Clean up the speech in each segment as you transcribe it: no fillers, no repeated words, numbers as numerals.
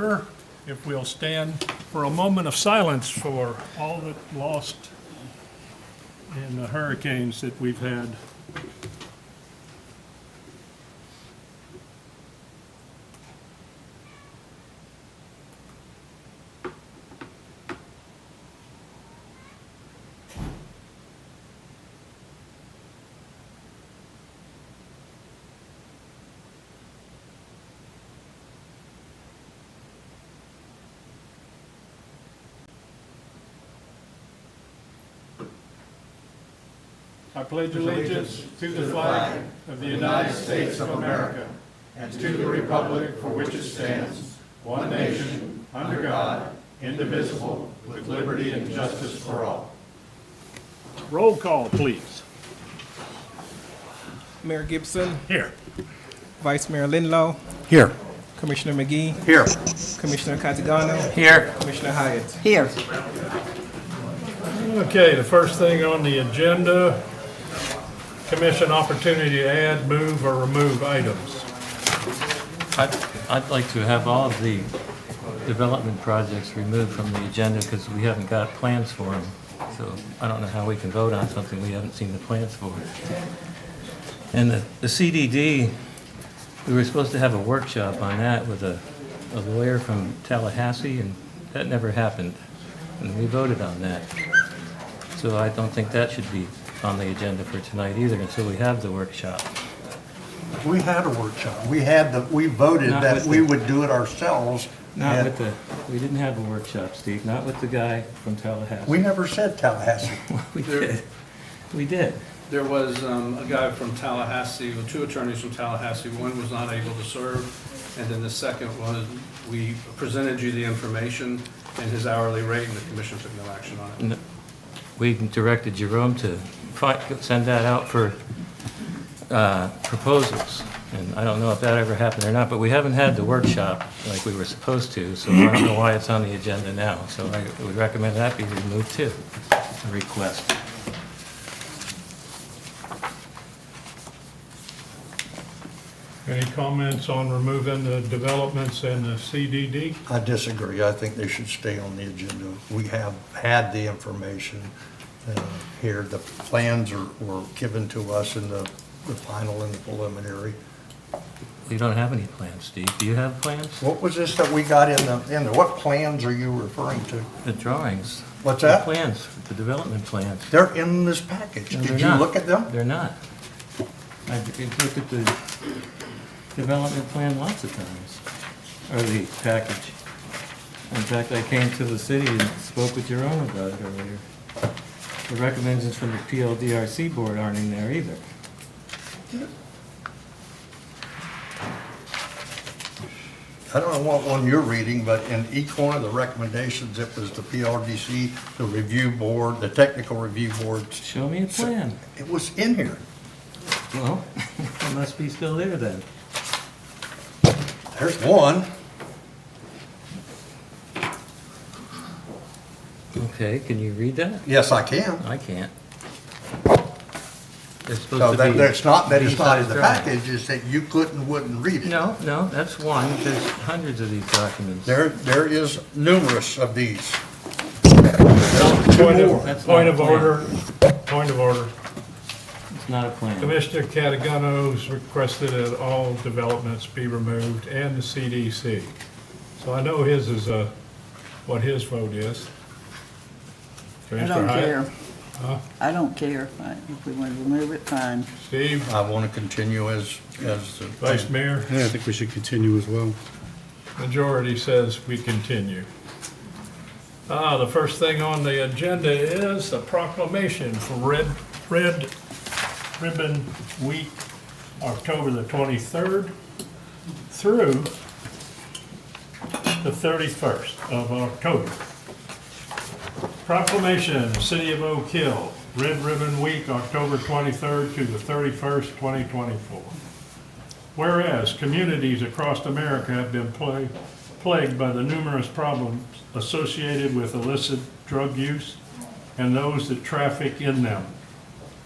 If we'll stand for a moment of silence for all that lost in the hurricanes that we've had. I pledge allegiance to the flag of the United States of America and to the republic for which it stands, one nation, under God, indivisible, with liberty and justice for all. Roll call, please. Mayor Gibson, Here. Vice Mayor Linlow, Here. Commissioner McGee, Here. Commissioner Catigano, Here. Commissioner Hyatt. Here. Okay, the first thing on the agenda, commission opportunity to add, move, or remove items. I'd like to have all of the development projects removed from the agenda because we haven't got plans for them. So I don't know how we can vote on something we haven't seen the plans for. And the CDD, we were supposed to have a workshop on that with a lawyer from Tallahassee, and that never happened. And we voted on that. So I don't think that should be on the agenda for tonight either until we have the workshop. We had a workshop. We voted Not that with we the- would do it ourselves. Not and with we didn't have a workshop, Steve, not with the guy from Tallahassee. We never said Tallahassee. We did. We did. There was a guy from Tallahassee, well, two attorneys from Tallahassee. One was not able to serve, and then the second was, we presented you the information and his hourly rate, and the commission took no action on it. No, we directed Jerome to send that out for proposals. And I don't know if that ever happened or not, but we haven't had the workshop like we were supposed to, so I don't know why it's on the agenda now. So I would recommend that be removed too, a request. Any comments on removing the developments and the CDD? I disagree. I think they should stay on the agenda. We have had the information here. The plans were given to us in the final and the preliminary. We don't have any plans, Steve. Do you have plans? What was this that we got in the, what plans are you referring to? The drawings. What's The that? plans, the development plans. They're in this package. No, Did they're you not. look at them? They're not. I've looked at the development plan lots of times, or the package. In fact, I came to the city and spoke with Jerome about it earlier. The recommendations from the PLDRC board aren't in there either. I don't know what one you're reading, but in each one of the recommendations, it was the PRDC, the review board, the technical review board. Show me a plan. It was in here. Well, it must be still there then. There's one. Okay, can you read that? Yes, I can. I can't. There's So supposed to that, be. it's not that it's not in the B-size drawings. package, it's that you wouldn't read it. No, that's one. There's hundreds of these documents. There is numerous of these. Point of, That's point not of a plan. order, point of order. It's not a plan. Commissioner Catigano's requested that all developments be removed and the CDC. So I know his is what his vote is. I Commissioner don't Hyatt? care. Huh? I don't care. If we want to remove it, fine. Steve, I want to continue as the. Vice Mayor, Yeah, I think we should continue as well. majority says we continue. The first thing on the agenda is a proclamation for Red Ribbon Week, October the 23rd through the 31st of October. Proclamation, City of Oak Hill, Red Ribbon Week, October 23rd to the 31st, 2024. Whereas communities across America have been plagued by the numerous problems associated with illicit drug use and those that traffic in them.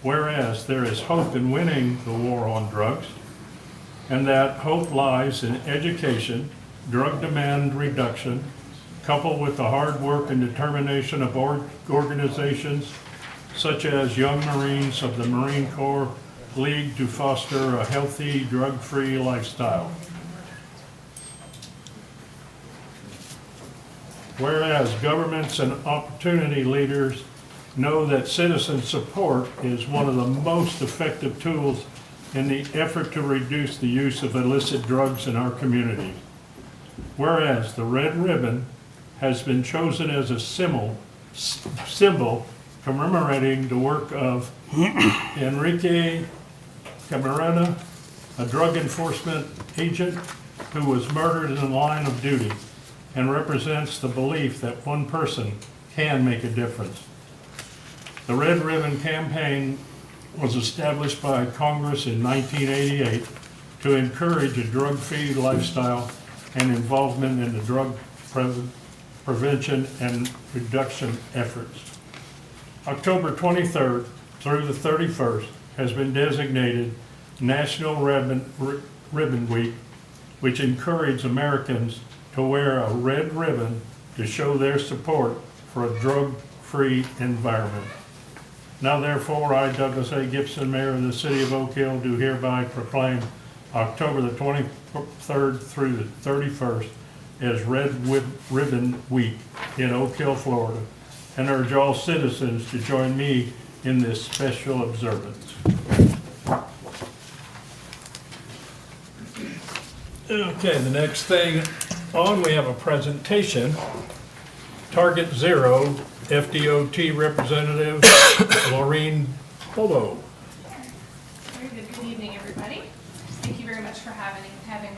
Whereas there is hope in winning the war on drugs, and that hope lies in education, drug demand reduction, coupled with the hard work and determination of organizations such as Young Marines of the Marine Corps League to foster a healthy, drug-free lifestyle. Whereas governments and opportunity leaders know that citizen support is one of the most effective tools in the effort to reduce the use of illicit drugs in our community. Whereas the red ribbon has been chosen as a symbol commemorating the work of Enrique Camarena, a drug enforcement agent who was murdered in the line of duty, and represents the belief that one person can make a difference. The Red Ribbon Campaign was established by Congress in 1988 to encourage a drug-free lifestyle and involvement in the drug prevention and reduction efforts. October 23rd through the 31st has been designated National Ribbon Week, which encourages Americans to wear a red ribbon to show their support for a drug-free environment. Now therefore, I, Douglas A. Gibson, Mayor of the City of Oak Hill, do hereby proclaim October the 23rd through the 31st as Red Ribbon Week in Oak Hill, Florida, and urge all citizens to join me in this special observance. Okay, the next thing on, we have a presentation. Target Zero FDOT Representative Laureen Bobo. Very good evening, everybody. Thank you very much for having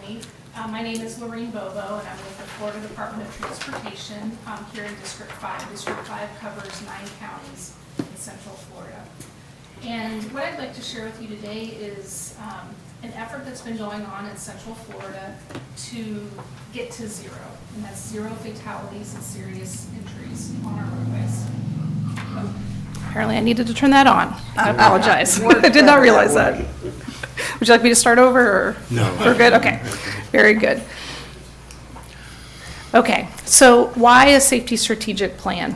me. My name is Laureen Bobo, and I'm with the Florida Department of Transportation here in District 5. District 5 covers 9 counties in Central Florida. And what I'd like to share with you today is an effort that's been going on in Central Florida to get to zero, and that's 0 fatalities and serious injuries on our roadways. Apparently I needed to turn that on. I apologize. I did not realize that. Would you like me to start over, or? No. We're good? Okay. Very good. Okay, so why a safety strategic plan?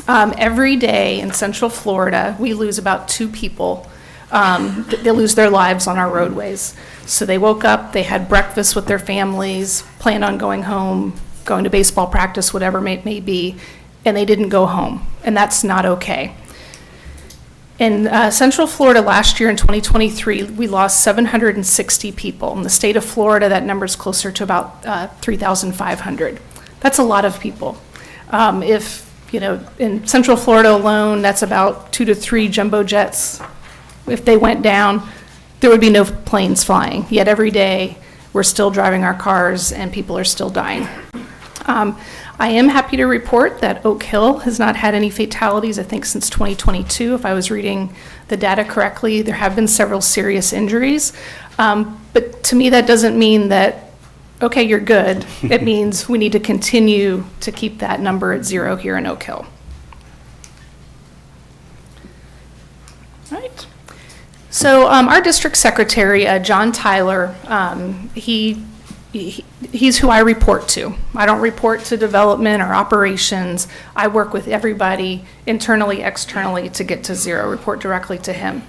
Every day in Central Florida, we lose about 2 people. They lose their lives on our roadways. So they woke up, they had breakfast with their families, planned on going home, going to baseball practice, whatever it may be, and they didn't go home. And that's not okay. In Central Florida last year in 2023, we lost 760 people. In the state of Florida, that number is closer to about 3,500. That's a lot of people. In Central Florida alone, that's about 2 to 3 jumbo jets. If they went down, there would be no planes flying. Yet every day, we're still driving our cars and people are still dying. I am happy to report that Oak Hill has not had any fatalities, I think, since 2022. If I was reading the data correctly, there have been several serious injuries. But to me, that doesn't mean that, okay, you're good. It means we need to continue to keep that number at 0 here in Oak Hill. All right. So our district secretary, John Tyler, he's who I report to. I don't report to development or operations. I work with everybody internally, externally to get to 0, report directly to him.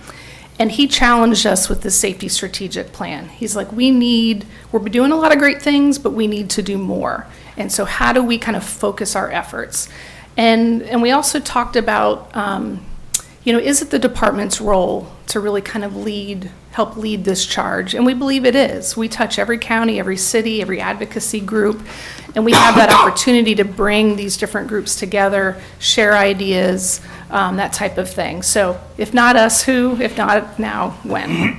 And he challenged us with the safety strategic plan. He's like, we're doing a lot of great things, but we need to do more. And so how do we kind of focus our efforts? And we also talked about, is it the department's role to really kind of help lead this charge? And we believe it is. We touch every county, every city, every advocacy group, and we have that opportunity to bring these different groups together, share ideas, that type of thing. So if not us, who? If not now, when?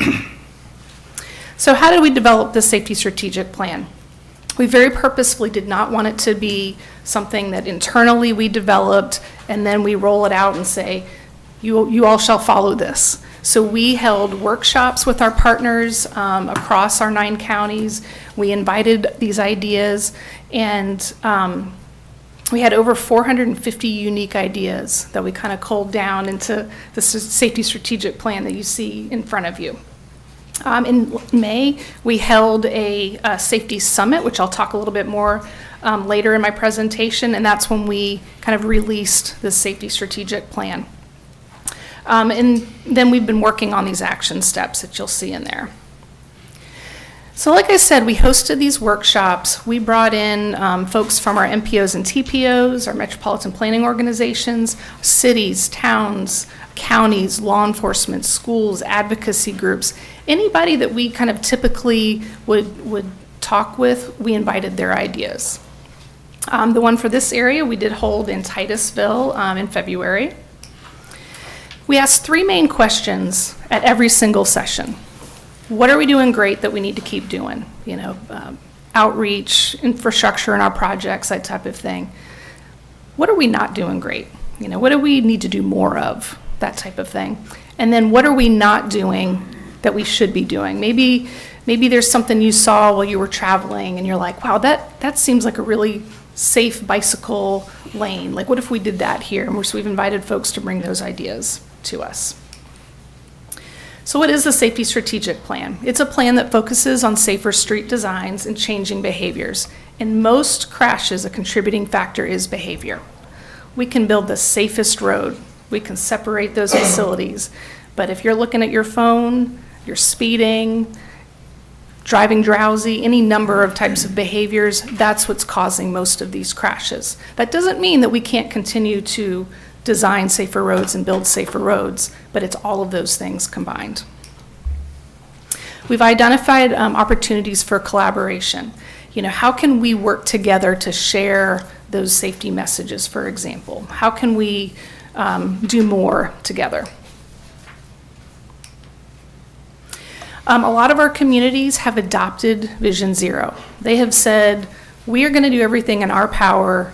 So how did we develop the safety strategic plan? We very purposefully did not want it to be something that internally we developed and then we roll it out and say, you all shall follow this. So we held workshops with our partners across our 9 counties. We invited these ideas, and we had over 450 unique ideas that we kind of culled down into the safety strategic plan that you see in front of you. In May, we held a safety summit, which I'll talk a little bit more later in my presentation, and that's when we kind of released the safety strategic plan. And then we've been working on these action steps that you'll see in there. So like I said, we hosted these workshops. We brought in folks from our MPOs and TPOs, our metropolitan planning organizations, cities, towns, counties, law enforcement, schools, advocacy groups, anybody that we kind of typically would talk with, we invited their ideas. The one for this area we did hold in Titusville in February. We asked 3 main questions at every single session. What are we doing great that we need to keep doing? Outreach, infrastructure in our projects, that type of thing. What are we not doing great? What do we need to do more of? That type of thing. And then what are we not doing that we should be doing? Maybe there's something you saw while you were traveling and you're like, wow, that seems like a really safe bicycle lane. Like, what if we did that here? And so we've invited folks to bring those ideas to us. So what is the Safety Strategic Plan? It's a plan that focuses on safer street designs and changing behaviors. In most crashes, a contributing factor is behavior. We can build the safest road. We can separate those facilities. But if you're looking at your phone, you're speeding, driving drowsy, any number of types of behaviors, that's what's causing most of these crashes. That doesn't mean that we can't continue to design safer roads and build safer roads, but it's all of those things combined. We've identified opportunities for collaboration. How can we work together to share those safety messages, for example? How can we do more together? A lot of our communities have adopted Vision Zero. They have said, we are going to do everything in our power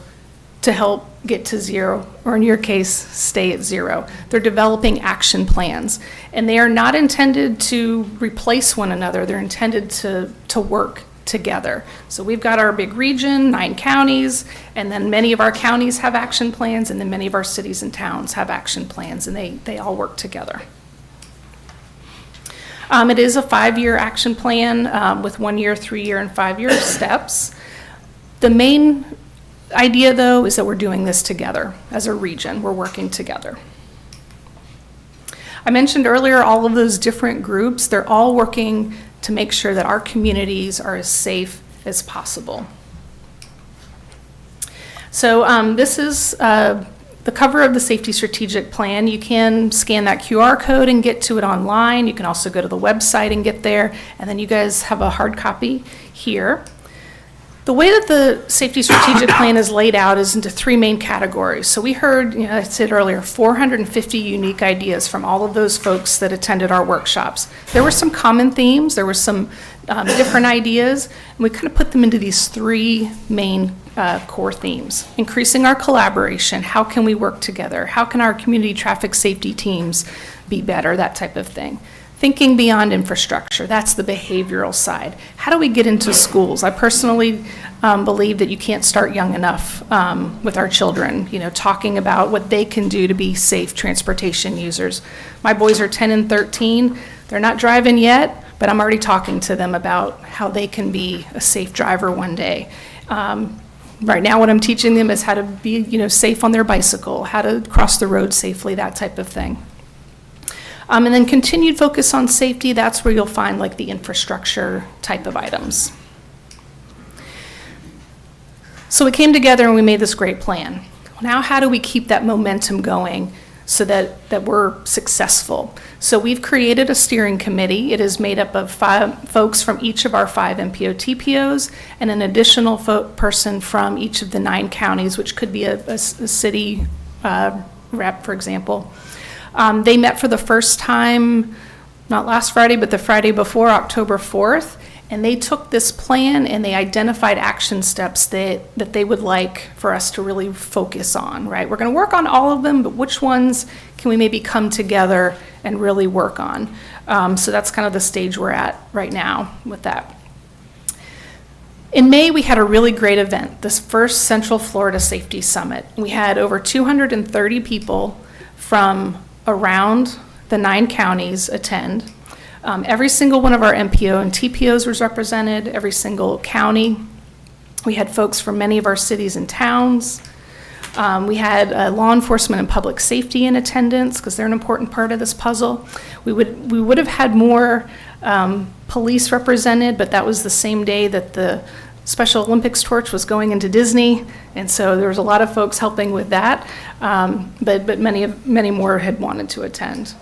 to help get to zero, or in your case, stay at zero. They're developing action plans, and they are not intended to replace one another. They're intended to work together. So we've got our big region, 9 counties, and then many of our counties have action plans, and then many of our cities and towns have action plans, and they all work together. It is a 5-year action plan with 1-year, 3-year, and 5-year steps. The main idea, though, is that we're doing this together as a region. We're working together. I mentioned earlier all of those different groups. They're all working to make sure that our communities are as safe as possible. So this is the cover of the Safety Strategic Plan. You can scan that QR code and get to it online. You can also go to the website and get there. And then you guys have a hard copy here. The way that the Safety Strategic Plan is laid out is into 3 main categories. So we heard, I said earlier, 450 unique ideas from all of those folks that attended our workshops. There were some common themes, there were some different ideas, and we kind of put them into these 3 main core themes. Increasing our collaboration, how can we work together? How can our community traffic safety teams be better, that type of thing. Thinking beyond infrastructure, that's the behavioral side. How do we get into schools? I personally believe that you can't start young enough with our children, talking about what they can do to be safe transportation users. My boys are 10 and 13. They're not driving yet, but I'm already talking to them about how they can be a safe driver one day. Right now, what I'm teaching them is how to be, safe on their bicycle, how to cross the road safely, that type of thing. And then continued focus on safety, that's where you'll find like the infrastructure type of items. So we came together and we made this great plan. Now how do we keep that momentum going so that we're successful? So we've created a steering committee. It is made up of 5 folks from each of our 5 MPO TPOs and an additional person from each of the 9 counties, which could be a city rep, for example. They met for the first time, not last Friday, but the Friday before, October 4th, and they took this plan and they identified action steps that they would like for us to really focus on, right? We're going to work on all of them, but which ones can we maybe come together and really work on? So that's kind of the stage we're at right now with that. In May, we had a really great event, this first Central Florida Safety Summit. We had over 230 people from around the 9 counties attend. Every single one of our MPO and TPOs was represented, every single county. We had folks from many of our cities and towns. We had law enforcement and public safety in attendance because they're an important part of this puzzle. We would have had more police represented, but that was the same day that the Special Olympics torch was going into Disney, and so there was a lot of folks helping with that, but many more had wanted to attend.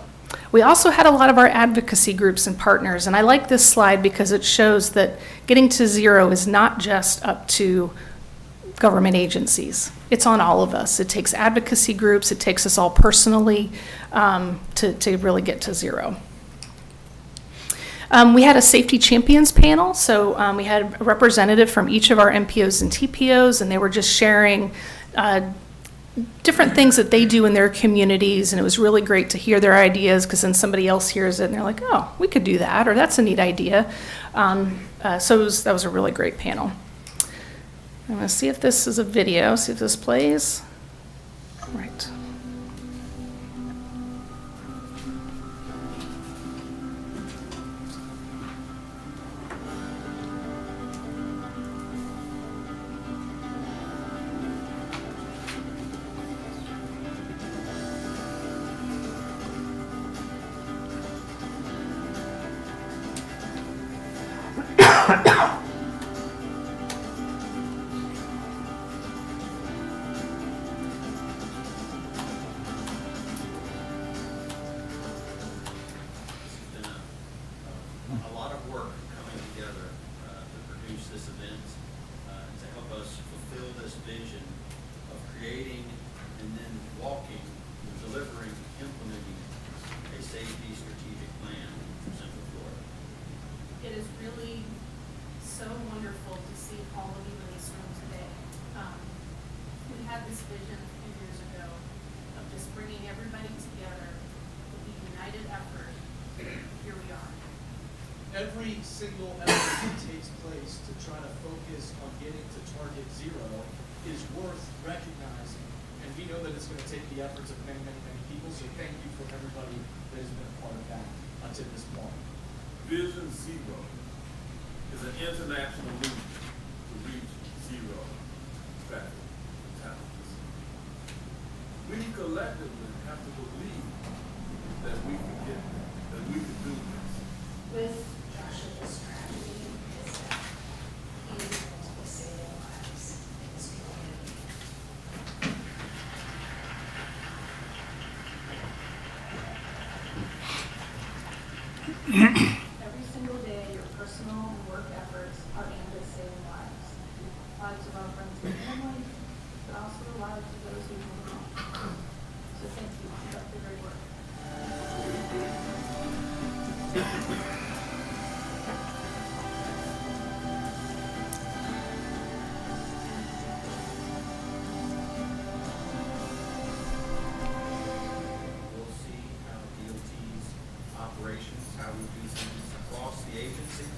We also had a lot of our advocacy groups and partners, and I like this slide because it shows that getting to zero is not just up to government agencies. It's on all of us. It takes advocacy groups, it takes us all personally to really get to zero. We had a safety champions panel, so we had a representative from each of our MPOs and TPOs, and they were just sharing different things that they do in their communities, and it was really great to hear their ideas because then somebody else hears it and they're like, oh, we could do that, or that's a neat idea. So that was a really great panel. I'm going to see if this is a video, see if this plays. Right. A lot of work coming together to produce this event, to help us fulfill this vision of creating and then walking, delivering, implementing a safety strategic plan for Central Florida. It is really so wonderful to see all of you in this room today. We had this vision a few years ago of just bringing everybody together with a united effort. Here we are. Every single effort that takes place to try to focus on getting to target zero is worth recognizing. And we know that it's going to take the efforts of many, many, many people. So thank you for everybody that has been a part of that to this point. Vision Zero is an international movement to reach zero traffic fatalities. We collectively have to believe that we can get there, that we can do this. With Joshua's strategy is that he is going to be saving lives in his community. Every single day, your personal and work efforts are aimed at saving lives. Lives of our friends and family, but also the lives of those who know wrong. So thank you. Keep up the great work. We'll see how DOT's operations, how we do things across the agency,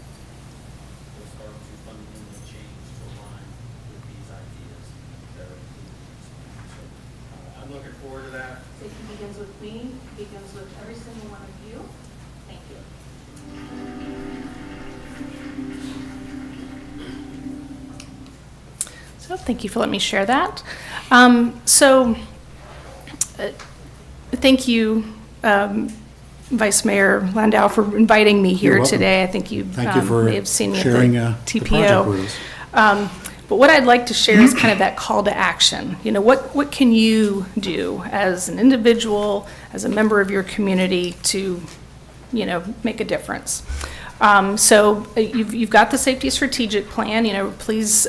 will start to fundamentally change to align with these ideas that are included in this plan. So I'm looking forward to that. Safety begins with me, begins with every single one of you. Thank you. So thank you for letting me share that. Thank you, Vice Mayor Landau, for inviting me here welcome. today. I think you Thank you for may have seen me sharing at the the TPO. project with us. But what I'd like to share is kind of that call to action. You know, what can you do as an individual, as a member of your community to, you know, make a difference? So you've got the safety strategic plan. You know, please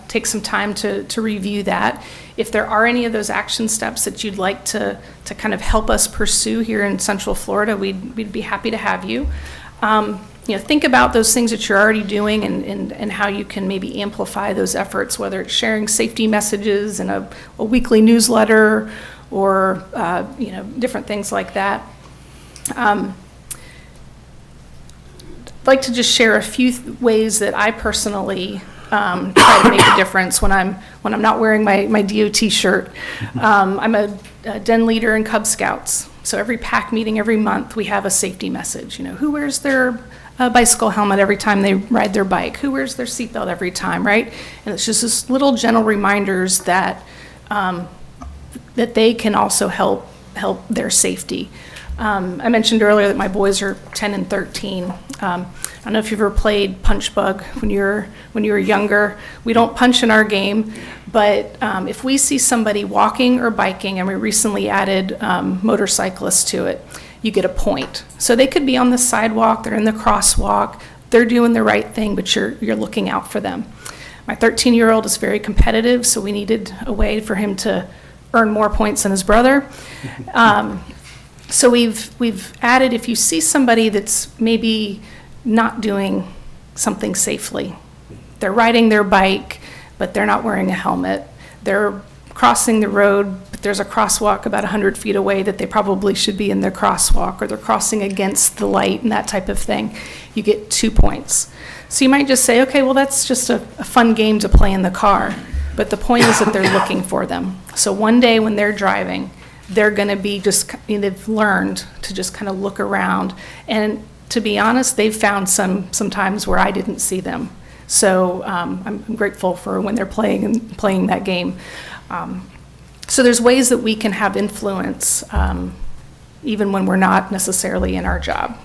take some time to review that. If there are any of those action steps that you'd like to kind of help us pursue here in Central Florida, we'd be happy to have you. You know, think about those things that you're already doing and how you can maybe amplify those efforts, whether it's sharing safety messages in a weekly newsletter or, you know, different things like that. I'd like to just share a few ways that I personally try to make a difference when I'm not wearing my DOT shirt. I'm a den leader in Cub Scouts. So every PAC meeting, every month, we have a safety message. You know, who wears their bicycle helmet every time they ride their bike? Who wears their seatbelt every time, right? And it's just this little gentle reminders that that they can also help their safety. I mentioned earlier that my boys are 10 and 13. I don't know if you've ever played Punch Bug when you were younger. We don't punch in our game, but if we see somebody walking or biking, and we recently added motorcyclists to it, you get a point. So they could be on the sidewalk, they're in the crosswalk, they're doing the right thing, but you're looking out for them. My 13-year-old is very competitive, so we needed a way for him to earn more points than his brother. So we've added, if you see somebody that's maybe not doing something safely, they're riding their bike, but they're not wearing a helmet, they're crossing the road, but there's a crosswalk about 100 feet away that they probably should be in their crosswalk, or they're crossing against the light and that type of thing, you get 2 points. So you might just say, okay, well, that's just a fun game to play in the car. But the point is that they're looking for them. So one day when they're driving, they're going to be they've learned to just kind of look around. And to be honest, they've found some times where I didn't see them. So I'm grateful for when they're playing that game. So there's ways that we can have influence even when we're not necessarily in our job.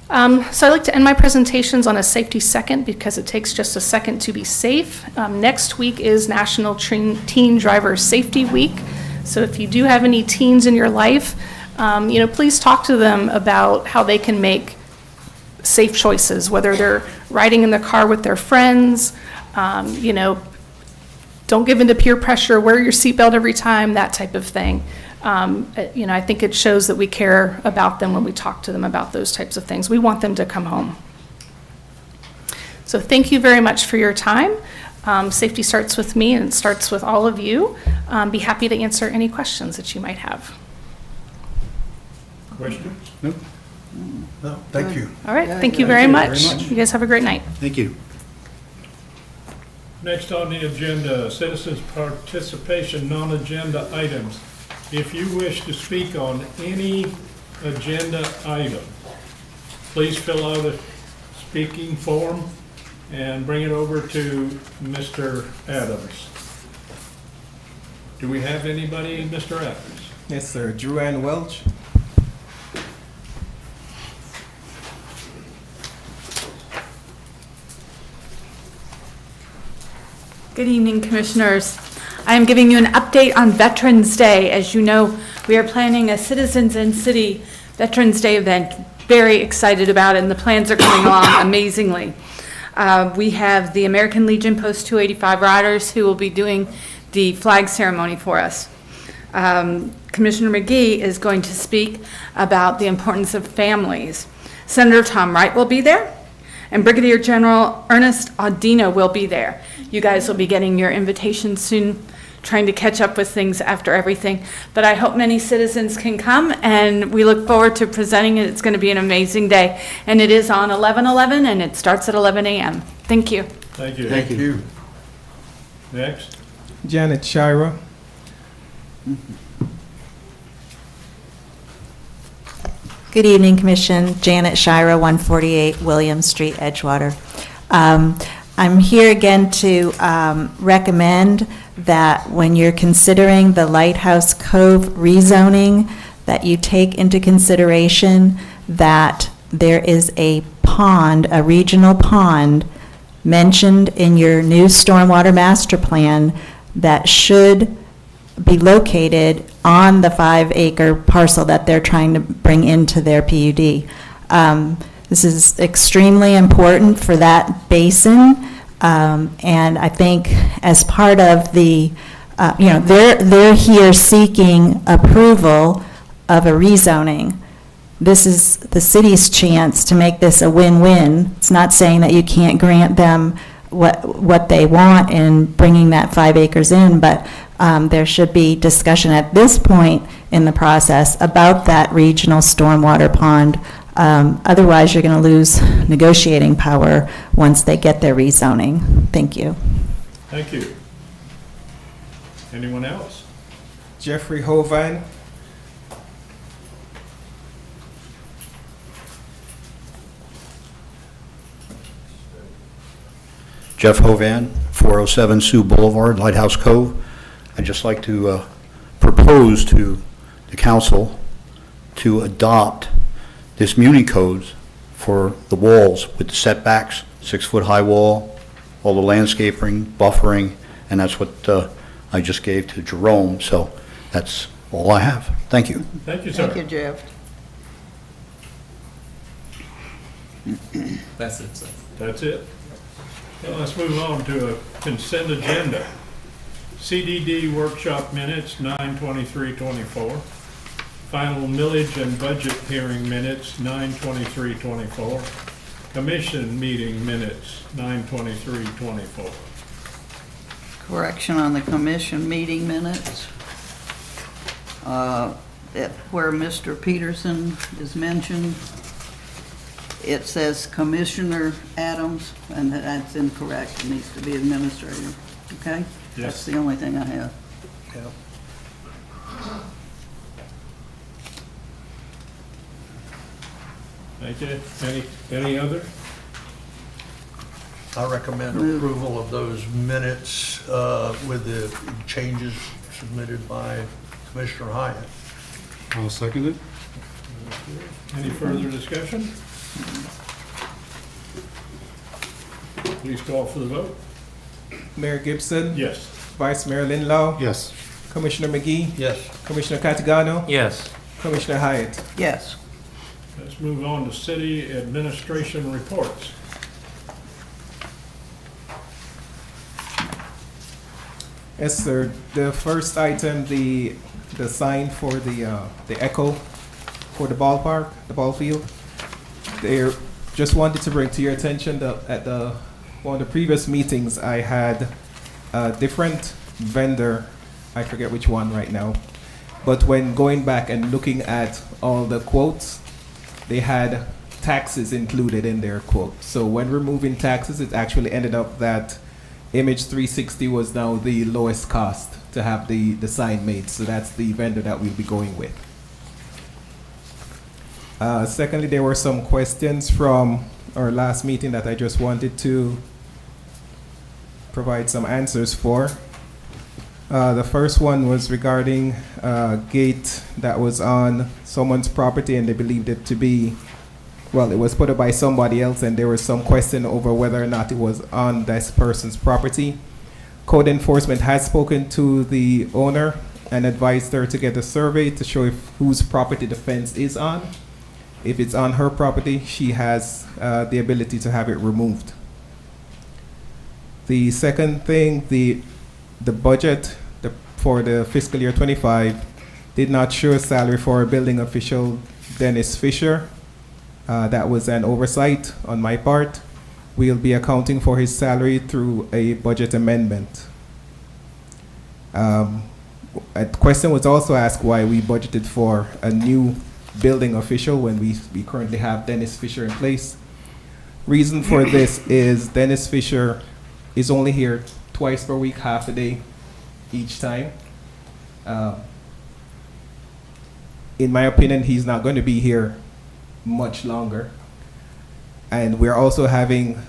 So I like to end my presentations on a safety second because it takes just a second to be safe. Next week is National Teen Driver Safety Week. So if you do have any teens in your life, please talk to them about how they can make safe choices, whether they're riding in the car with their friends, don't give in to peer pressure, wear your seatbelt every time, that type of thing. I think it shows that we care about them when we talk to them about those types of things. We want them to come home. So thank you very much for your time. Safety starts with me and it starts with all of you. Be happy to answer any questions that you might have. Questions? No? No, thank you. All right, thank you very much. You guys have a great night. Thank you. Next on the agenda, citizens' participation, non-agenda items. If you wish to speak on any agenda item, please fill out a speaking form and bring it over to Mr. Adams. Do we have anybody, Mr. Adams? Yes, sir. Drew Ann Welch. Good evening, Commissioners. I am giving you an update on Veterans Day. As you know, we are planning a Citizens in City Veterans Day event. Very excited about it, and the plans are coming along amazingly. We have the American Legion Post 285 riders who will be doing the flag ceremony for us. Commissioner McGee is going to speak about the importance of families. Senator Tom Wright will be there, and Brigadier General Ernest Audino will be there. You guys will be getting your invitation soon, trying to catch up with things after everything. But I hope many citizens can come, and we look forward to presenting it. It's going to be an amazing day. And it is on 11/11, and it starts at 11 a.m. Thank you. Thank you. Thank you. Next. Janet Shira. Good evening, Commission. Janet Shira, 148 William Street, Edgewater. I'm here again to recommend that when you're considering the Lighthouse Cove rezoning, that you take into consideration that there is a pond, a regional pond, mentioned in your new stormwater master plan that should be located on the 5-acre parcel that they're trying to bring into their PUD. This is extremely important for that basin, and I think as part of the, they're here seeking approval of a rezoning. This is the city's chance to make this a win-win. It's not saying that you can't grant them what they want in bringing that 5 acres in, but there should be discussion at this point in the process about that regional stormwater pond. Otherwise, you're going to lose negotiating power once they get their rezoning. Thank you. Thank you. Anyone else? Jeffrey Hovan. Jeff Hovan, 407 Sioux Boulevard, Lighthouse Cove. I'd just like to propose to the council to adopt this muni codes for the walls with the setbacks, 6-foot high wall, all the landscaping, buffering, and that's what I just gave to Jerome. So that's all I have. Thank you. Thank you, sir. Thank you, Jeff. That's it, sir. That's it? Well, let's move on to a consent agenda. CDD workshop minutes, 9/23/24. Final millage and budget hearing minutes, 9/23/24. Commission meeting minutes, 9/23/24. Correction on the commission meeting minutes. Where Mr. Peterson is mentioned, it says Commissioner Adams, and that's incorrect. It needs to be Administrator. Okay? That's Yes. the only thing I have. Yeah. Thank you. Any other? I recommend Move. approval of those minutes with the changes submitted by Commissioner Hyatt. I'll second it. Any further discussion? Please call for the vote. Mayor Gibson, Yes. Vice Mayor Linlaw, Yes. Commissioner McGee, Yes. Commissioner Catagano, Yes. Commissioner Hyatt. Yes. Let's move on to city administration reports. Yes, sir. The first item, the sign for the Echo for the ballpark, the ball field. They just wanted to bring to your attention that at one of the previous meetings, I had a different vendor, I forget which one right now, but when going back and looking at all the quotes, they had taxes included in their quote. So when removing taxes, it actually ended up that Image 360 was now the lowest cost to have the sign made. So that's the vendor that we'll be going with. Secondly, there were some questions from our last meeting that I just wanted to provide some answers for. The first one was regarding a gate that was on someone's property and they believed it to be, well, it was put up by somebody else and there was some question over whether or not it was on this person's property. Code enforcement has spoken to the owner and advised her to get a survey to show whose property the fence is on. If it's on her property, she has the ability to have it removed. The second thing, the budget for the fiscal year 25 did not show a salary for a building official, Dennis Fisher. That was an oversight on my part. We'll be accounting for his salary through a budget amendment. A question was also asked why we budgeted for a new building official when we currently have Dennis Fisher in place. Reason for this is Dennis Fisher is only here twice per week, half a day each time. In my opinion, he's not going to be here much longer. And we're also having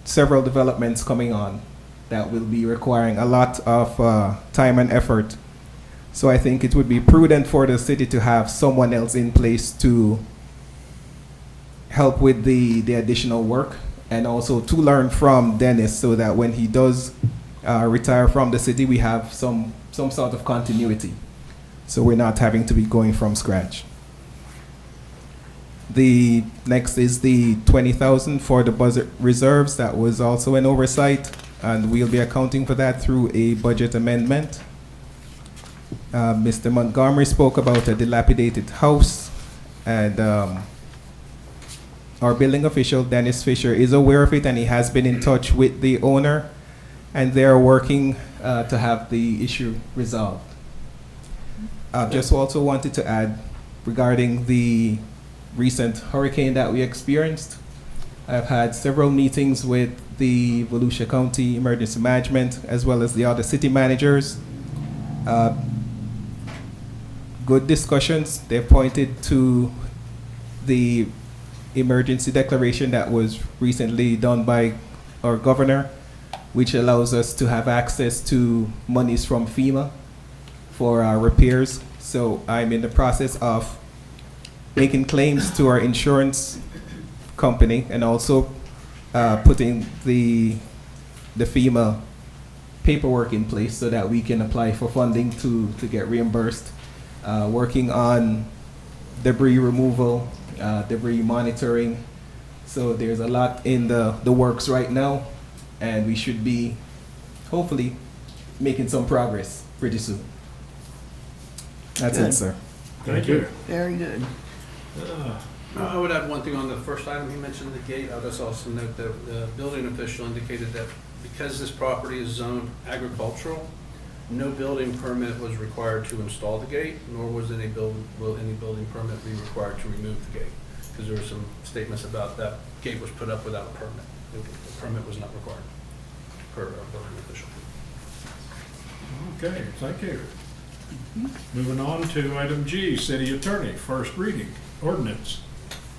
several developments coming on that will be requiring a lot of time and effort. So I think it would be prudent for the city to have someone else in place to help with the additional work and also to learn from Dennis so that when he does retire from the city, we have some sort of continuity. So we're not having to be going from scratch. The next is the $20,000 for the budget reserves. That was also an oversight, and we'll be accounting for that through a budget amendment. Mr. Montgomery spoke about a dilapidated house, and our building official, Dennis Fisher, is aware of it, and he has been in touch with the owner, and they are working to have the issue resolved. I just also wanted to add regarding the recent hurricane that we experienced. I've had several meetings with the Volusia County Emergency Management as well as the other city managers. Good discussions. They pointed to the emergency declaration that was recently done by our governor, which allows us to have access to monies from FEMA for repairs. So I'm in the process of making claims to our insurance company and also putting the FEMA paperwork in place so that we can apply for funding to get reimbursed. Working on debris removal, debris monitoring. So there's a lot in the works right now, and we should be hopefully making some progress pretty soon. That's Good. it, sir. Thank you. Very good. I would add one thing on the first item he mentioned, the gate. I would just also note that the building official indicated that because this property is zoned agricultural, no building permit was required to install the gate, nor will any building permit be required to remove the gate. Because there were some statements about that gate was put up without a permit. The permit was not required per our building official. Okay, thank you. Moving on to item G, city attorney, first reading, ordinance.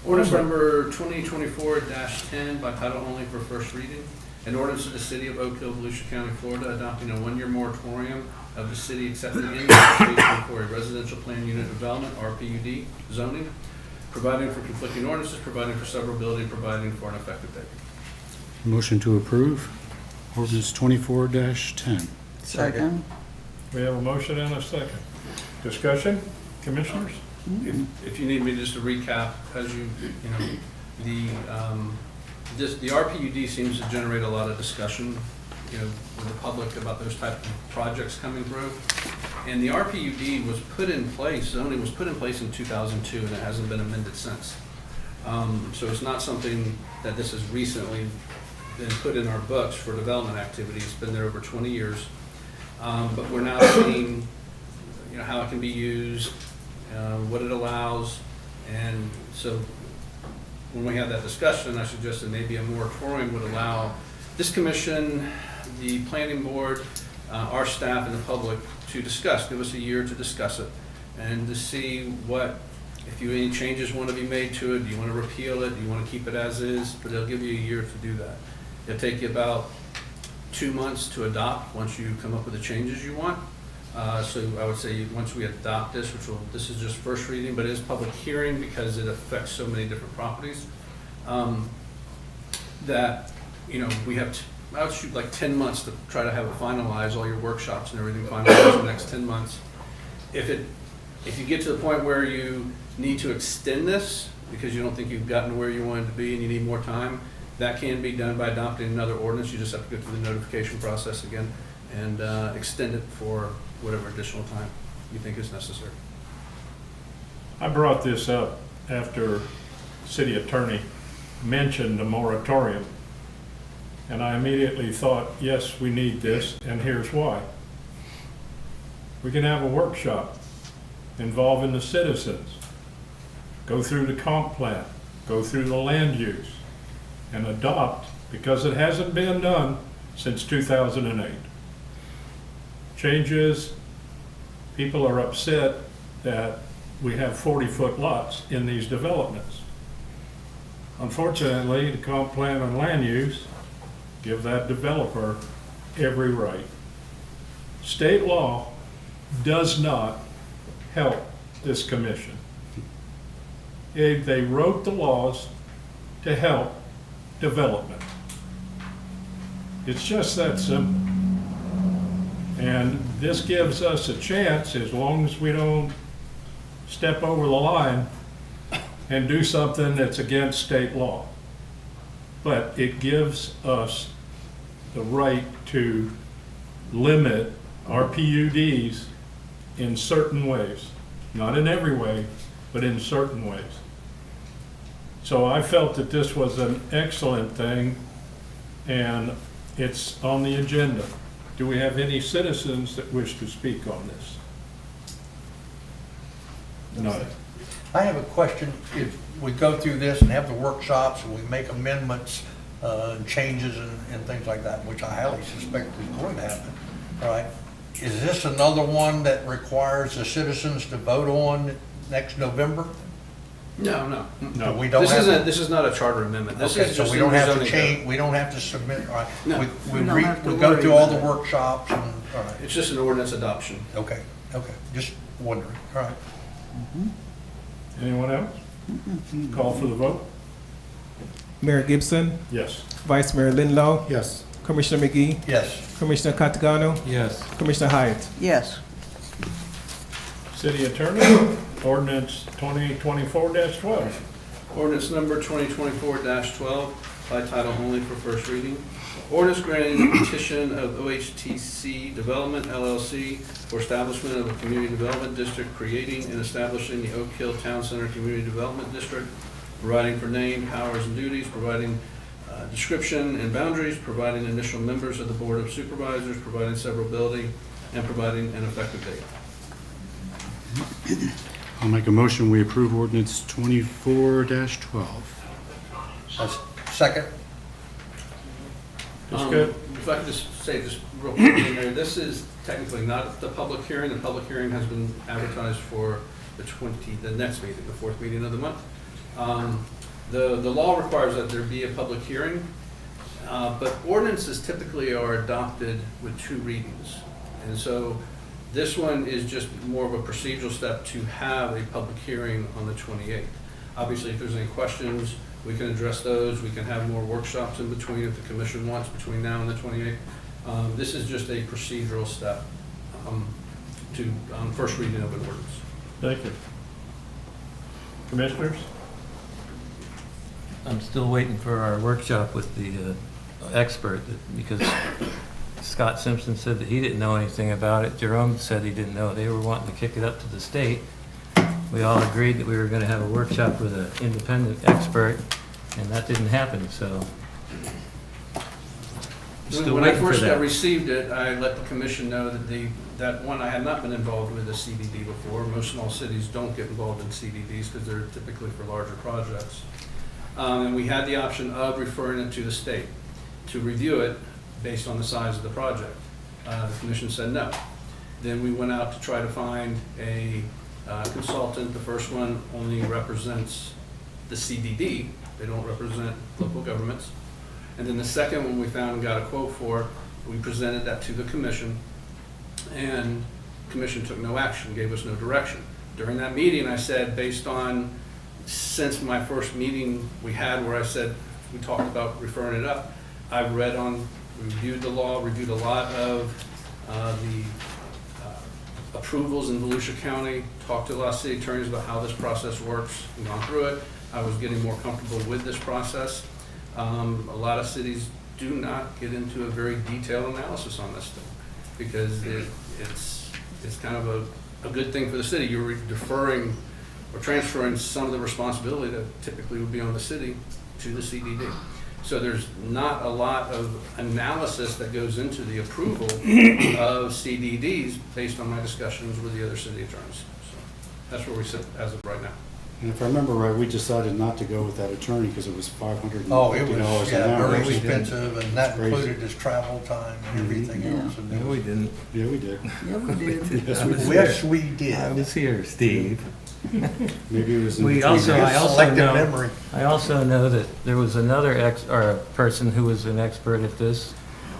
Ordinance number 2024-10 by title only for first reading. An ordinance of the city of Oak Hill, Volusia County, Florida, adopting a one-year moratorium of the city accepting any application for a residential plan unit development, RPUD, zoning, providing for conflicting ordinances, providing for severability, providing for an effective date. Motion to approve. Ordinance 24-10. Second. We have a motion and a second. Discussion, commissioners? If you need me just to recap, as the RPUD seems to generate a lot of discussion, with the public about those type of projects coming through. And the RPUD was put in place, zoning was put in place in 2002, and it hasn't been amended since. So it's not something that this has recently been put in our books for development activity. It's been there over 20 years. But we're now seeing, how it can be used, what it allows. And so when we had that discussion, I suggested maybe a moratorium would allow this commission, the planning board, our staff, and the public to discuss. Give us a year to discuss it and to see if any changes want to be made to it. Do you want to repeal it? Do you want to keep it as is? But they'll give you a year to do that. It'll take you about 2 months to adopt once you come up with the changes you want. So I would say once we adopt this, this is just first reading, but it is public hearing because it affects so many different properties, that, we have, I would shoot like 10 months to try to have it finalized, all your workshops and everything finalized in the next 10 months. If you get to the point where you need to extend this because you don't think you've gotten where you wanted to be and you need more time, that can be done by adopting another ordinance. You just have to go through the notification process again and extend it for whatever additional time you think is necessary. I brought this up after city attorney mentioned a moratorium. And I immediately thought, yes, we need this, and here's why. We can have a workshop involving the citizens, go through the comp plan, go through the land use, and adopt, because it hasn't been done since 2008. Changes, people are upset that we have 40-foot lots in these developments. Unfortunately, the comp plan and land use give that developer every right. State law does not help this commission. They wrote the laws to help development. It's just that simple. And this gives us a chance, as long as we don't step over the line and do something that's against state law. But it gives us the right to limit our PUDs in certain ways. Not in every way, but in certain ways. So I felt that this was an excellent thing, and it's on the agenda. Do we have any citizens that wish to speak on this? No. I have a question. If we go through this and have the workshops and we make amendments, changes and things like that, which I highly suspect is going to happen, all right? Is this another one that requires the citizens to vote on next November? No, no. No. We don't This have. isn't, this is not a charter amendment. This Okay, is so just we a don't have to rezoning change, code. we don't have to submit, all right? No. We We don't have to go worry through all about the it. workshops and, all right, It's just an ordinance adoption. okay, just wondering, all right. Anyone else? Call for the vote? Mayor Gibson, Yes. Vice Mayor Linlaw, Yes. Commissioner McGee, Yes, Commissioner Catagano, Yes. Commissioner Hyatt. Yes. City Attorney, ordinance 2024-12. Ordinance number 2024-12, by title only for first reading. Ordinance granting the petition of OHTC Development LLC for establishment of a community development district, creating and establishing the Oak Hill Town Center Community Development District, providing for name, powers, and duties, providing description and boundaries, providing initial members of the Board of Supervisors, providing severability, and providing an effective date. I'll make a motion, we approve ordinance 24-12. that's second, If I could just say this real quickly, Mayor, this is technically not the public hearing. The public hearing has been advertised for the next meeting, the fourth meeting of the month. The law requires that there be a public hearing, but ordinances typically are adopted with 2 readings. And so this one is just more of a procedural step to have a public hearing on the 28th. Obviously, if there's any questions, we can address those. We can have more workshops in between if the commission wants between now and the 28th. This is just a procedural step to first reading of an ordinance. Thank you. Commissioners? I'm still waiting for our workshop with the expert, because Scott Simpson said that he didn't know anything about it. Jerome said he didn't know. They were wanting to kick it up to the state. We all agreed that we were going to have a workshop with an independent expert, and that didn't happen, so. Still When I waiting for first that. received it, I let the commission know that that one, I had not been involved with a CDD before. Most small cities don't get involved in CDDs because they're typically for larger projects. And we had the option of referring it to the state to review it based on the size of the project. The commission said no. Then we went out to try to find a consultant. The first one only represents the CDD. They don't represent local governments. And then the second one we found and got a quote for, we presented that to the commission, and the commission took no action, gave us no direction. During that meeting, I said, based on, since my first meeting we had where I said, we talked about referring it up, I've reviewed the law, reviewed a lot of the approvals in Volusia County, talked to a lot of city attorneys about how this process works, and gone through it. I was getting more comfortable with this process. A lot of cities do not get into a very detailed analysis on this thing, because it's kind of a good thing for the city. You're deferring or transferring some of the responsibility that typically would be on the city to the CDD. So there's not a lot of analysis that goes into the approval of CDDs based on my discussions with the other city attorneys. So that's where we sit as of right now. And if I remember right, we decided not to go with that attorney because it was $550 oh, it was, an hour. very we didn't. expensive, and that Crazy. included his travel time and everything Yeah. else. And it No, was- we didn't. Yeah, we did. Yeah, we did. Yes, we did. Yes, we I did. was here, Steve. Maybe it was in We between. also, I also Selective know, memory. I also know that there was another a person who was an expert at this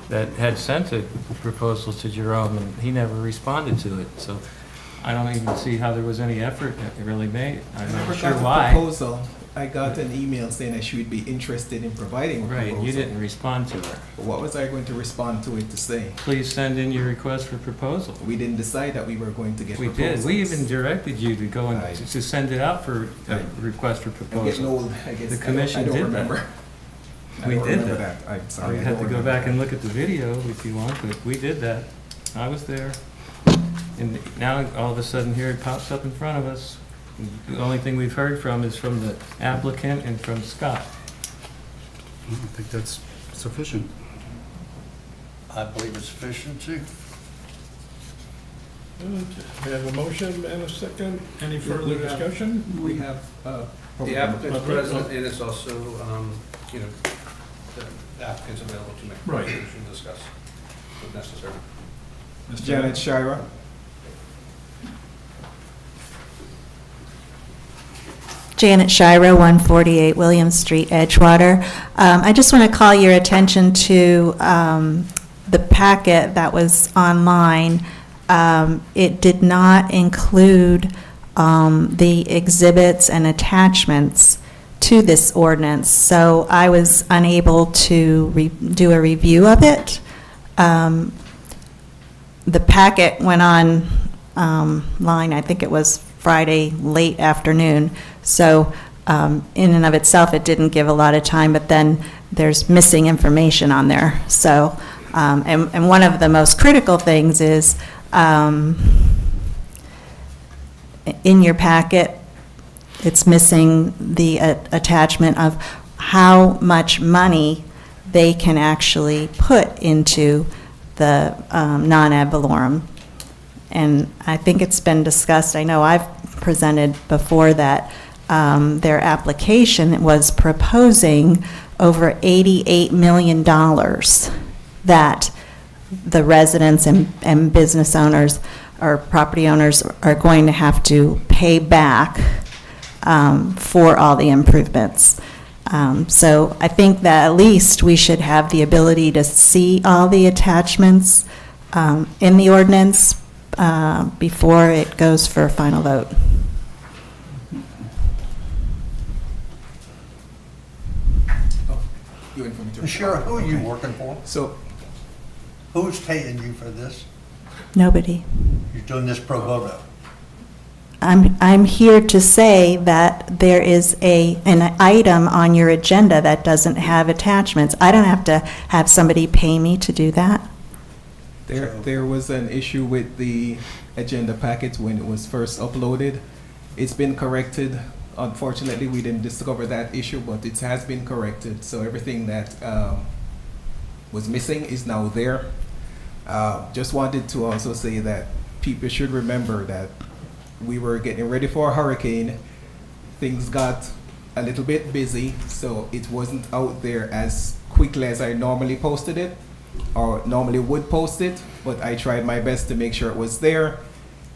that had sent a proposal to Jerome, and he never responded to it. So I don't even see how there was any effort that really made. I'm I never not sure got a why. proposal. I got an email saying that she would be interested in providing a proposal. Right, you didn't respond to her. What was I going to respond to it to say? Please send in your request for proposal. We didn't decide that we were going to get We proposals. did. We even directed you to go and Right. to send it out for a request for I'm getting proposal. old, I guess. The commission I don't did that. remember. I We don't did remember that. I'm sorry. You I have don't to go remember back that. and look at the video if you want, but we did that. I was there. And now, all of a sudden, here it pops up in front of us. The only thing we've heard from is from the applicant and from Scott. I think that's sufficient. I believe it's sufficient too. Good. We have a motion and a second. Any further We have- discussion? We have, The applicant's Public- present, and it's also, you know, the applicant's available to make Right. presentations and discuss if necessary. Mr. Janet Shira. Janet Shira, 148 William Street, Edgewater. I just want to call your attention to the packet that was online. It did not include the exhibits and attachments to this ordinance, so I was unable to do a review of it. The packet went on line, I think it was Friday late afternoon, so in and of itself it didn't give a lot of time, but then there's missing information on there. So and one of the most critical things is in your packet, it's missing the attachment of how much money they can actually put into the non-ad valorem. And I think it's been discussed, I know I've presented before that their application was proposing over $88 million that the residents and business owners or property owners are going to have to pay back for all the improvements. So I think that at least we should have the ability to see all the attachments in the ordinance before it goes for a final vote. Shira, who are you working for? So, Who's paying you for this? Nobody. You're doing this pro bono. I'm here to say that there is an item on your agenda that doesn't have attachments. I don't have to have somebody pay me to do that. There was an issue with the agenda packet when it was first uploaded. It's been corrected. Unfortunately, we didn't discover that issue, but it has been corrected. So everything that was missing is now there. Just wanted to also say that people should remember that we were getting ready for a hurricane. Things got a little bit busy, so it wasn't out there as quickly as I normally posted it or normally would post it, but I tried my best to make sure it was there.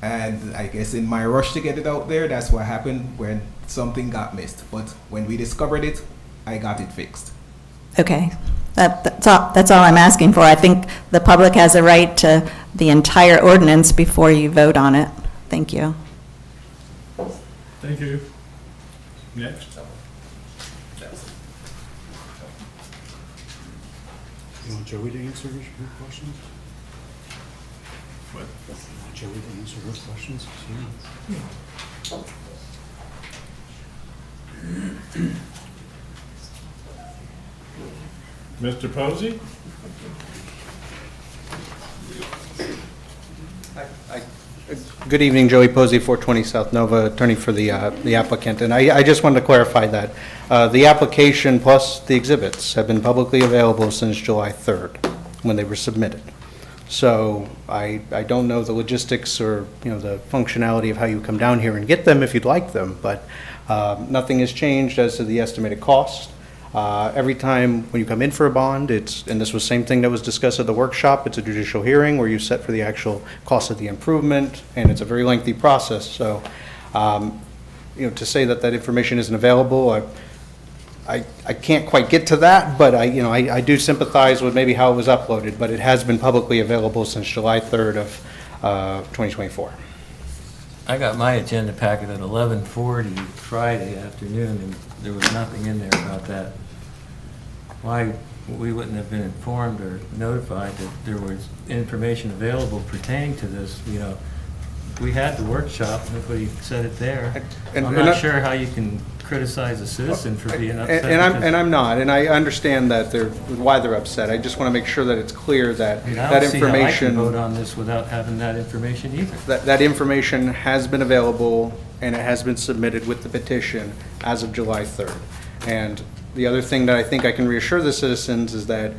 And I guess in my rush to get it out there, that's what happened when something got missed. But when we discovered it, I got it fixed. Okay. That's all I'm asking for. I think the public has a right to the entire ordinance before you vote on it. Thank you. Thank you. Next. You want Joey to answer your questions? What? You want Joey to answer her questions? Mr. Posey? Good evening, Joey Posey, 420 South Nova, attorney for the applicant. And I just wanted to clarify that the application plus the exhibits have been publicly available since July 3rd, when they were submitted. So I don't know the logistics or the functionality of how you come down here and get them if you'd like them, but nothing has changed as to the estimated cost. Every time when you come in for a bond, and this was the same thing that was discussed at the workshop, it's a judicial hearing where you set for the actual cost of the improvement, and it's a very lengthy process. So, to say that information isn't available, I can't quite get to that, but I do sympathize with maybe how it was uploaded, but it has been publicly available since July 3rd of 2024. I got my agenda packet at 11:40 Friday afternoon, and there was nothing in there about that. Why we wouldn't have been informed or notified that there was information available pertaining to this, we had the workshop, nobody said it there. I'm not sure how you can criticize a citizen for being upset. And I'm not, and I understand that why they're upset. I just want to make sure that it's clear that that information. I don't see how I can vote on this without having that information either. That information has been available and it has been submitted with the petition as of July 3rd. And the other thing that I think I can reassure the citizens is that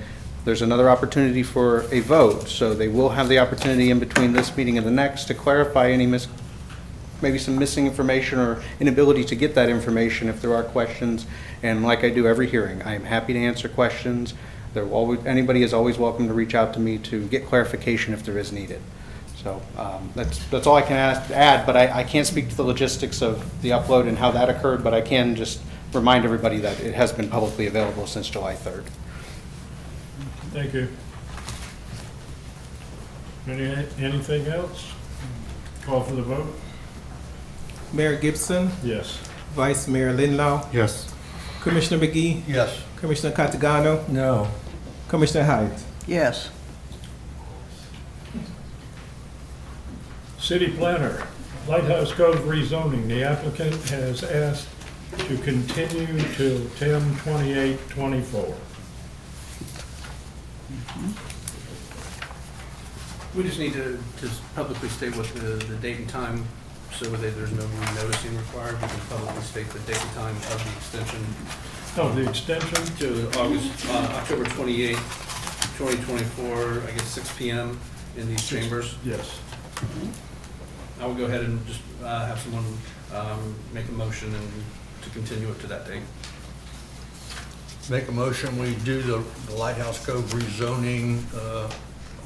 there's another opportunity for a vote, so they will have the opportunity in between this meeting and the next to clarify any maybe some missing information or inability to get that information if there are questions. And like I do every hearing, I am happy to answer questions. Anybody is always welcome to reach out to me to get clarification if there is needed. So that's all I can add, but I can't speak to the logistics of the upload and how that occurred, but I can just remind everybody that it has been publicly available since July 3rd. Thank you. Anything else? Call for the vote? Mayor Gibson, Yes. Vice Mayor Linlaw, Yes. Commissioner McGee, Yes. Commissioner Catagano, No. Commissioner Hyde. Yes. City planner, Lighthouse Cove rezoning. The applicant has asked to continue till 10/28/24. We just need to publicly state what the date and time, so that there's no noticing required. We can publicly state the date and time of the extension Oh, the extension? to October 28th, 2024, I guess 6 PM in these chambers. Yes. I will go ahead and just have someone make a motion and to continue it to that date. Make a motion, we do the Lighthouse Cove rezoning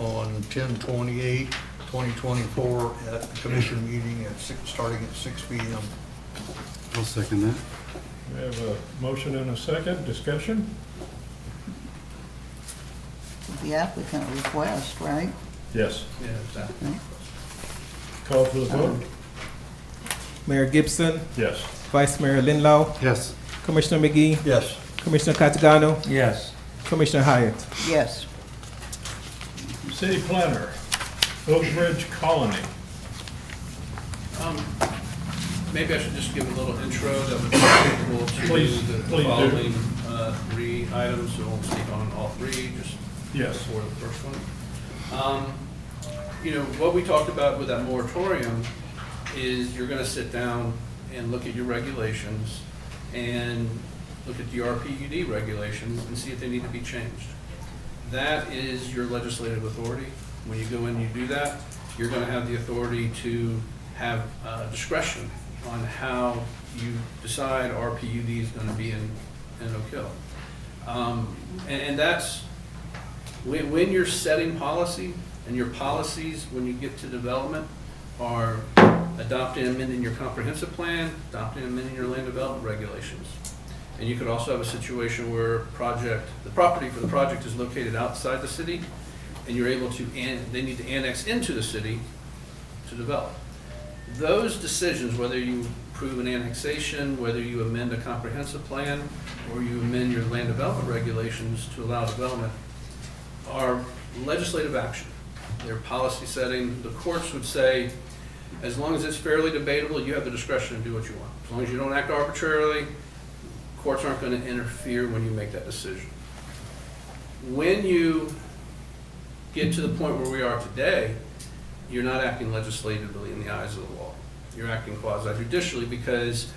on 10/28/2024 at the commission meeting starting at 6 PM. I'll second that. We have a motion and a second. Discussion? The applicant request, right? Yes. Yeah, exactly. Call for the vote? Mayor Gibson, Yes. Vice Mayor Linlaw, Yes. Commissioner McGee, Yes. Commissioner Catagano, Yes. Commissioner Hyatt. Yes. City planner, Oak Ridge Colony. Maybe I should just give a little intro that would be applicable to Please the do. following three items, so we'll speak on all three, just Yes. before the first one. You know, what we talked about with that moratorium is you're gonna sit down and look at your regulations and look at the RPUD regulations and see if they need to be changed. That is your legislative authority. When you go in and you do that, you're gonna have the authority to have discretion on how you decide RPUD is gonna be in Oak Hill. And that's, when you're setting policy, and your policies, when you get to development, are adopting and amending your comprehensive plan, adopting and amending your land development regulations. And you could also have a situation where the property for the project is located outside the city, and you're able to, they need to annex into the city to develop. Those decisions, whether you approve an annexation, whether you amend a comprehensive plan, or you amend your land development regulations to allow development, are legislative action. They're policy setting. The courts would say, as long as it's fairly debatable, you have the discretion to do what you want. As long as you don't act arbitrarily, courts aren't going to interfere when you make that decision. When you get to the point where we are today, you're not acting legislatively in the eyes of the law. You're acting quasi-judicially because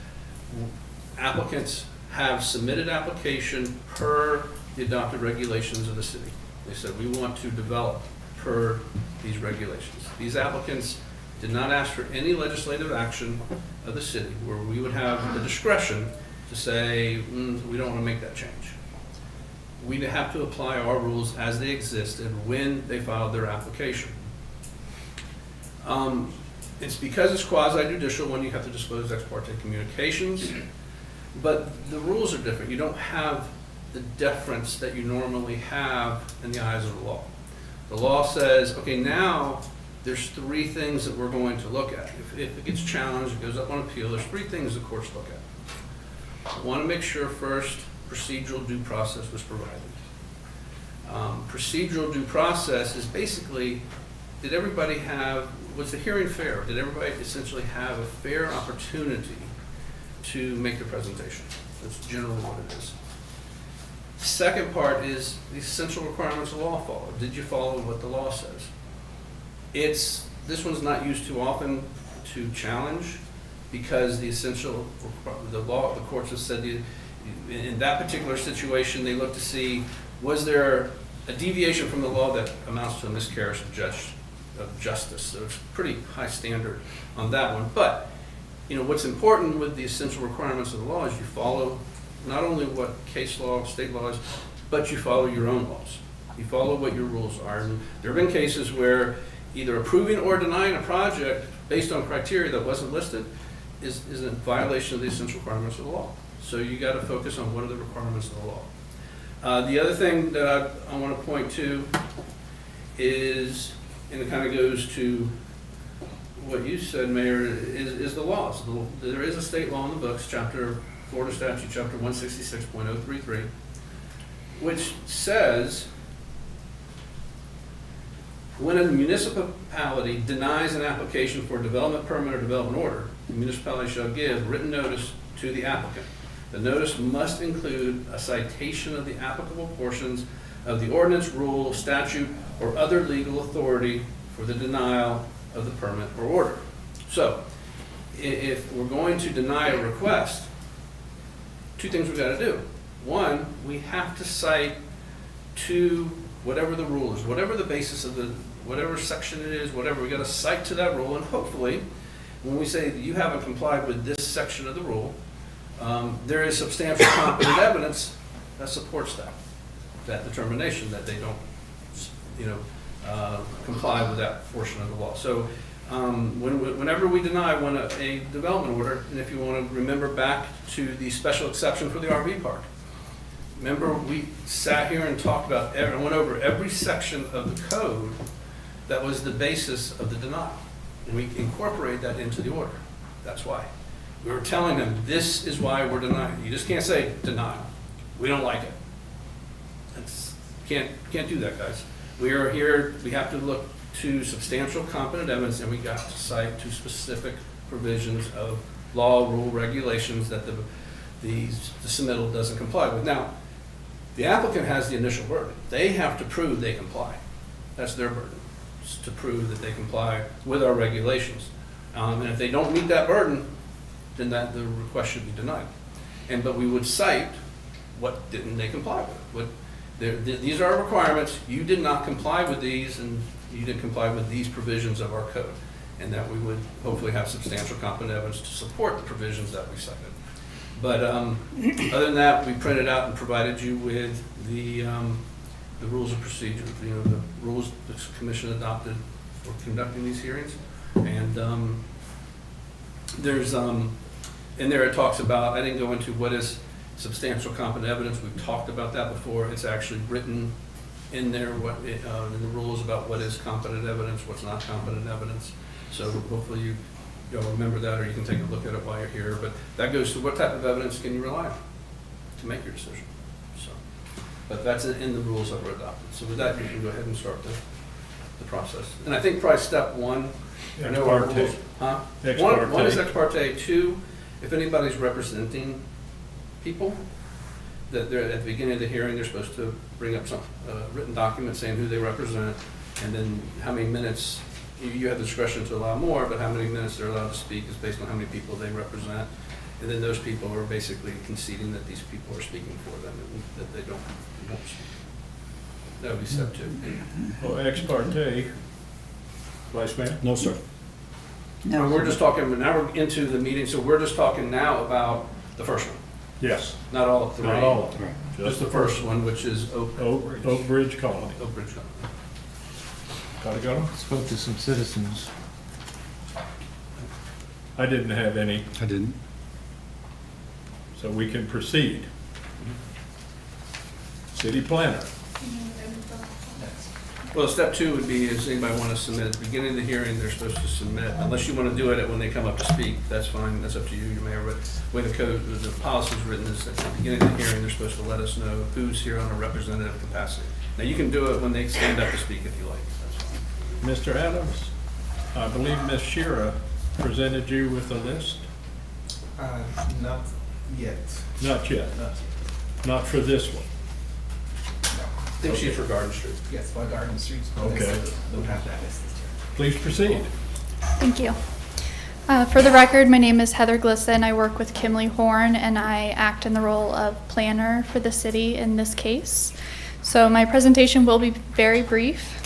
applicants have submitted application per the adopted regulations of the city. They said, we want to develop per these regulations. These applicants did not ask for any legislative action of the city where we would have the discretion to say, we don't want to make that change. We have to apply our rules as they existed when they filed their application. It's because it's quasi-judicial when you have to disclose ex parte communications, but the rules are different. You don't have the deference that you normally have in the eyes of the law. The law says, okay, now there's three things that we're going to look at. If it gets challenged, it goes up on appeal, there's three things the courts look at. I want to make sure first procedural due process was provided. Procedural due process is basically, was the hearing fair? Did everybody essentially have a fair opportunity to make their presentation? That's generally what it is. Second part is the essential requirements of law followed. Did you follow what the law says? This one's not used too often to challenge because the courts have said in that particular situation, they look to see, was there a deviation from the law that amounts to a miscarriage of justice? So it's pretty high standard on that one. But, what's important with the essential requirements of the law is you follow not only what case law, state laws, but you follow your own laws. You follow what your rules are. And there have been cases where, either approving or denying a project based on criteria that wasn't listed is a violation of the essential requirements of the law. So you got to focus on what are the requirements of the law. The other thing that I want to point to is, and it kind of goes to what you said, Mayor, is the laws. There is a state law in the books, Florida Statute, Chapter 166.033, which says when a municipality denies an application for a development permit or development order, the municipality shall give written notice to the applicant. The notice must include a citation of the applicable portions of the ordinance, rule, statute, or other legal authority for the denial of the permit or order. So, if we're going to deny a request, two things we've got to do. One, we have to cite to whatever the rule is, whatever the basis of whatever section it is, whatever, we got to cite to that rule, and hopefully, when we say that you haven't complied with this section of the rule, there is substantial competent evidence that supports that determination that they don't, comply with that portion of the law. So whenever we deny a development order, and if you want to remember back to the special exception for the RV park, remember we sat here and talked about, went over every section of the code that was the basis of the denial. And we incorporate that into the order. That's why. We were telling them, this is why we're denying. You just can't say denial. We don't like it. Can't do that, guys. We are here, we have to look to substantial competent evidence, and we got to cite to specific provisions of law, rule, regulations that the submittal doesn't comply with. Now, the applicant has the initial burden. They have to prove they comply. That's their burden, is to prove that they comply with our regulations. And if they don't meet that burden, then the request should be denied. But we would cite what didn't they comply with. These are our requirements. You did not comply with these, and you didn't comply with these provisions of our code. And that we would hopefully have substantial competent evidence to support the provisions that we cited. But other than that, we printed out and provided you with the rules of procedure, the rules the commission adopted for conducting these hearings. And there's, in there it talks about, I didn't go into what is substantial competent evidence. We've talked about that before. It's actually written in there in the rules about what is competent evidence, what's not competent evidence. So hopefully you'll remember that, or you can take a look at it while you're here. But that goes to what type of evidence can you rely on to make your decision. So, but that's in the rules that were adopted. So with that, you can go ahead and start the process. And I think probably step one, I know our rules, one is ex parte. Two, if anybody's representing people, that they're at the beginning of the hearing, they're supposed to bring up some written document saying who they represent, and then how many minutes. You have the discretion to allow more, but how many minutes they're allowed to speak is based on how many people they represent. And then those people are basically conceding that these people are speaking for them, and that they don't speak. That would be step two. Well, ex parte, Vice Mayor? No, sir. No. And we're just talking, now we're into the meeting, so we're just talking now about the first one. Yes. Not all three. Not all of them. Just the first one, which is Oak Bridge Colony. Oak Bridge Colony. Gotta go? Spoke to some citizens. I didn't have any, I didn't. so we can proceed. City planner. Well, step two would be, is anybody want to submit at the beginning of the hearing, they're supposed to submit, unless you want to do it when they come up to speak, that's fine, that's up to you, Mayor, but the way the code, the policy's written is at the beginning of the hearing, they're supposed to let us know who's here on a representative capacity. Now, you can do it when they stand up to speak if you like, that's fine. Mr. Adams, I believe Ms. Shira presented you with a list? Not yet. Not yet. Not for this one. I think she's for Garden Street. Yes, for Garden Street. Okay. Don't have that listed. Please proceed. Thank you. For the record, my name is Heather Glisson. I work with Kimley Horn, and I act in the role of planner for the city in this case. So my presentation will be very brief.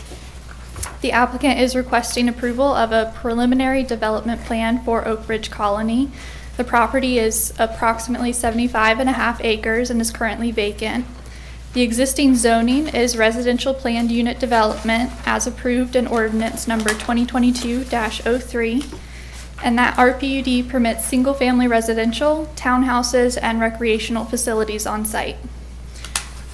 The applicant is requesting approval of a preliminary development plan for Oak Ridge Colony. The property is approximately 75.5 acres and is currently vacant. The existing zoning is residential planned unit development as approved in ordinance number 2022-03, and that RPUD permits single-family residential, townhouses, and recreational facilities on site.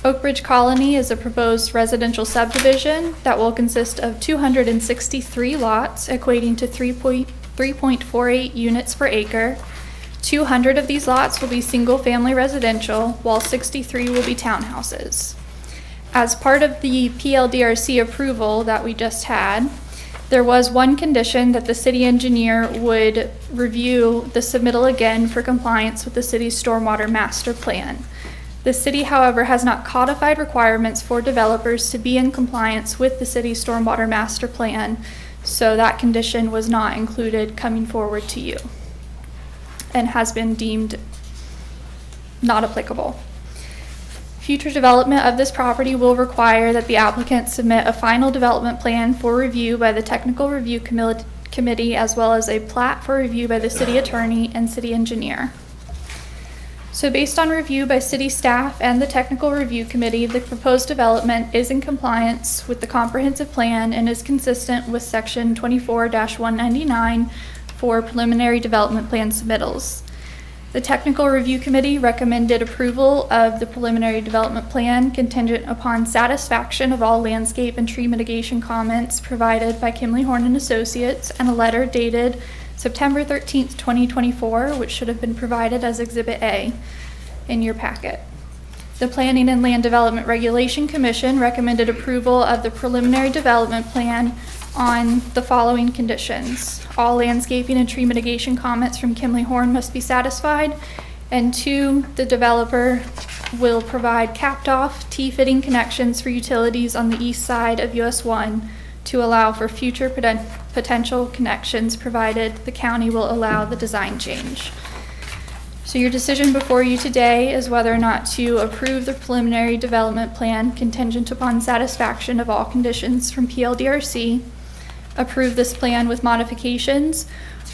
Oak Ridge Colony is a proposed residential subdivision that will consist of 263 lots equating to 3.48 units per acre. 200 of these lots will be single-family residential, while 63 will be townhouses. As part of the PLDRC approval that we just had, there was one condition that the city engineer would review the submittal again for compliance with the city's stormwater master plan. The city, however, has not codified requirements for developers to be in compliance with the city's stormwater master plan, so that condition was not included coming forward to you and has been deemed not applicable. Future development of this property will require that the applicant submit a final development plan for review by the Technical Review Committee, as well as a plat for review by the city attorney and city engineer. So based on review by city staff and the Technical Review Committee, the proposed development is in compliance with the comprehensive plan and is consistent with section 24-199 for preliminary development plan submittals. The Technical Review Committee recommended approval of the preliminary development plan contingent upon satisfaction of all landscape and tree mitigation comments provided by Kimley Horn and Associates, and a letter dated September 13th, 2024, which should have been provided as Exhibit A in your packet. The Planning and Land Development Regulation Commission recommended approval of the preliminary development plan on the following conditions. All landscaping and tree mitigation comments from Kimley Horn must be satisfied. And 2, the developer will provide capped off T-fitting connections for utilities on the east side of US 1 to allow for future potential connections, provided the county will allow the design change. So your decision before you today is whether or not to approve the preliminary development plan contingent upon satisfaction of all conditions from PLDRC, approve this plan with modifications,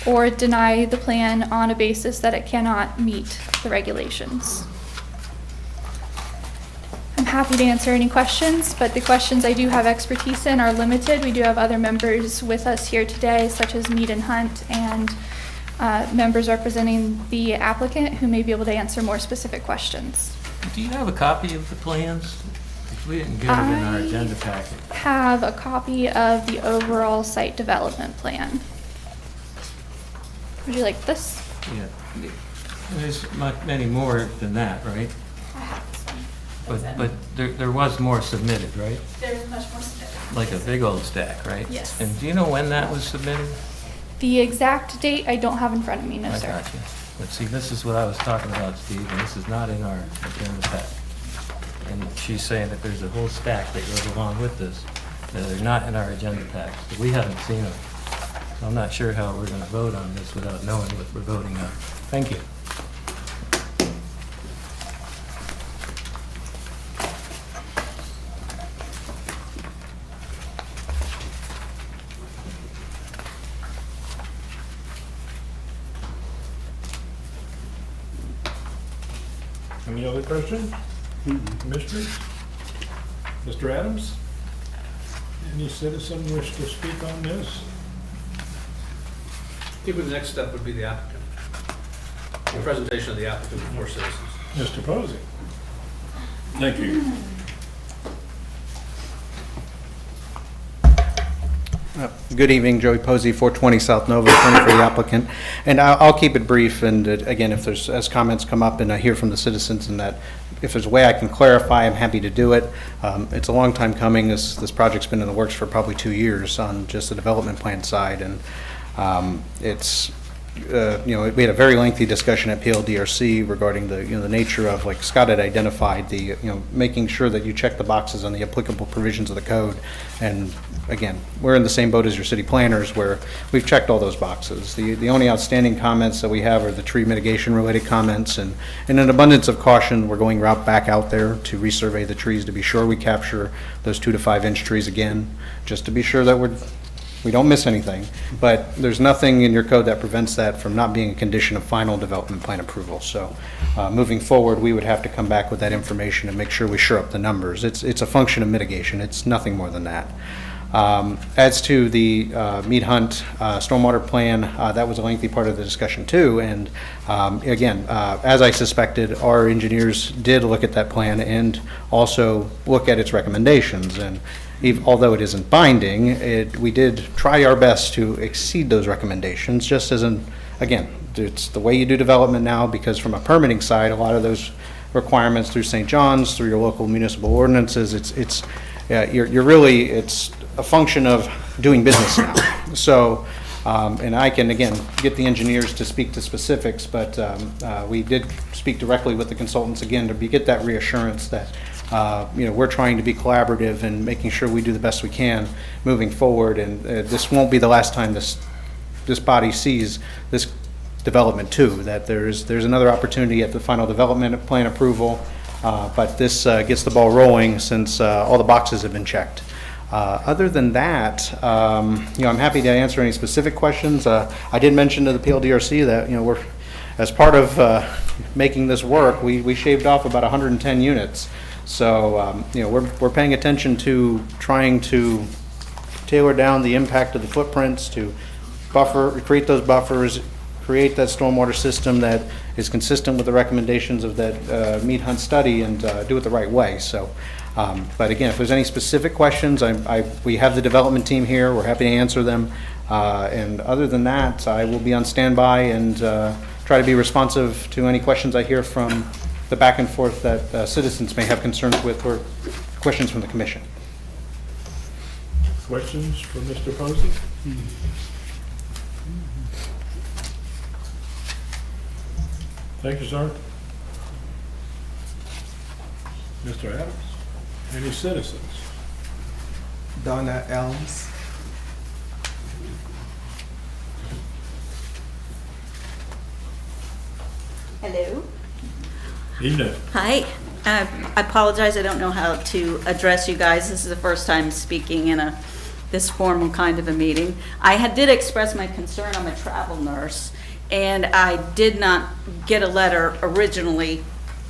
or deny the plan on a basis that it cannot meet the regulations. I'm happy to answer any questions, but the questions I do have expertise in are limited. We do have other members with us here today, such as Mead and Hunt, and members representing the applicant who may be able to answer more specific questions. Do you have a copy of the plans? We didn't get it in our agenda packet. Have a copy of the overall site development plan. Would you like this? Yeah. There's many more than that, right? I have this one. But there was more submitted, right? There's much more submitted. Like a big old stack, right? Yes. And do you know when that was submitted? The exact date I don't have in front of me, no, I sir. got you. But see, this is what I was talking about, Steve, and this is not in our agenda pack. And she's saying that there's a whole stack that goes along with this, that are not in our agenda pack. So we haven't seen them. So I'm not sure how we're gonna vote on this without knowing what we're voting on. Thank you. Any other questions? Commissioners? Mr. Adams? Any citizen wish to speak on this? I think the next step would be the applicant. The presentation of the applicant before citizens. Mr. Posey? Thank you. Good evening, Joey Posey, 420 South Nova, attorney for the applicant. And I'll keep it brief, and again, if there's, as comments come up and I hear from the citizens and that, if there's a way I can clarify, I'm happy to do it. It's a long time coming. This project's been in the works for probably 2 years on just the development plan side, and it's, we had a very lengthy discussion at PLDRC regarding the, the nature of, like Scott had identified, the, making sure that you check the boxes on the applicable provisions of the code. And again, we're in the same boat as your city planners, where we've checked all those boxes. The only outstanding comments that we have are the tree mitigation related comments, and in an abundance of caution, we're going right back out there to resurvey the trees to be sure we capture those 2 to 5 inch trees again, just to be sure that we're we don't miss anything, but there's nothing in your code that prevents that from not being a condition of final development plan approval. So moving forward, we would have to come back with that information and make sure we shore up the numbers. It's a function of mitigation. It's nothing more than that. As to the Mead Hunt stormwater plan, that was a lengthy part of the discussion too. And again, as I suspected, our engineers did look at that plan and also look at its recommendations. And although it isn't binding, we did try our best to exceed those recommendations, just as again, it's the way you do development now, because from a permitting side, a lot of those requirements through St. John's, through your local municipal ordinances, it's a function of doing business now. So, and I can, again, get the engineers to speak to specifics, but we did speak directly with the consultants, again, to get that reassurance that, we're trying to be collaborative and making sure we do the best we can moving forward. And this won't be the last time this body sees this development too, that there's another opportunity at the final development plan approval, but this gets the ball rolling since all the boxes have been checked. Other than that, I'm happy to answer any specific questions. I did mention to the PLDRC that, we're, as part of making this work, we shaved off about 110 units. So, we're paying attention to trying to tailor down the impact of the footprints, to create those buffers, create that stormwater system that is consistent with the recommendations of that Mead Hunt study, and do it the right way. So, but again, if there's any specific questions, we have the development team here. We're happy to answer them. And other than that, I will be on standby and try to be responsive to any questions I hear from the back and forth that citizens may have concerns with, or questions from the commission. Questions for Mr. Posey? Thank you, sir. Mr. Adams, any citizens? Donna Elms. Hello. Evening. Hi. I apologize, I don't know how to address you guys. This is the first time speaking in this formal kind of a meeting. I did express my concern. I'm a travel nurse, and I did not get a letter originally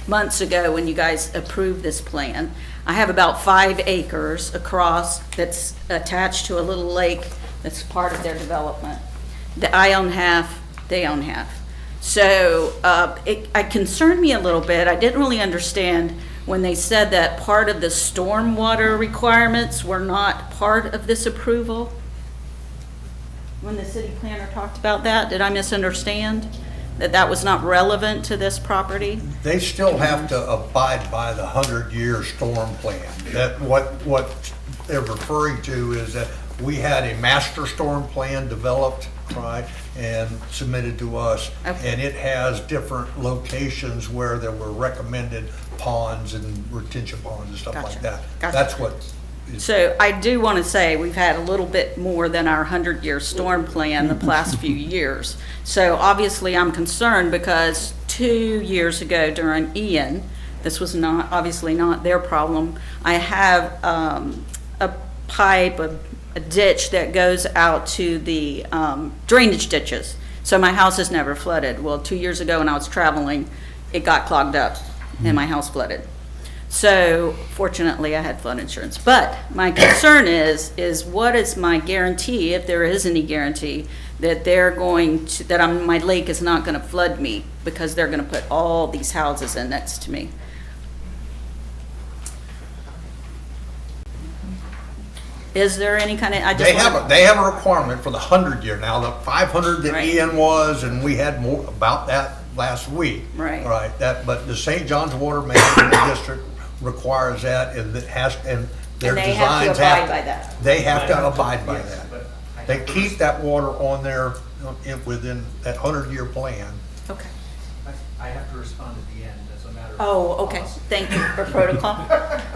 months ago when you guys approved this plan. I have about 5 acres across that's attached to a little lake that's part of their development. I own half, they own half. So it concerned me a little bit. I didn't really understand when they said that part of the stormwater requirements were not part of this approval. When the city planner talked about that, did I misunderstand? That was not relevant to this property? They still have to abide by the 100-year storm plan. That what they're referring to is that we had a master storm plan developed, right, and submitted to us. Okay. And it has different locations where there were recommended ponds and retention ponds and stuff like that. Gotcha. That's what. So I do want to say we've had a little bit more than our 100-year storm plan the last few years. So obviously I'm concerned because 2 years ago during Ian, this was not obviously not their problem. I have a pipe, a ditch that goes out to the drainage ditches. So my house has never flooded. Well, 2 years ago when I was traveling, it got clogged up and my house flooded. So fortunately I had flood insurance. But my concern is what is my guarantee, if there is any guarantee, that they're going to, that my lake is not going to flood me because they're going to put all these houses in next to me. Is there any kind of, They have a requirement for the 100-year. Now, the 500 that Ian was, and we had more about that last week. Right. Right. But the St. John's Water Management District requires that, and it has, and their they designs have to abide by that. They have to abide by that. They keep that water on there within that 100-year plan. Okay. I have to respond at the end as a matter of. Oh, okay. Thank you for protocol.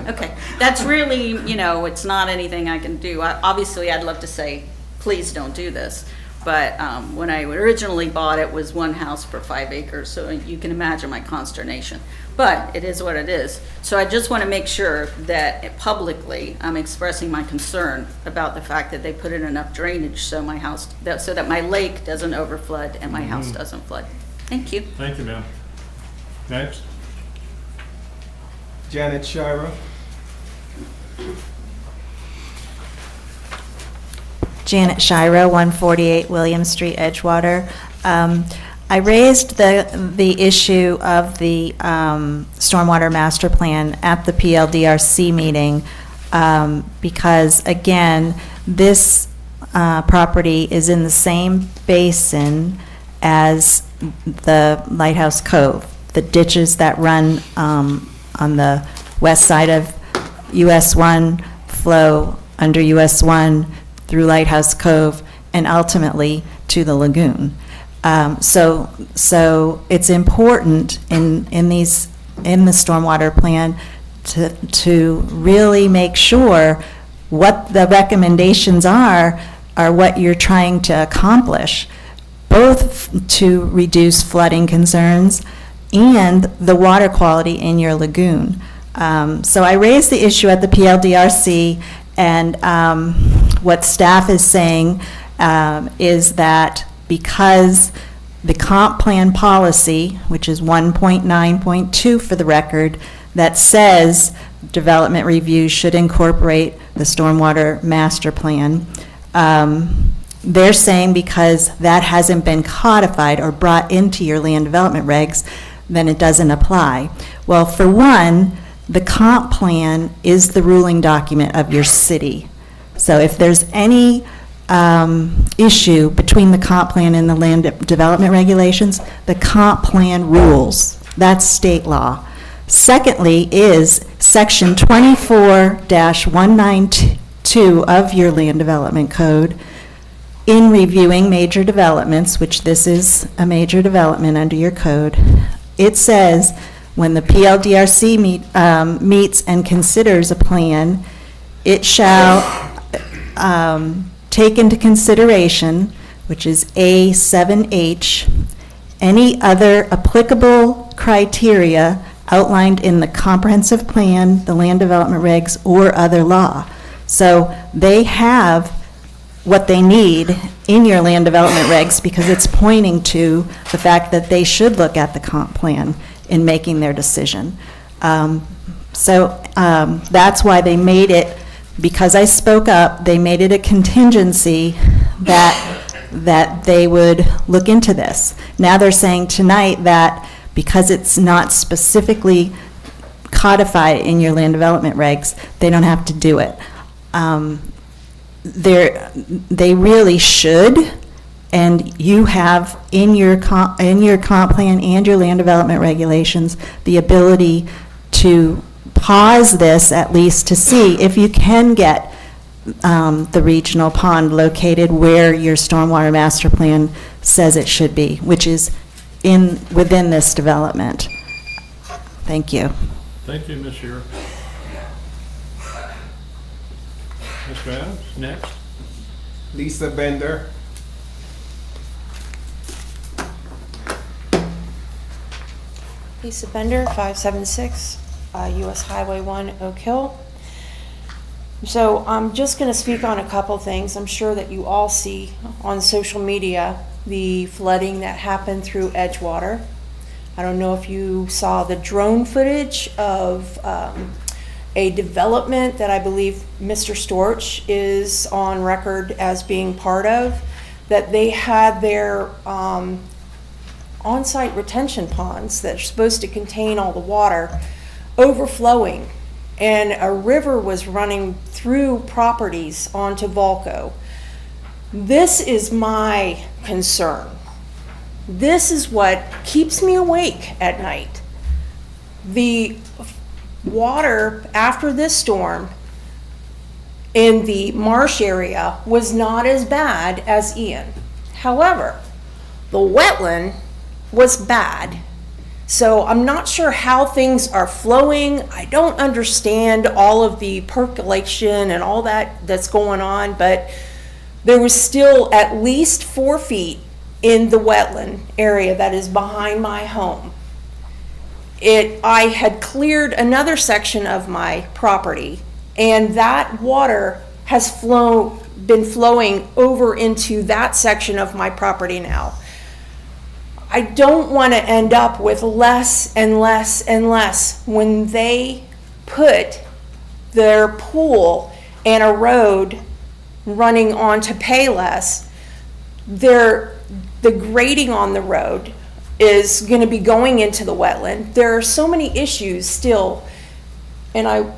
Okay. That's really, it's not anything I can do. Obviously, I'd love to say, please don't do this. but when I originally bought it was 1 house per 5 acres, so you can imagine my consternation. But it is what it is. So I just want to make sure that publicly I'm expressing my concern about the fact that they put in enough drainage so my house, so that my lake doesn't overflood and my house doesn't flood. Thank you. Thank you, ma'am. Next. Janet Shira. Janet Shira, 148 William Street, Edgewater. I raised the issue of the stormwater master plan at the PLDRC meeting because, again, this property is in the same basin as the Lighthouse Cove. The ditches that run on the west side of US 1 flow under US 1 through Lighthouse Cove and ultimately to the lagoon. So it's important in the stormwater plan to really make sure what the recommendations are what you're trying to accomplish, both to reduce flooding concerns and the water quality in your lagoon. So I raised the issue at the PLDRC, and what staff is saying is that because the comp plan policy, which is 1.9.2 for the record, that says development reviews should incorporate the stormwater master plan, they're saying because that hasn't been codified or brought into your land development regs, then it doesn't apply. Well, for one, the comp plan is the ruling document of your city. So if there's any issue between the comp plan and the land development regulations, the comp plan rules. That's state law. Secondly is section 24-192 of your land development code. In reviewing major developments, which this is a major development under your code, it says when the PLDRC meets and considers a plan, it shall take into consideration, which is A7H, any other applicable criteria outlined in the comprehensive plan, the land development regs, or other law. So they have what they need in your land development regs because it's pointing to the fact that they should look at the comp plan in making their decision. So that's why they made it, because I spoke up, they made it a contingency that they would look into this. Now they're saying tonight that because it's not specifically codified in your land development regs, they don't have to do it. They really should, and you have in your comp plan and your land development regulations the ability to pause this at least to see if you can get the regional pond located where your stormwater master plan says it should be, which is within this development. Thank you. Thank you, Ms. Shearer. Mr. Adams, next. Lisa Bender. Lisa Bender, 576 US Highway 1, Oak Hill. So I'm just going to speak on a couple things. I'm sure that you all see on social media the flooding that happened through Edgewater. I don't know if you saw the drone footage of a development that I believe Mr. Storch is on record as being part of, that they had their on-site retention ponds that are supposed to contain all the water overflowing, and a river was running through properties onto Volco. This is my concern. This is what keeps me awake at night. The water after this storm in the marsh area was not as bad as Ian. However, the wetland was bad. So I'm not sure how things are flowing. I don't understand all of the percolation and all that's going on, but there was still at least 4 feet in the wetland area that is behind my home. I had cleared another section of my property, and that water has been flowing over into that section of my property now. I don't want to end up with less and less and less when they put their pool and a road running onto Payless. The grading on the road is going to be going into the wetland. There are so many issues still, and I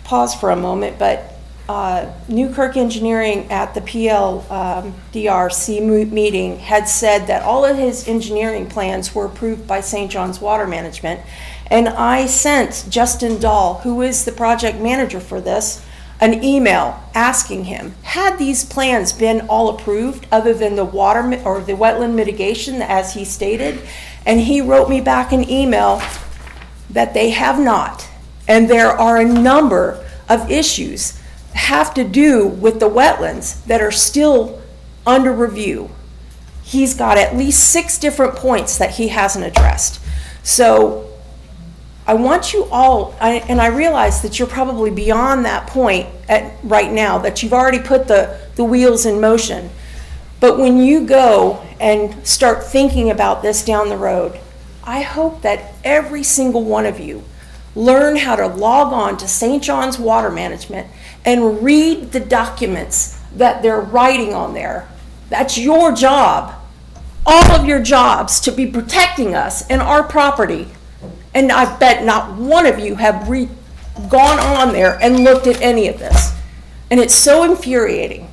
pause for a moment, but Newkirk Engineering at the PLDRC meeting had said that all of his engineering plans were approved by St. John's Water Management, and I sent Justin Dahl, who is the project manager for this, an email asking him, had these plans been all approved other than the water or the wetland mitigation as he stated? And he wrote me back an email that they have not. And there are a number of issues that have to do with the wetlands that are still under review. He's got at least 6 different points that he hasn't addressed. So I want you all, and I realize that you're probably beyond that point right now, that you've already put the wheels in motion. But when you go and start thinking about this down the road, I hope that every single one of you learn how to log on to St. John's Water Management and read the documents that they're writing on there. That's your job, all of your jobs, to be protecting us and our property. And I bet not one of you have gone on there and looked at any of this. And it's so infuriating.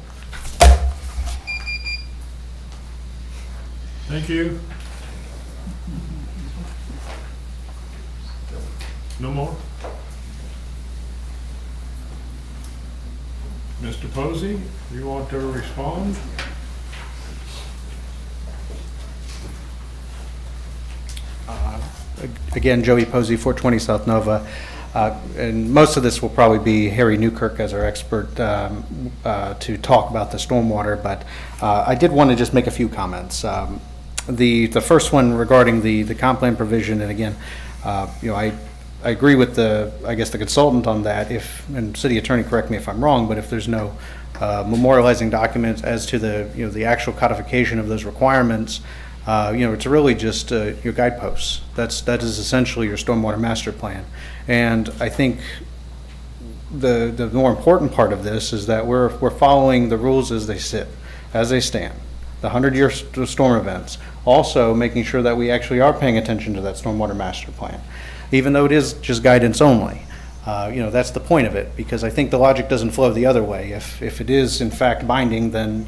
Thank you. No more? Mr. Posey, you want to respond? Again, Joey Posey, 420 South Nova. And most of this will probably be Harry Newkirk as our expert to talk about the stormwater, but I did want to just make a few comments. The first one regarding the comp plan provision, and again, I agree with the consultant on that. And city attorney, correct me if I'm wrong, but if there's no memorializing documents as to the actual codification of those requirements, it's really just your guideposts. That is essentially your stormwater master plan. And I think the more important part of this is that we're following the rules as they stand. The 100-year storm events. Also making sure that we actually are paying attention to that stormwater master plan, even though it is just guidance only. That's the point of it, because I think the logic doesn't flow the other way. If it is in fact binding, then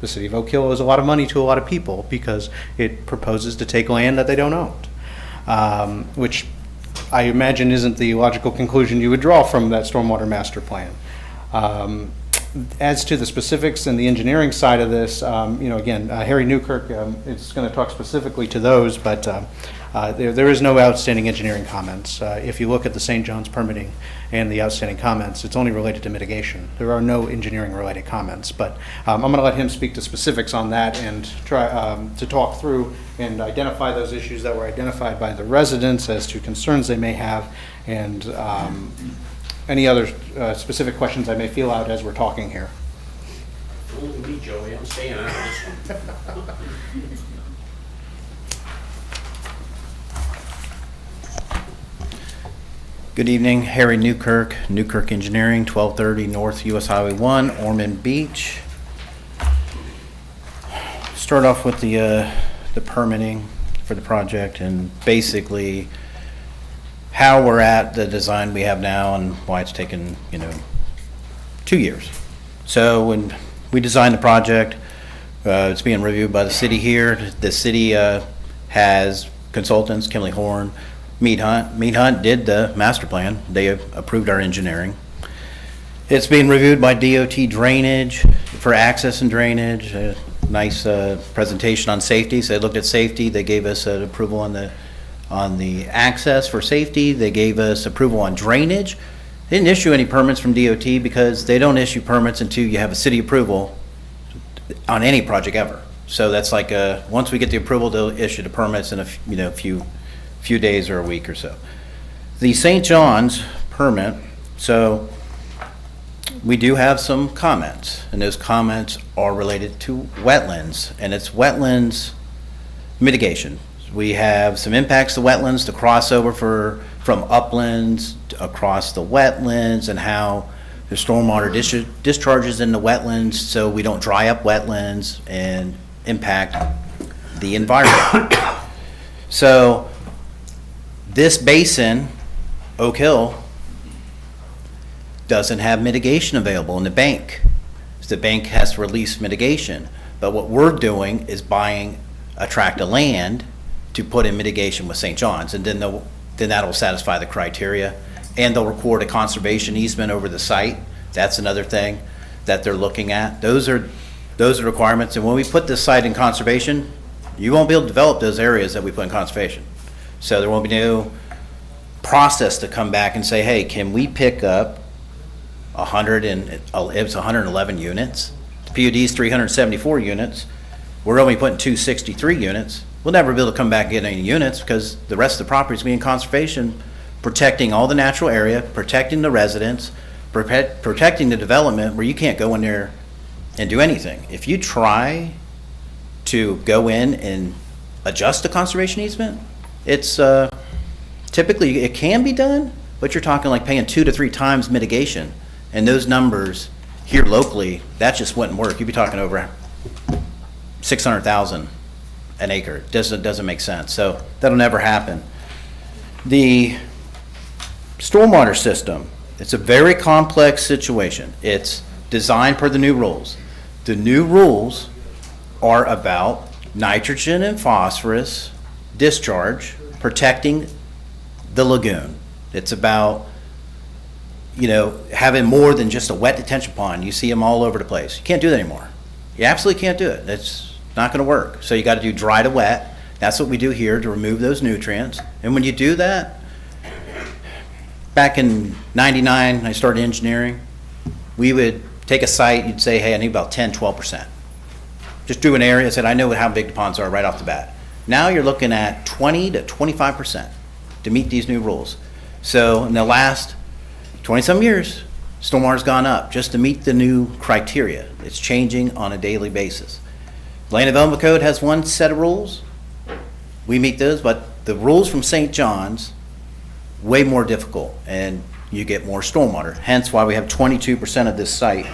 the city of Oak Hill owes a lot of money to a lot of people because it proposes to take land that they don't own, which I imagine isn't the logical conclusion you would draw from that stormwater master plan. As to the specifics and the engineering side of this, again, Harry Newkirk is going to talk specifically to those, but there is no outstanding engineering comments. If you look at the St. John's permitting and the outstanding comments, it's only related to mitigation. There are no engineering-related comments, but I'm going to let him speak to specifics on that and try to talk through and identify those issues that were identified by the residents as to concerns they may have, and any other specific questions I may feel out as we're talking here. Only me, Joey. I'm staying out of this one. Good evening, Harry Newkirk, Newkirk Engineering, 1230 North US Highway 1, Ormond Beach. Start off with the permitting for the project and basically how we're at the design we have now and why it's taken, 2 years. So when we designed the project, it's being reviewed by the city here. The city has consultants, Kimley Horn, Mead Hunt. Mead Hunt did the master plan. They approved our engineering. It's being reviewed by DOT Drainage for access and drainage. A nice presentation on safety. So they looked at safety. They gave us an approval on the access for safety. They gave us approval on drainage. They didn't issue any permits from DOT because they don't issue permits until you have a city approval on any project ever. So that's like, once we get the approval, they'll issue the permits in a few days or a week or so. The St. John's permit, so we do have some comments, and those comments are related to wetlands, and it's wetlands mitigation. We have some impacts to wetlands, the crossover from uplands across the wetlands, and how the stormwater discharges in the wetlands so we don't dry up wetlands and impact the environment. So this basin, Oak Hill, doesn't have mitigation available in the bank. So the bank has to release mitigation. But what we're doing is buying a tract of land to put in mitigation with St. John's, and then that'll satisfy the criteria. And they'll record a conservation easement over the site. That's another thing that they're looking at. Those are requirements. And when we put this site in conservation, you won't be able to develop those areas that we put in conservation. So there won't be no process to come back and say, hey, can we pick up 111 units? The PUD's 374 units. We're only putting 263 units. We'll never be able to come back and get any units because the rest of the property is being in conservation, protecting all the natural area, protecting the residents, protecting the development where you can't go in there and do anything. If you try to go in and adjust the conservation easement, it's typically it can be done, but you're talking like paying 2 to 3 times mitigation. And those numbers here locally, that just wouldn't work. You'd be talking over 600,000 an acre. Doesn't make sense. So that'll never happen. The stormwater system, it's a very complex situation. It's designed per the new rules. The new rules are about nitrogen and phosphorus discharge, protecting the lagoon. It's about, having more than just a wet detention pond. You see them all over the place. You can't do that anymore. You absolutely can't do it. It's not going to work. So you got to do dry to wet. That's what we do here to remove those nutrients. And when you do that, back in '99, I started engineering. We would take a site, you'd say, hey, I need about 10, 12%. Just do an area, I said, I know how big the ponds are right off the bat. Now you're looking at 20 to 25% to meet these new rules. So in the last 20-some years, stormwater's gone up just to meet the new criteria. It's changing on a daily basis. Land Development Code has one set of rules. We meet those, but the rules from St. John's, way more difficult, and you get more stormwater. Hence why we have 22% of this site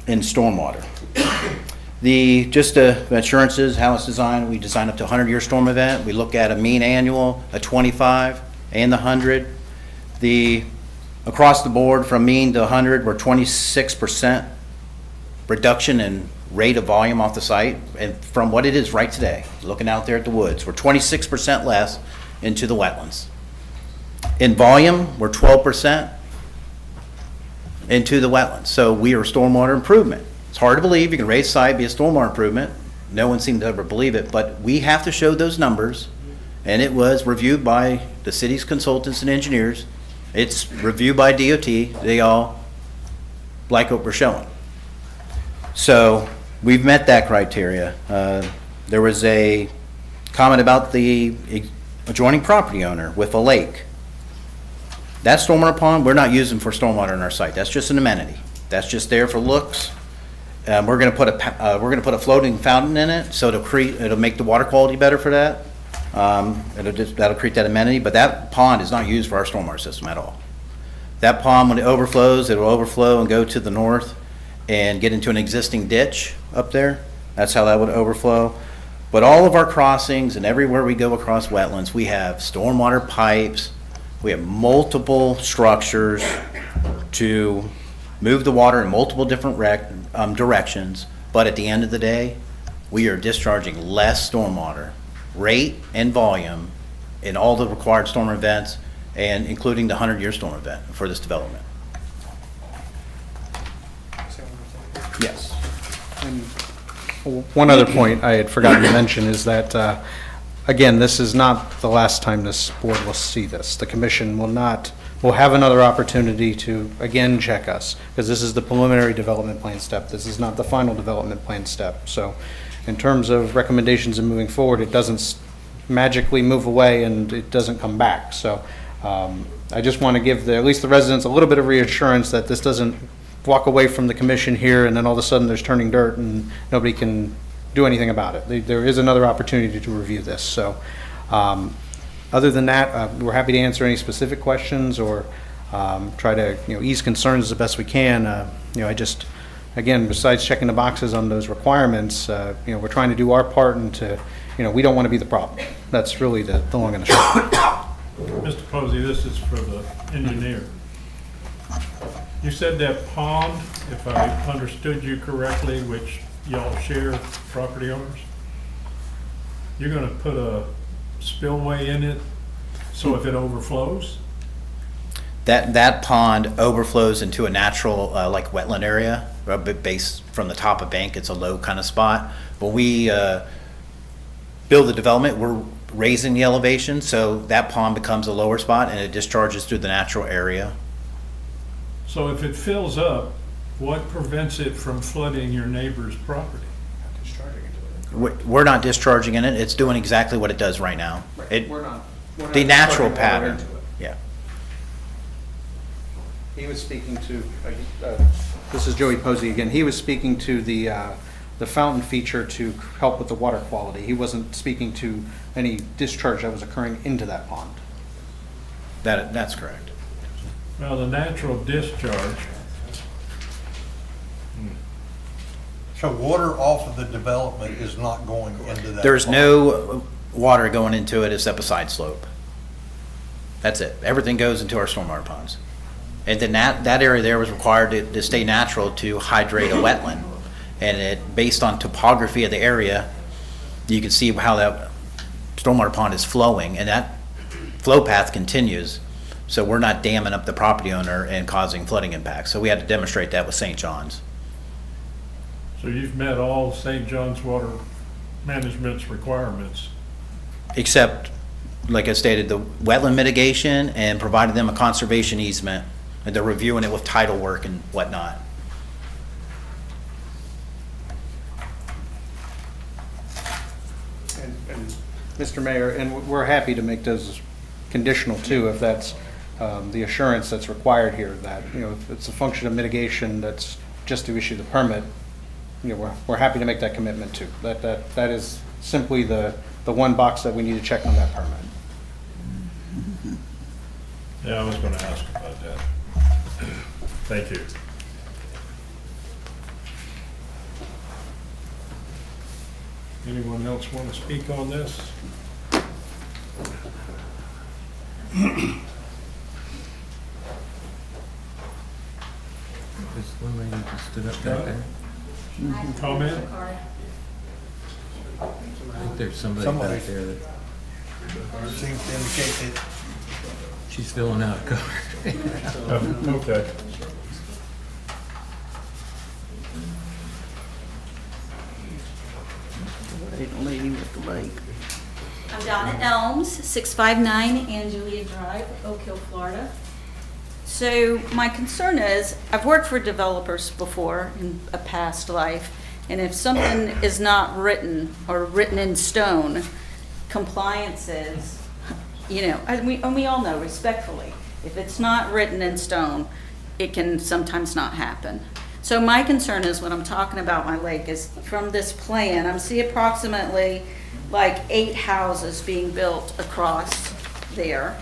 in stormwater. Just the assurances, how it's designed, we design up to 100-year storm event. We look at a mean annual, a 25, and the 100. Across the board from mean to 100, we're 26% reduction in rate of volume off the site. And from what it is right today, looking out there at the woods, we're 26% less into the wetlands. In volume, we're 12% into the wetlands. So we are stormwater improvement. It's hard to believe you can raise site, be a stormwater improvement. No one seemed to ever believe it, but we have to show those numbers, and it was reviewed by the city's consultants and engineers. It's reviewed by DOT. They all like what we're showing. So we've met that criteria. There was a comment about the adjoining property owner with a lake. That stormwater pond, we're not using for stormwater on our site. That's just an amenity. That's just there for looks. We're going to put a floating fountain in it, so it'll make the water quality better for that. That'll create that amenity, but that pond is not used for our stormwater system at all. That pond, when it overflows, it will overflow and go to the north and get into an existing ditch up there. That's how that would overflow. But all of our crossings and everywhere we go across wetlands, we have stormwater pipes. We have multiple structures to move the water in multiple different directions. But at the end of the day, we are discharging less stormwater, rate and volume, in all the required storm events, and including the 100-year storm event for this development. Yes. And one other point I had forgotten to mention is that, again, this is not the last time this board will see this. The commission will not will have another opportunity to, again, check us, because this is the preliminary development plan step. This is not the final development plan step. So in terms of recommendations and moving forward, it doesn't magically move away and it doesn't come back. So I just want to give at least the residents a little bit of reassurance that this doesn't walk away from the commission here and then all of a sudden there's turning dirt and nobody can do anything about it. There is another opportunity to review this. So other than that, we're happy to answer any specific questions or try to ease concerns the best we can. I just, again, besides checking the boxes on those requirements, we're trying to do our part and to, we don't want to be the problem. That's really the long and the short. Mr. Posey, this is for the engineer. You said that pond, if I understood you correctly, which y'all share property owners, you're gonna put a spillway in it, so if it overflows? That pond overflows into a natural, like wetland area, based from the top of bank. It's a low kind of spot. When we build the development, we're raising the elevation, so that pond becomes a lower spot and it discharges through the natural area. So if it fills up, what prevents it from flooding your neighbor's property? We're not discharging in it. It's doing exactly what it does right now. We're not The natural putting water pattern. into it. Yeah. He was speaking to, this is Joey Posey again, he was speaking to the fountain feature to help with the water quality. He wasn't speaking to any discharge that was occurring into that pond. That's correct. Well, the natural discharge, So water off of the development is not going into that? There's pond? no water going into it except a side slope. That's it. Everything goes into our stormwater ponds. And then that area there was required to stay natural to hydrate a wetland. And based on topography of the area, you can see how that stormwater pond is flowing, and that flow path continues. So we're not damming up the property owner and causing flooding impacts. So we had to demonstrate that with St. John's. so you've met all St. John's Water Management's requirements. Except, like I stated, the wetland mitigation and provided them a conservation easement, and they're reviewing it with title work and whatnot. And Mr. Mayor, and we're happy to make those conditional too, if that's the assurance that's required here, that, if it's a function of mitigation that's just to issue the permit, we're happy to make that commitment too. That is simply the one box that we need to check on that permit. Yeah, I was gonna ask about that. Thank you. Anyone else want to speak on this? There's one lady who stood up back there. Comment? I think there's somebody back there that Seems to indicate that she's filling out a card. Okay. Lady with the lake. I'm Donna Elms, 659 Angelia Drive, Oak Hill, Florida. So my concern is, I've worked for developers before in a past life, and if something is not written or written in stone, compliance is, and we all know respectfully, if it's not written in stone, it can sometimes not happen. So my concern is, when I'm talking about my lake, is from this plan, I'm seeing approximately like 8 houses being built across the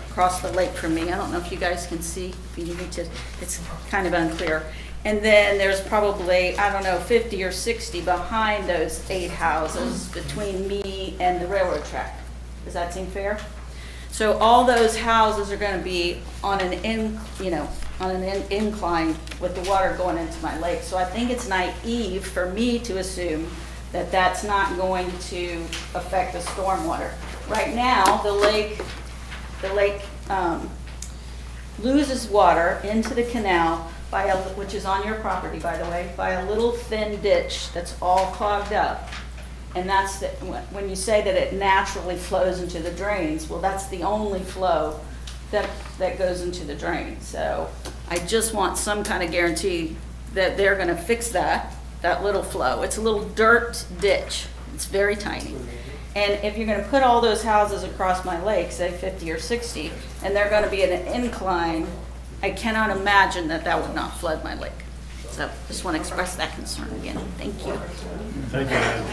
lake from me. I don't know if you guys can see, if you need to, it's kind of unclear. And then there's probably, 50 or 60 behind those 8 houses between me and the railroad track. Does that seem fair? So all those houses are going to be on an incline with the water going into my lake. So I think it's naive for me to assume that that's not going to affect the stormwater. Right now, the lake loses water into the canal which is on your property, by the way, by a little thin ditch that's all clogged up. And that's when you say that it naturally flows into the drains, well, that's the only flow that goes into the drain. So I just want some kind of guarantee that they're gonna fix that little flow. It's a little dirt ditch. It's very tiny. And if you're gonna put all those houses across my lake, say 50 or 60, and they're gonna be in an incline, I cannot imagine that that would not flood my lake. So just want to express that concern again. Thank you. Thank you, Ed.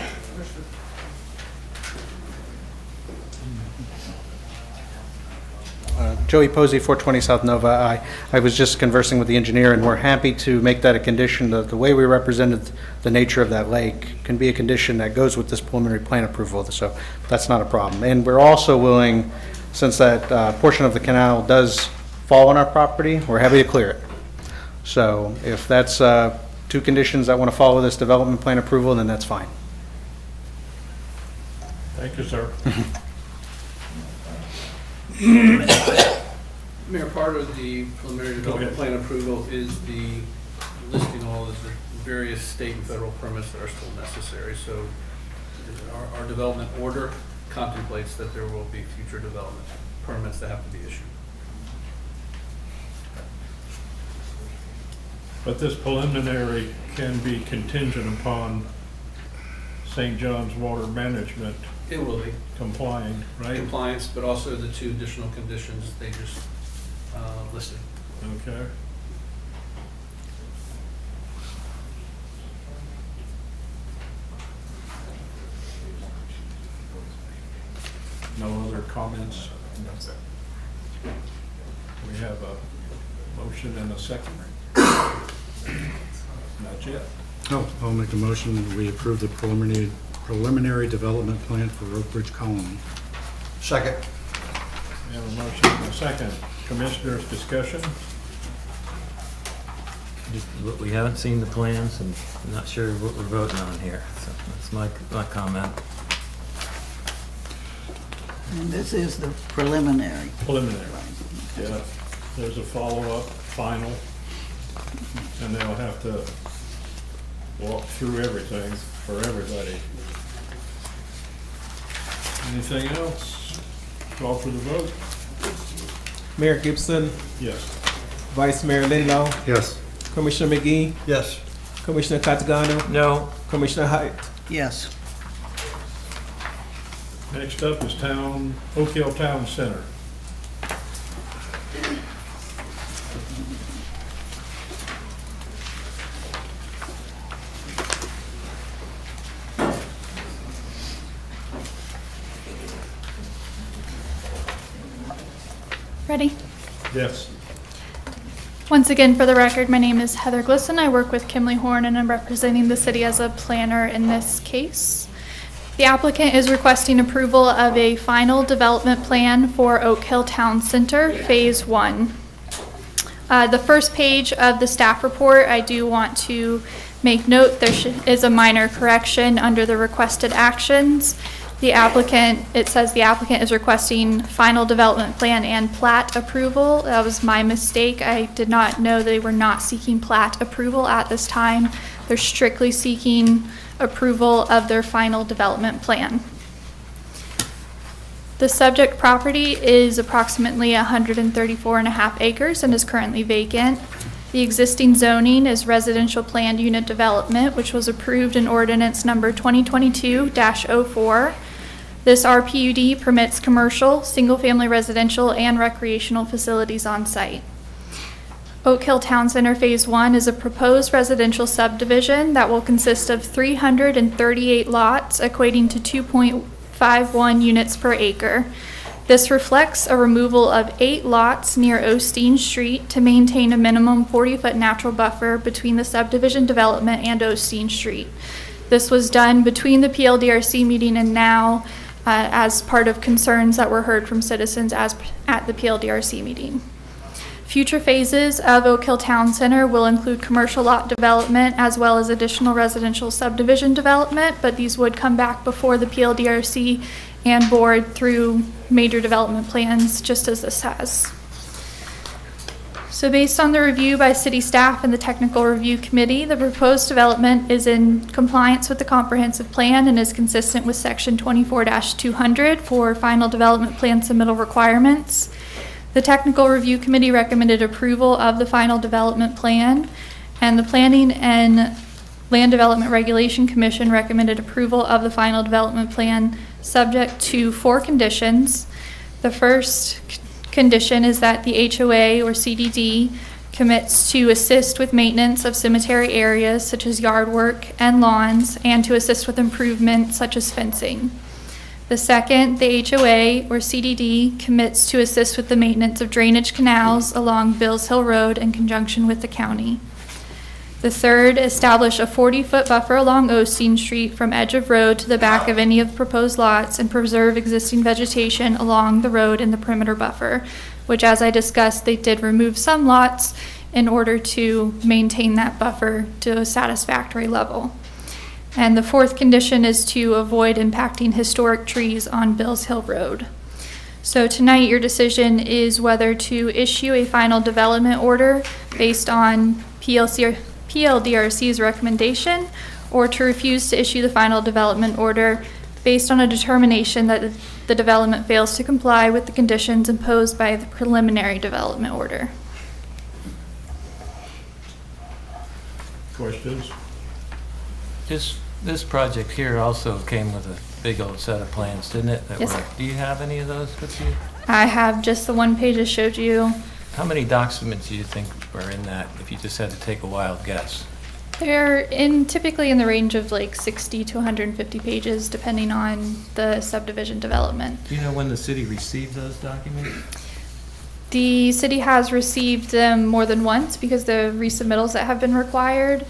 Joey Posey, 420 South Nova. I was just conversing with the engineer, and we're happy to make that a condition. The way we represented the nature of that lake can be a condition that goes with this preliminary plan approval, so that's not a problem. And we're also willing, since that portion of the canal does fall on our property, we're happy to clear it. So if that's two conditions that want to follow this development plan approval, then that's fine. Thank you, sir. Mayor, part of the preliminary development plan approval is the listing all of the various state and federal permits that are still necessary. So our development order contemplates that there will be future development permits that have to be issued. But this preliminary can be contingent upon St. John's Water Management It will be. complying, right? Compliance, but also the two additional conditions they just listed. Okay. No other comments? We have a motion and a second. Not yet. Oh, I'll make a motion that we approve the preliminary development plan for Oak Ridge Colony. Second. We have a motion and a second. Commissioners, discussion? We haven't seen the plans and I'm not sure what we're voting on here, so that's my comment. And this is the preliminary. Preliminary. Yeah. There's a follow-up, final, and they'll have to walk through everything for everybody. Anything else? Call for the vote? Mayor Gibson, Yes. Vice Mayor Linlaw, Yes. Commissioner McGee, Yes. Commissioner Catagano, No. Commissioner Height. Yes. Next up is Oak Hill Town Center. Ready? Yes. Once again, for the record, my name is Heather Glisson. I work with Kimley Horn and I'm representing the city as a planner in this case. The applicant is requesting approval of a final development plan for Oak Hill Town Center, Phase 1. The first page of the staff report, I do want to make note there is a minor correction under the requested actions. It says the applicant is requesting final development plan and plat approval. That was my mistake. I did not know they were not seeking plat approval at this time. They're strictly seeking approval of their final development plan. The subject property is approximately 134.5 acres and is currently vacant. The existing zoning is residential planned unit development, which was approved in ordinance number 2022-04. This RPUD permits commercial, single-family residential, and recreational facilities on site. Oak Hill Town Center Phase 1 is a proposed residential subdivision that will consist of 338 lots, equating to 2.51 units per acre. This reflects a removal of 8 lots near Osteen Street to maintain a minimum 40-foot natural buffer between the subdivision development and Osteen Street. This was done between the PLDRC meeting and now as part of concerns that were heard from citizens at the PLDRC meeting. Future phases of Oak Hill Town Center will include commercial lot development as well as additional residential subdivision development, but these would come back before the PLDRC and board through major development plans, just as this has. So based on the review by city staff and the technical review committee, the proposed development is in compliance with the comprehensive plan and is consistent with section 24-200 for final development plan submittal requirements. The Technical Review Committee recommended approval of the final development plan, and the Planning and Land Development Regulation Commission recommended approval of the final development plan subject to 4 conditions. The first condition is that the HOA or CDD commits to assist with maintenance of cemetery areas such as yard work and lawns, and to assist with improvements such as fencing. The second, the HOA or CDD commits to assist with the maintenance of drainage canals along Bills Hill Road in conjunction with the county. The third, establish a 40-foot buffer along Osteen Street from edge of road to the back of any of the proposed lots and preserve existing vegetation along the road in the perimeter buffer, which, as I discussed, they did remove some lots in order to maintain that buffer to a satisfactory level. And the fourth condition is to avoid impacting historic trees on Bills Hill Road. So tonight, your decision is whether to issue a final development order based on PLDRC's recommendation, or to refuse to issue the final development order based on a determination that the development fails to comply with the conditions imposed by the preliminary development order. Questions? This project here also came with a big old set of plans, didn't it? Yes, sir. Do you have any of those with you? I have just the one page I showed you. How many documents do you think were in that, if you just had to take a wild guess? They're typically in the range of like 60 to 150 pages, depending on the subdivision development. Do you know when the city received those documents? The city has received them more than once because the resubmittals that have been required.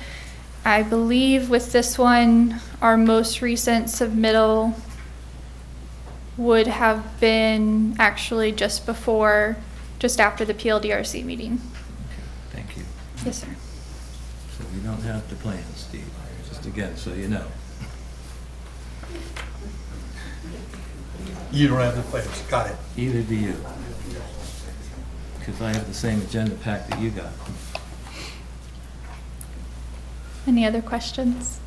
I believe with this one, our most recent submittal would have been actually just after the PLDRC meeting. Thank you. Yes, sir. So we don't have the plans, Steve, just again, so you know. You don't have the plans, got it. Either do you. Because I have the same agenda pack that you got. Any other questions?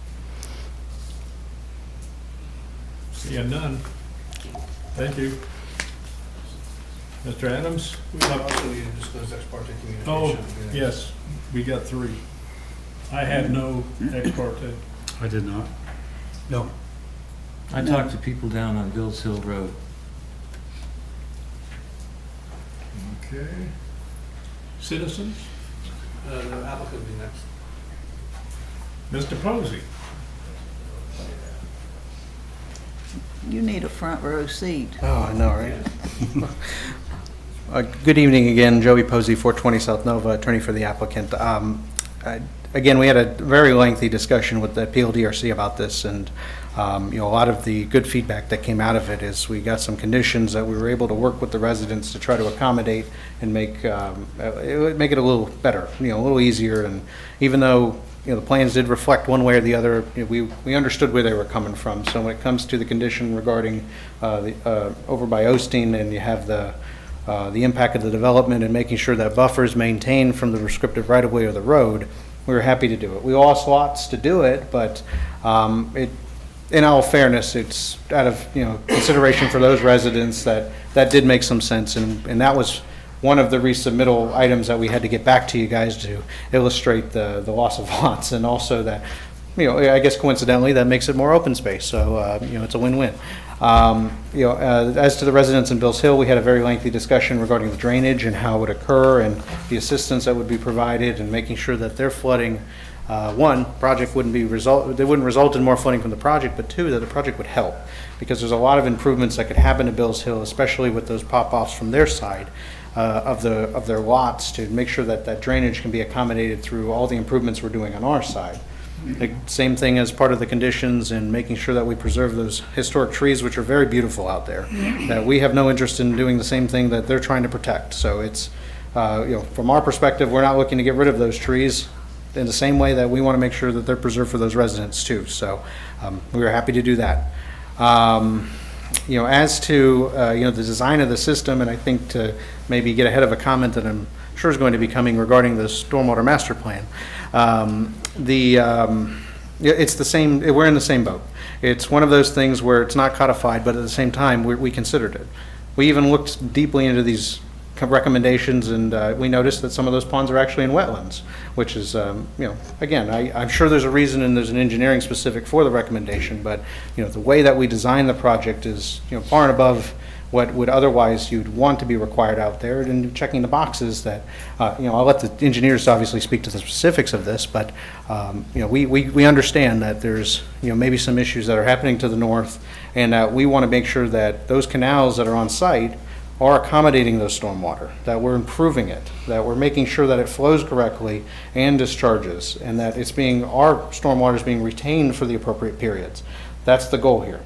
Seeing none. Thank you. Mr. Adams? We also need to disclose ex parte Oh, communication. yes, we got 3. I had no ex parte. I did not. No. I talked to people down on Bills Hill Road. Okay. Citizens? The applicant will be next. Mr. Posey? You need a front row seat. Oh, I know, right? Good evening again, Joey Posey, 420 South Nova, attorney for the applicant. Again, we had a very lengthy discussion with the PLDRC about this, and a lot of the good feedback that came out of it is we got some conditions that we were able to work with the residents to try to accommodate and make it a little better, a little easier. And even though the plans did reflect one way or the other, we understood where they were coming from. So when it comes to the condition regarding over by Osteen, and you have the impact of the development and making sure that buffer is maintained from the restrictive right-of-way of the road, we were happy to do it. We lost lots to do it, but in all fairness, it's out of consideration for those residents that did make some sense, and that was one of the resubmittal items that we had to get back to you guys to illustrate the loss of lots, and also that, I guess coincidentally, that makes it more open space. So, it's a win-win. As to the residents in Bills Hill, we had a very lengthy discussion regarding the drainage and how it would occur and the assistance that would be provided, and making sure that their flooding, project wouldn't result in more flooding from the project, but 2, that the project would help, because there's a lot of improvements that could happen to Bills Hill, especially with those pop-offs from their side of their lots, to make sure that that drainage can be accommodated through all the improvements we're doing on our side. The same thing as part of the conditions, and making sure that we preserve those historic trees, which are very beautiful out there, that we have no interest in doing the same thing that they're trying to protect. So it's, from our perspective, we're not looking to get rid of those trees in the same way that we want to make sure that they're preserved for those residents too. So we were happy to do that. As to, the design of the system, and I think to maybe get ahead of a comment that I'm sure is going to be coming regarding the stormwater master plan, it's the same, we're in the same boat. It's one of those things where it's not codified, but at the same time, we considered it. We even looked deeply into these recommendations, and we noticed that some of those ponds are actually in wetlands, which is, again, I'm sure there's a reason and there's an engineering specific for the recommendation, but, the way that we design the project is, far and above what would otherwise you'd want to be required out there, and checking the boxes that, I'll let the engineers obviously speak to the specifics of this, but, we understand that there's, maybe some issues that are happening to the north, and we want to make sure that those canals that are on site are accommodating those stormwater, that we're improving it, that we're making sure that it flows correctly and discharges, and that our stormwater is being retained for the appropriate periods. That's the goal here.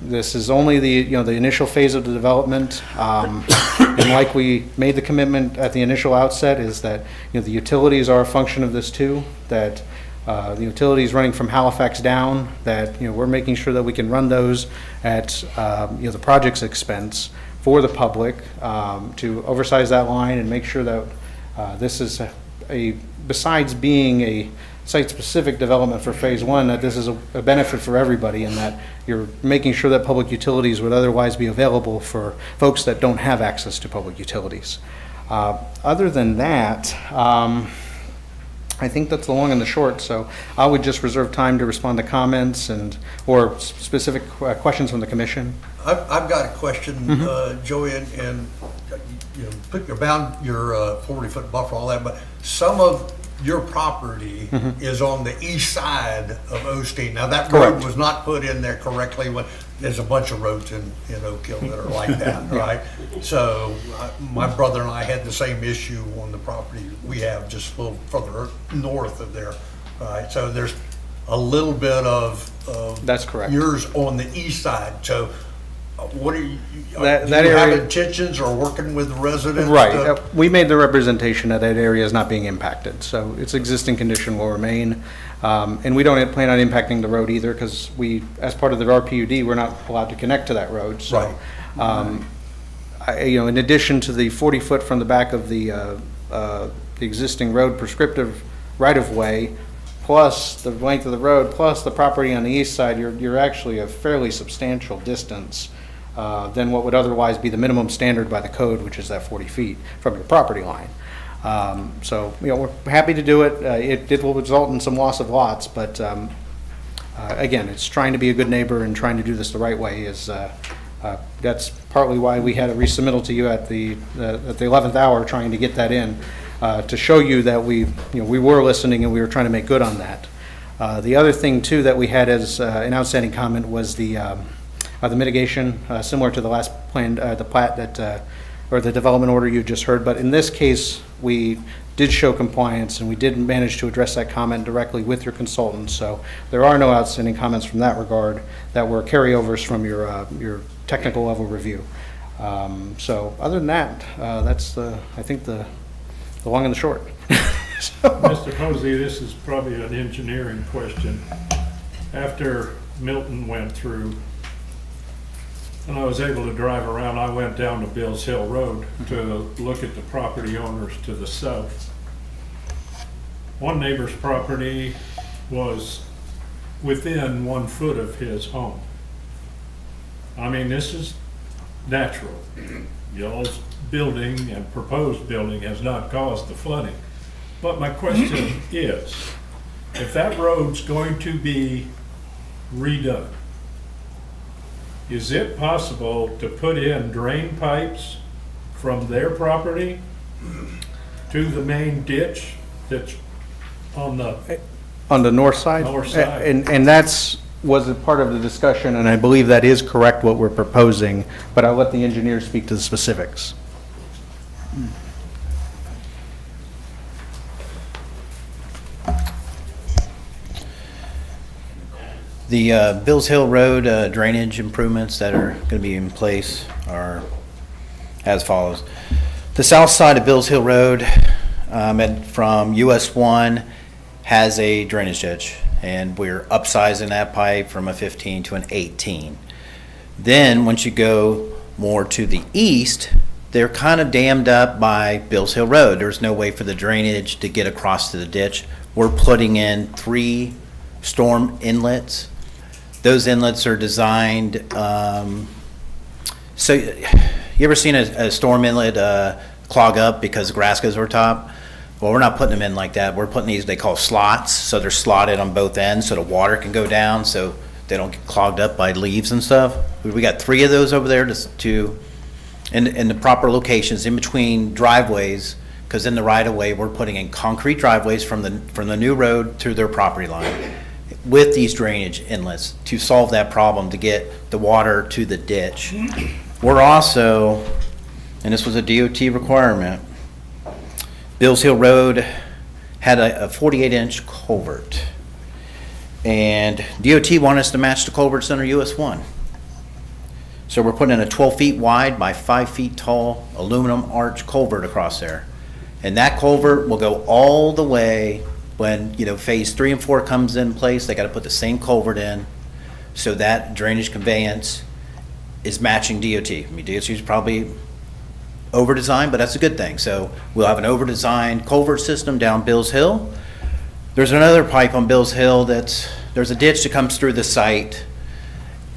This is only the initial phase of the development, and like we made the commitment at the initial outset, is that the utilities are a function of this too. That the utilities running from Halifax down, that we're making sure that we can run those at the project's expense for the public, to oversize that line and make sure that this is besides being a site-specific development for phase one, that this is a benefit for everybody, and that you're making sure that public utilities would otherwise be available for folks that don't have access to public utilities. Other than that, I think that's the long and the short, so I would just reserve time to respond to comments or specific questions from the commission. I've got a question, Joey, and put your 40-foot buffer, all that, but some of your property is on the east side of Osteen. Now, that road was not put in there correctly. There's a bunch of roads in Oak Hill that are like that, right? So my brother and I had the same issue on the property we have just a little further north of there, right? So there's a little bit of that's correct. Yours on the east side. So what are you, that do you area, have intentions or working with residents? Right. We made the representation that area is not being impacted, so its existing condition will remain. And we don't plan on impacting the road either, because as part of the RPUD, we're not allowed to connect to that road. So, in addition to the 40-foot from the back of the existing road prescriptive right-of-way, plus the length of the road, plus the property on the east side, you're actually a fairly substantial distance than what would otherwise be the minimum standard by the code, which is that 40 feet from your property line. So, we're happy to do it. It will result in some loss of lots, but again, it's trying to be a good neighbor and trying to do this the right way. That's partly why we had a resubmittal to you at the 11th hour, trying to get that in, to show you that we were listening and we were trying to make good on that. The other thing too that we had as an outstanding comment was the mitigation, similar to the last plan, the plat that, or the development order you just heard. But in this case, we did show compliance, and we did manage to address that comment directly with your consultant. So there are no outstanding comments from that regard that were carryovers from your technical level review. So other than that, that's I think the long and the short. Mr. Posey, this is probably an engineering question. After Milton went through, and I was able to drive around, I went down to Bills Hill Road to look at the property owners to the south. One neighbor's property was within 1 foot of his home. I mean, this is natural. Y'all's building and proposed building has not caused the flooding. But my question is, if that road's going to be redone, is it possible to put in drain pipes from their property to the main ditch that's on the north side? North side. And was a part of the discussion, and I believe that is correct what we're proposing, but I'll let the engineer speak to the specifics. The Bills Hill Road drainage improvements that are going to be in place are as follows. The south side of Bills Hill Road from US 1 has a drainage ditch, and we're upsizing that pipe from a 15 to an 18. Then once you go more to the east, they're kind of dammed up by Bills Hill Road. There's no way for the drainage to get across to the ditch. We're putting in 3 storm inlets. Those inlets are designed so you ever seen a storm inlet clog up because grass goes over top? Well, we're not putting them in like that. We're putting these, they call slots, so they're slotted on both ends so the water can go down so they don't get clogged up by leaves and stuff. We got 3 of those over there in the proper locations in between driveways, because in the right-of-way, we're putting in concrete driveways from the new road to their property line with these drainage inlets to solve that problem, to get the water to the ditch. We're also, and this was a DOT requirement, Bills Hill Road had a 48-inch culvert. And DOT wanted us to match the culverts under US 1. So we're putting in a 12 feet wide by 5 feet tall aluminum arch culvert across there. And that culvert will go all the way when, phase 3 and 4 comes in place. They got to put the same culvert in so that drainage conveyance is matching DOT. I mean, DOT is probably over-designed, but that's a good thing. So we'll have an over-designed culvert system down Bills Hill. There's another pipe on Bills Hill there's a ditch that comes through the site,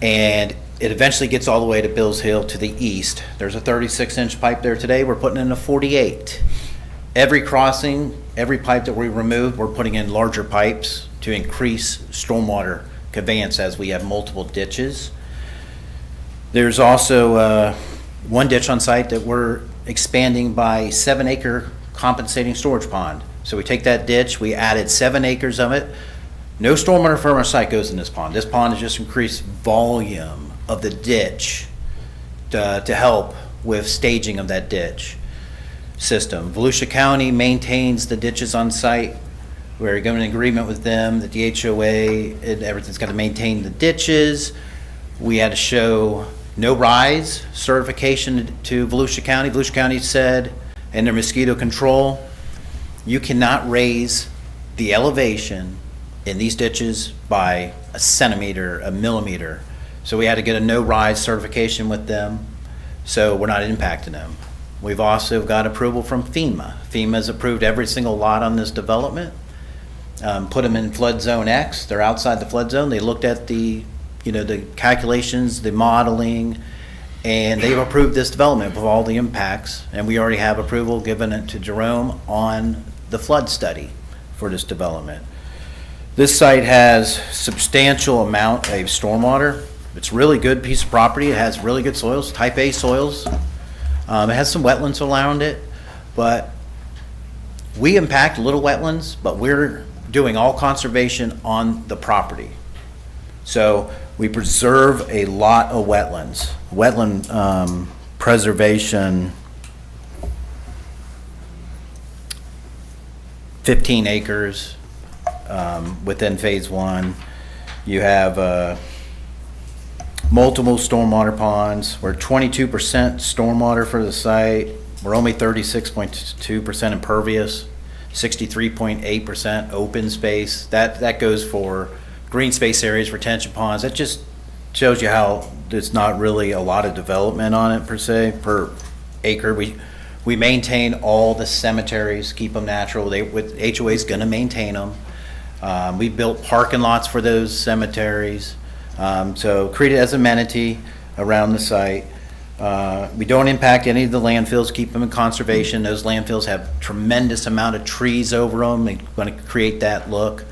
and it eventually gets all the way to Bills Hill to the east. There's a 36-inch pipe there today. We're putting in a 48. Every crossing, every pipe that we remove, we're putting in larger pipes to increase stormwater conveyance as we have multiple ditches. There's also one ditch on site that we're expanding by 7-acre compensating storage pond. So we take that ditch, we added 7 acres of it. No stormwater from our site goes in this pond. This pond has just increased volume of the ditch to help with staging of that ditch system. Volusia County maintains the ditches on site. We're going in agreement with them that the HOA and everything's got to maintain the ditches. We had to show no rise certification to Volusia County. Volusia County said, in their mosquito control, you cannot raise the elevation in these ditches by a centimeter, a millimeter. So we had to get a no rise certification with them, so we're not impacting them. We've also got approval from FEMA. FEMA's approved every single lot on this development, put them in flood zone X. They're outside the flood zone. They looked at the calculations, the modeling, and they've approved this development with all the impacts. And we already have approval given it to Jerome on the flood study for this development. This site has substantial amount of stormwater. It's really good piece of property. It has really good soils, type A soils. It has some wetlands around it, but we impact little wetlands, but we're doing all conservation on the property. So we preserve a lot of wetlands. Wetland preservation, 15 acres within phase 1. You have multiple stormwater ponds. We're 22% stormwater for the site. We're only 36.2% impervious, 63.8% open space. That goes for green space areas, retention ponds. That just shows you how there's not really a lot of development on it per se, per acre. We maintain all the cemeteries, keep them natural. HOA's gonna maintain them. We built parking lots for those cemeteries. So create it as amenity around the site. We don't impact any of the landfills, keep them in conservation. Those landfills have tremendous amount of trees over them. They're going to create that look.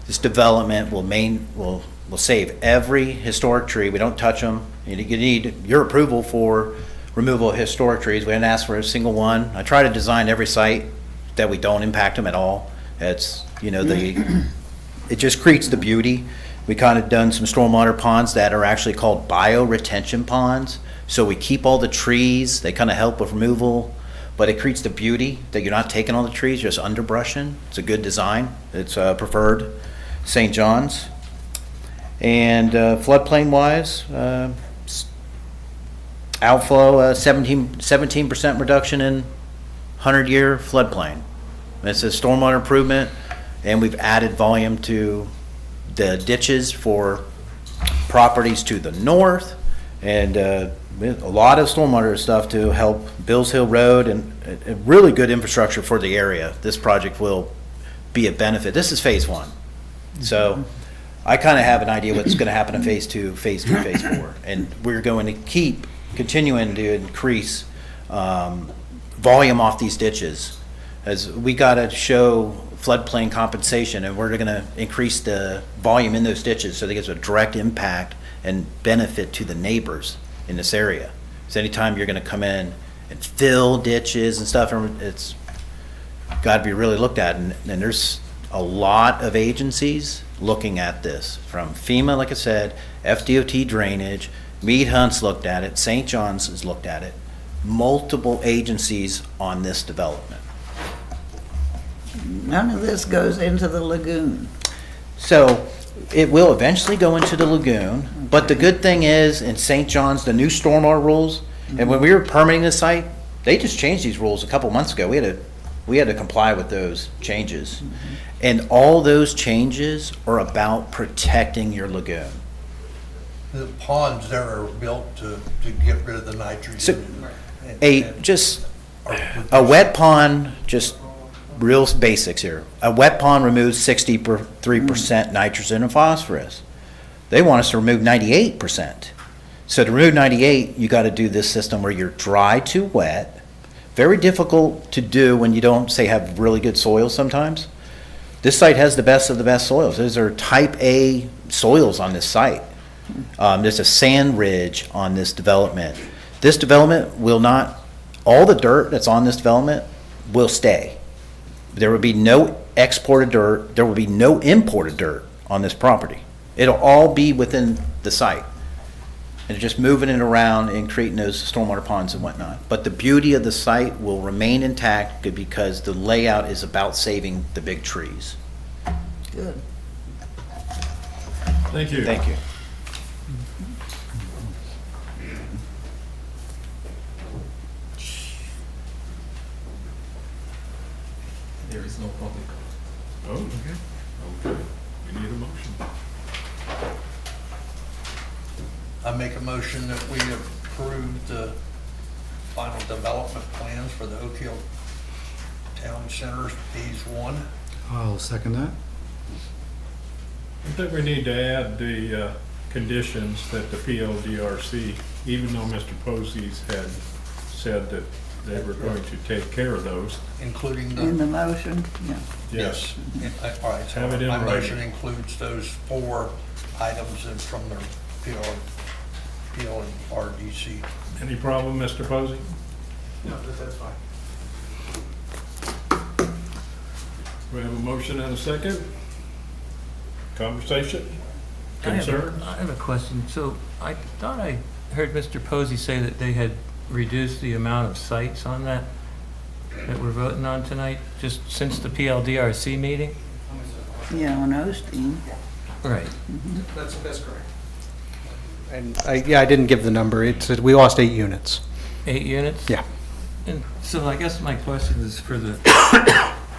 This development will save every historic tree. We don't touch them. You need your approval for removal of historic trees. We didn't ask for a single one. I try to design every site that we don't impact them at all. It's, it just creates the beauty. We kind of done some stormwater ponds that are actually called bioretention ponds. So we keep all the trees, they kind of help with removal, but it creates the beauty that you're not taking all the trees, just underbrushing. It's a good design. It's preferred St. John's. And floodplain wise, outflow, 17% reduction in 100-year floodplain. It's a stormwater improvement, and we've added volume to the ditches for properties to the north, and a lot of stormwater stuff to help Bills Hill Road, and a really good infrastructure for the area. This project will be a benefit. This is phase 1. So I kind of have an idea what's going to happen in phase 2, phase 3, phase 4. And we're going to keep continuing to increase volume off these ditches. As we got to show floodplain compensation, and we're going to increase the volume in those ditches so that it gives a direct impact and benefit to the neighbors in this area. So anytime you're going to come in and fill ditches and stuff, it's got to be really looked at. And there's a lot of agencies looking at this, from FEMA, like I said, FDOT drainage, Mead Hunt's looked at it, St. John's has looked at it, multiple agencies on this development. None of this goes into the lagoon. So it will eventually go into the lagoon, but the good thing is in St. John's, the new stormwater rules, and when we were permitting the site, they just changed these rules a couple months ago. We had to comply with those changes. And all those changes are about protecting your lagoon. The ponds there are built to get rid of the nitrogen. A wet pond, just real basics here. A wet pond removes 63% nitrogen and phosphorus. They want us to remove 98%. So to remove 98, you got to do this system where you're dry to wet. Very difficult to do when you don't, say, have really good soils sometimes. This site has the best of the best soils. Those are type A soils on this site. There's a sand ridge on this development. This development will not, all the dirt that's on this development will stay. There will be no exported dirt, there will be no imported dirt on this property. It'll all be within the site. And just moving it around and creating those stormwater ponds and whatnot. But the beauty of the site will remain intact because the layout is about saving the big trees. Good. Thank you. Thank you. There is no public. Oh, okay. We need a motion. I make a motion that we approve the final development plans for the Oak Hill Town Center Phase 1. I'll second that. I think we need to add the conditions that the PLDRC, even though Mr. Posey's had said that they were going to take care of those. Including In the motion, yeah. Yes. All right, so Have it in my motion writing. includes those 4 items and from the PL and RDC. Any problem, Mr. Posey? No, that's fine. We have a motion and a second. Conversation? I Concern? have a question. So I thought I heard Mr. Posey say that they had reduced the amount of sites on that we're voting on tonight, just since the PLDRC meeting? Yeah, on Osteen. Right. That's correct. And I didn't give the number. We lost 8 units. 8 units? Yeah. And so I guess my question is for the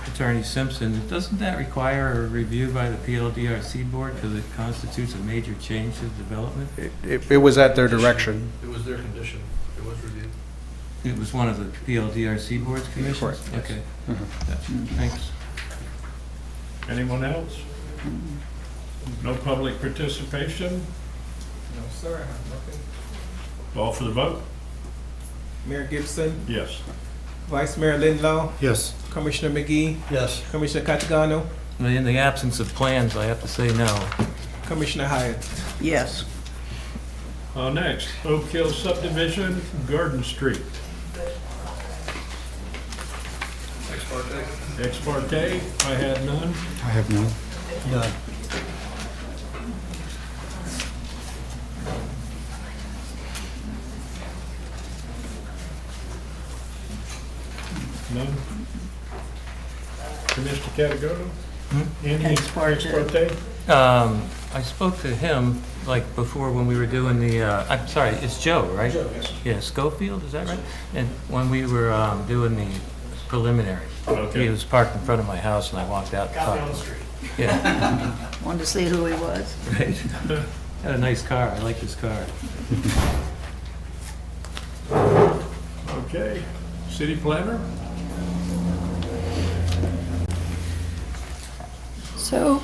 Attorney Simpson. Doesn't that require a review by the PLDRC board because it constitutes a major change to the development? It was at their direction. It was their condition. It was reviewed. It was one of the PLDRC board's commissions? Correct, yes. Okay. Gotcha. Thanks. Anyone else? No public participation? No, sir, I have nothing. All for the vote? Mayor Gibson, Yes. Vice Mayor Lindlow, Yes. Commissioner McGee, Yes. Commissioner Catagano, In the absence of plans, I have to say no. Commissioner Hyatt. Yes. Next, Oak Hill subdivision, Garden Street. Ex parte, I had none. I have none. None. None. Commissioner Catagano? Any Ex parte. I spoke to him, like, before when we were doing the, I'm sorry, it's Joe, right? Joe, yes. Yeah, Schofield, is that right? And when we were doing the preliminary, Okay. he was parked in front of my house and I walked out. and Got me talked on the to street. him. Yeah, Wanted to see who he was. right. Had a nice car, I like his car. Okay. City planner? So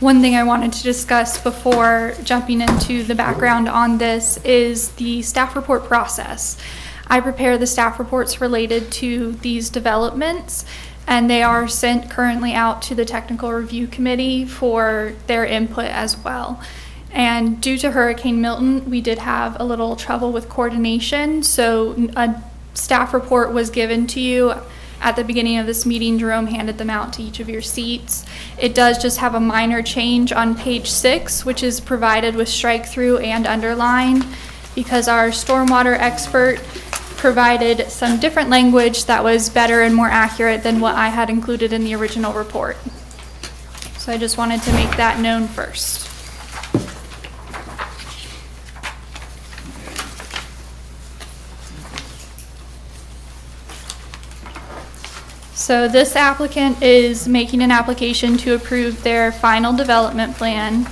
One thing I wanted to discuss before jumping into the background on this is the staff report process. I prepare the staff reports related to these developments, and they are sent currently out to the technical review committee for their input as well. And due to Hurricane Milton, we did have a little trouble with coordination, so a staff report was given to you at the beginning of this meeting. Jerome handed them out to each of your seats. It does just have a minor change on page 6, which is provided with strike through and underlined, because our stormwater expert provided some different language that was better and more accurate than what I had included in the original report. So I just wanted to make that known first. So this applicant is making an application to approve their final development plan.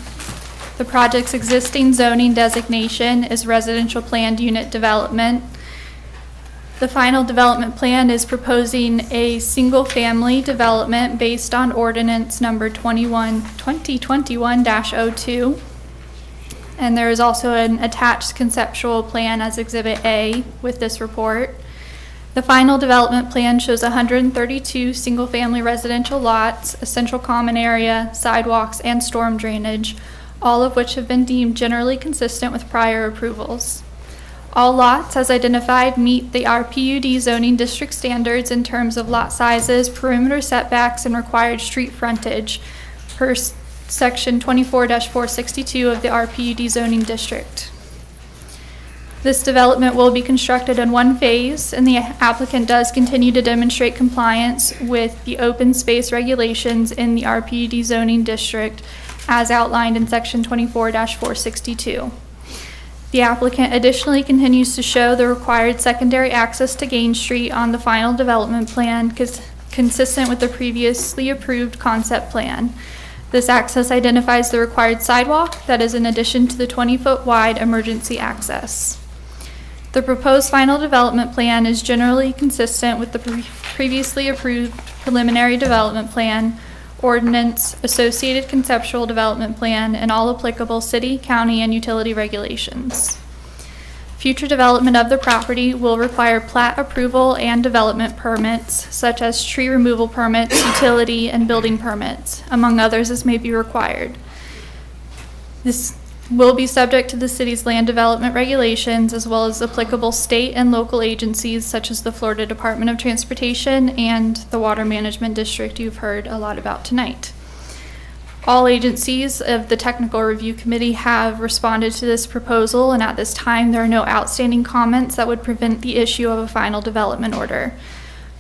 The project's existing zoning designation is residential planned unit development. The final development plan is proposing a single-family development based on ordinance number 2021-02. And there is also an attached conceptual plan as Exhibit A with this report. The final development plan shows 132 single-family residential lots, a central common area, sidewalks, and storm drainage, all of which have been deemed generally consistent with prior approvals. All lots, as identified, meet the RPUD zoning district standards in terms of lot sizes, perimeter setbacks, and required street frontage per section 24-462 of the RPUD zoning district. This development will be constructed in one phase, and the applicant does continue to demonstrate compliance with the open space regulations in the RPUD zoning district as outlined in section 24-462. The applicant additionally continues to show the required secondary access to Gain Street on the final development plan consistent with the previously approved concept plan. This access identifies the required sidewalk that is in addition to the 20-foot wide emergency access. The proposed final development plan is generally consistent with the previously approved preliminary development plan, ordinance, associated conceptual development plan, and all applicable city, county, and utility regulations. Future development of the property will require plat approval and development permits, such as tree removal permits, utility, and building permits, among others as may be required. This will be subject to the city's land development regulations, as well as applicable state and local agencies such as the Florida Department of Transportation and the Water Management District you've heard a lot about tonight. All agencies of the Technical Review Committee have responded to this proposal, and at this time there are no outstanding comments that would prevent the issue of a final development order.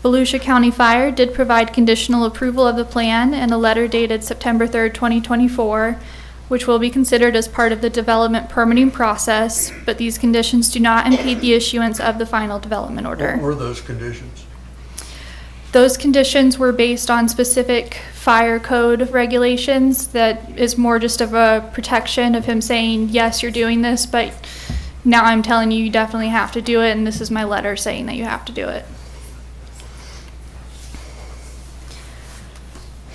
Volusia County Fire did provide conditional approval of the plan in a letter dated September 3rd, 2024, which will be considered as part of the development permitting process, but these conditions do not impede the issuance of the final development order. What were those conditions? Those conditions were based on specific fire code regulations that is more just of a protection of him saying, yes, you're doing this, but now I'm telling you, you definitely have to do it, and this is my letter saying that you have to do it.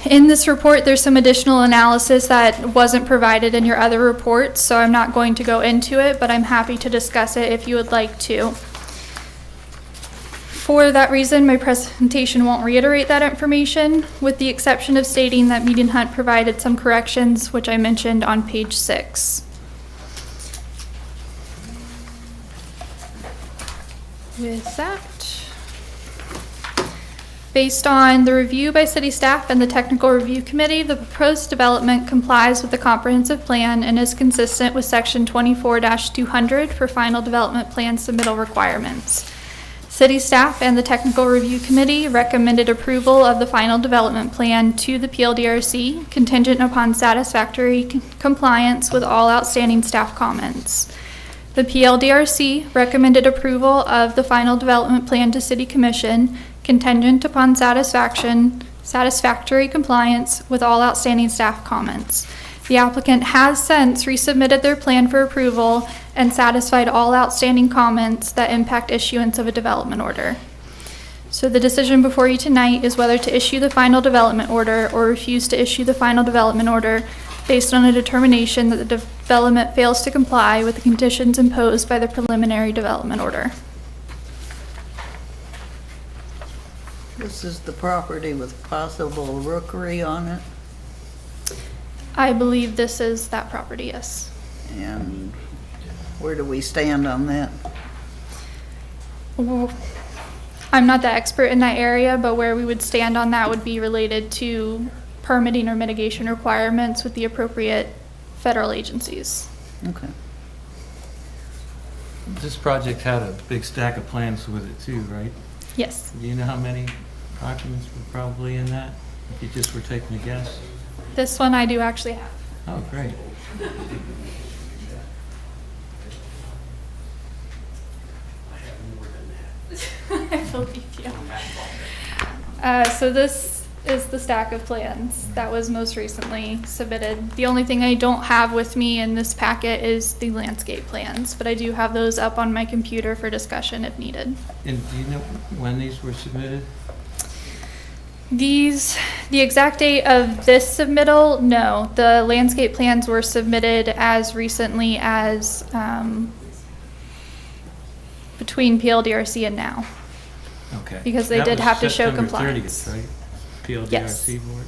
In this report, there's some additional analysis that wasn't provided in your other reports, so I'm not going to go into it, but I'm happy to discuss it if you would like to. For that reason, my presentation won't reiterate that information, with the exception of stating that Mead & Hunt provided some corrections, which I mentioned on page 6. With that, based on the review by city staff and the technical review committee, the proposed development complies with the comprehensive plan and is consistent with section 24-200 for final development plan submittal requirements. City staff and the technical review committee recommended approval of the final development plan to the PLDRC contingent upon satisfactory compliance with all outstanding staff comments. The PLDRC recommended approval of the final development plan to City Commission contingent upon satisfactory compliance with all outstanding staff comments. The applicant has since resubmitted their plan for approval and satisfied all outstanding comments that impact issuance of a development order. So the decision before you tonight is whether to issue the final development order or refuse to issue the final development order based on a determination that the development fails to comply with the conditions imposed by the preliminary development order. This is the property with possible rookery on it, I believe this is that property, yes. and where do we stand on that? Well, I'm not the expert in that area, but where we would stand on that would be related to permitting or mitigation requirements with the appropriate federal agencies. Okay. This project had a big stack of plans with it too, right? Yes. Do you know how many documents were probably in that? If you just were taking a guess? This one I do actually have. Oh, great. I believe you. So this is the stack of plans that was most recently submitted. The only thing I don't have with me in this packet is the landscape plans, but I do have those up on my computer for discussion if needed. And do you know when these were submitted? The exact date of this submittal, no. The landscape plans were submitted as recently as between PLDRC and now. Okay. Because they did have to show compliance. September 30th, right? Yes. PLDRC board?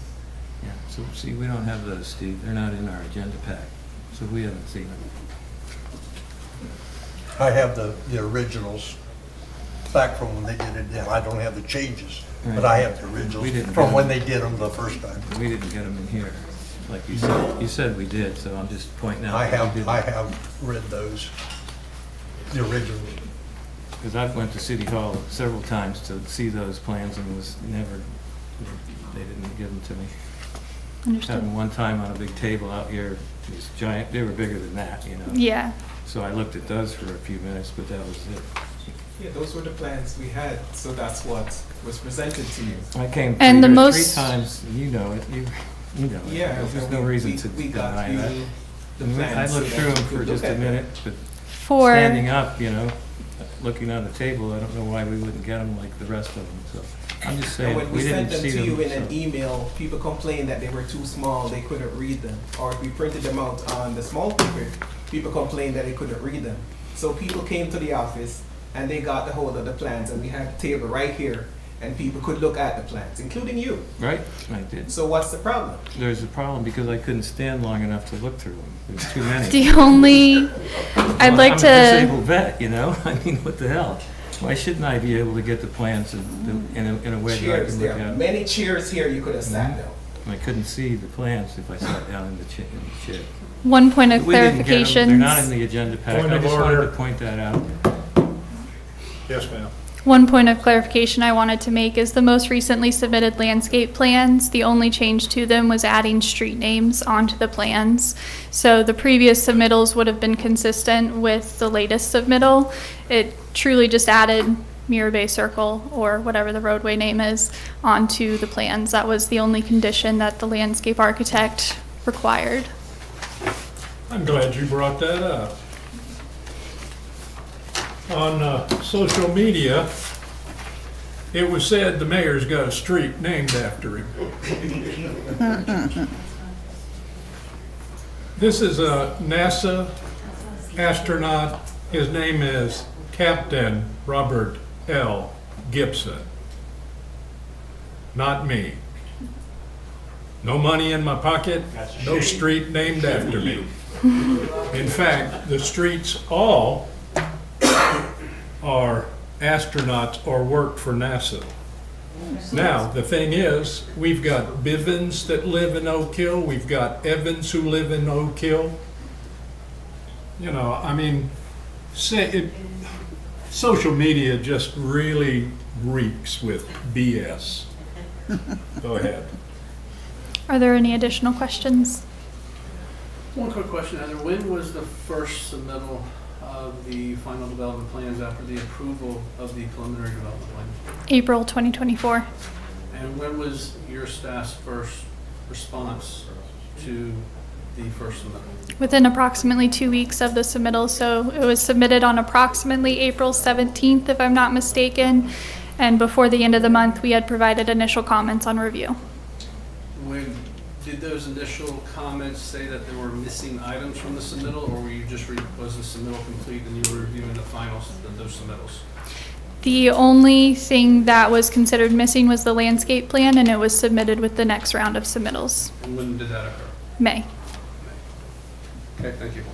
Yeah, so see, we don't have those, Steve. They're not in our agenda pack, so we haven't seen them. I have the originals back from when they did it. Yeah, I don't have the changes, but I have the We originals didn't from get when them. they did them the first time. We didn't get them in here, like you said. You said we did, so I'm just pointing out. I that we have, didn't. I have read those, the originals. Because I've went to City Hall several times to see those plans and was never, they didn't give them to me. Understood. Happened one time on a big table out here, these giant, they were bigger than that, you know? Yeah. So I looked at those for a few minutes, but that was it. Yeah, those were the plans we had, so that's what was presented to you. I came And the three most- times, and you know it, you know it. Yeah, There's no reason to we got deny you that. the And I plans looked so through that them you for could just look a at minute, but For standing up, you know, looking on the table, I don't know why we wouldn't get them like the rest of them, so. I'm just And saying, when we we didn't sent them see to you them. in an so- email, people complained that they were too small, they couldn't read them. Or if we printed them out on the small paper, people complained that they couldn't read them. So people came to the office and they got the hold of the plans, and we had a table right here, and people could look at the plans, including you. Right, I did. So what's the problem? There's a problem because I couldn't stand long enough to look through them. There's too many. the only, I'd like I'm a to, disabled vet, you know? I mean, what the hell? Why shouldn't I be able to get the plans in a way that I Chairs, can there look are at them? many chairs here you could have sat down. I couldn't see the plans if I sat down in the chair. one point of We didn't get 'em. clarification. They're not in the agenda pack. Point I of just wanted order. to point that out. Yes, ma'am. One point of clarification I wanted to make is the most recently submitted landscape plans, the only change to them was adding street names onto the plans. So the previous submittals would have been consistent with the latest submittal. It truly just added Mirror Bay Circle, or whatever the roadway name is, onto the plans. That was the only condition that the landscape architect required. I'm glad you brought that up. On social media, it was said the mayor's got a street named after him. This is a NASA astronaut. His name is Captain Robert L. Gibson. Not me. No money in my pocket, no street named after me. In fact, the streets all are astronauts or work for NASA. Now, the thing is, we've got Bivens that live in Oak Hill, we've got Evans who live in Oak Hill. You know, I mean, social media just really reeks with BS. Go ahead. Are there any additional questions? One quick question, Heather. When was the first submittal of the final development plans after the approval of the preliminary development plan? April 2024. And when was your staff's first response to the first submittal? Within approximately 2 weeks of the submittal, so it was submitted on approximately April 17th, if I'm not mistaken, and before the end of the month, we had provided initial comments on review. When Did those initial comments say that there were missing items from the submittal, or were you just, was the submittal complete and you were reviewing the finals of those submittals? The only thing that was considered missing was the landscape plan, and it was submitted with the next round of submittals. And when did that occur? May. Okay, thank you.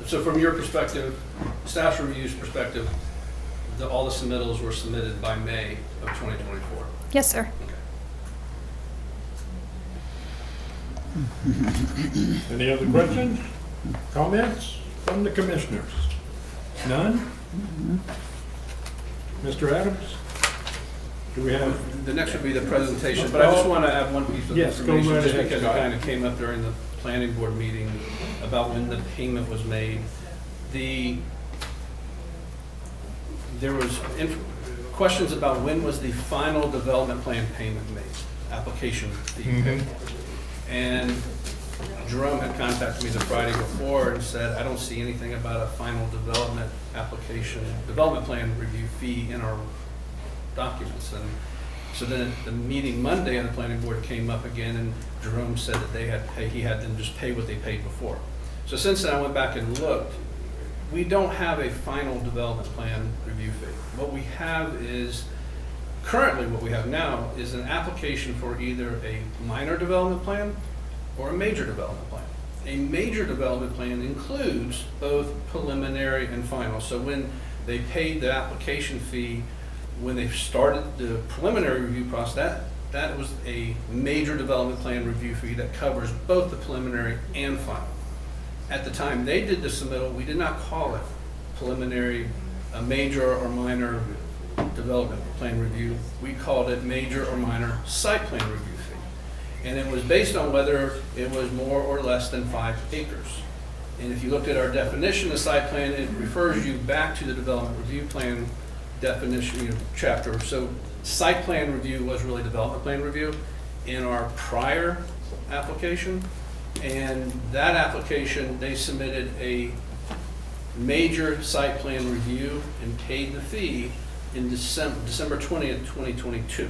So from your perspective, staff's review's perspective, all the submittals were submitted by May of 2024? Yes, sir. Any other questions, comments from the commissioners? None? Mr. Adams? Do we have? The next would be the presentation, but I just want to add one piece of Yes, go information, right just ahead, because it Scott. kind of came up during the planning board meeting about when the payment was made. There was questions about when was the final development plan payment made, application fee paid. And Jerome had contacted me the Friday before and said, I don't see anything about a final development application, development plan review fee in our documents. And so then at the meeting Monday on the planning board came up again, and Jerome said that he had them just pay what they paid before. So since then I went back and looked. We don't have a final development plan review fee. What we have is, currently what we have now is an application for either a minor development plan or a major development plan. A major development plan includes both preliminary and final. So when they paid the application fee, when they started the preliminary review process, that was a major development plan review fee that covers both the preliminary and final. At the time they did the submittal, we did not call it preliminary, a major or minor development plan review. We called it major or minor site plan review fee. And it was based on whether it was more or less than 5 acres. And if you looked at our definition of site plan, it refers you back to the development review plan definition, chapter. So site plan review was really development plan review in our prior application. And that application, they submitted a major site plan review and paid the fee in December 20th, 2022.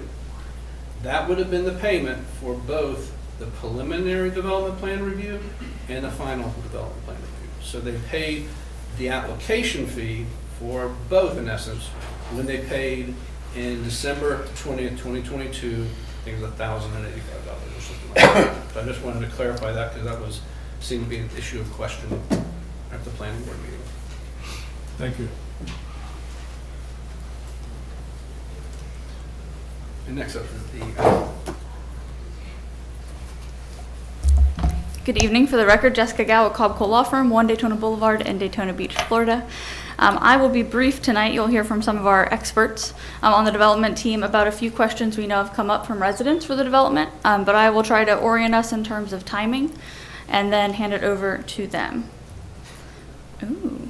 That would have been the payment for both the preliminary development plan review and the final development plan review. So they paid the application fee for both, in essence, when they paid in December 20th, 2022, I think it was $1,085 or something like that. So I just wanted to clarify that because that seemed to be an issue of question at the planning board meeting. Thank you. And next up is the Good evening. For the record, Jessica Gao at Cobb Cole Law Firm, 1 Daytona Boulevard in Daytona Beach, Florida. I will be brief tonight. You'll hear from some of our experts on the development team about a few questions we know have come up from residents for the development, but I will try to orient us in terms of timing and then hand it over to them. Ooh.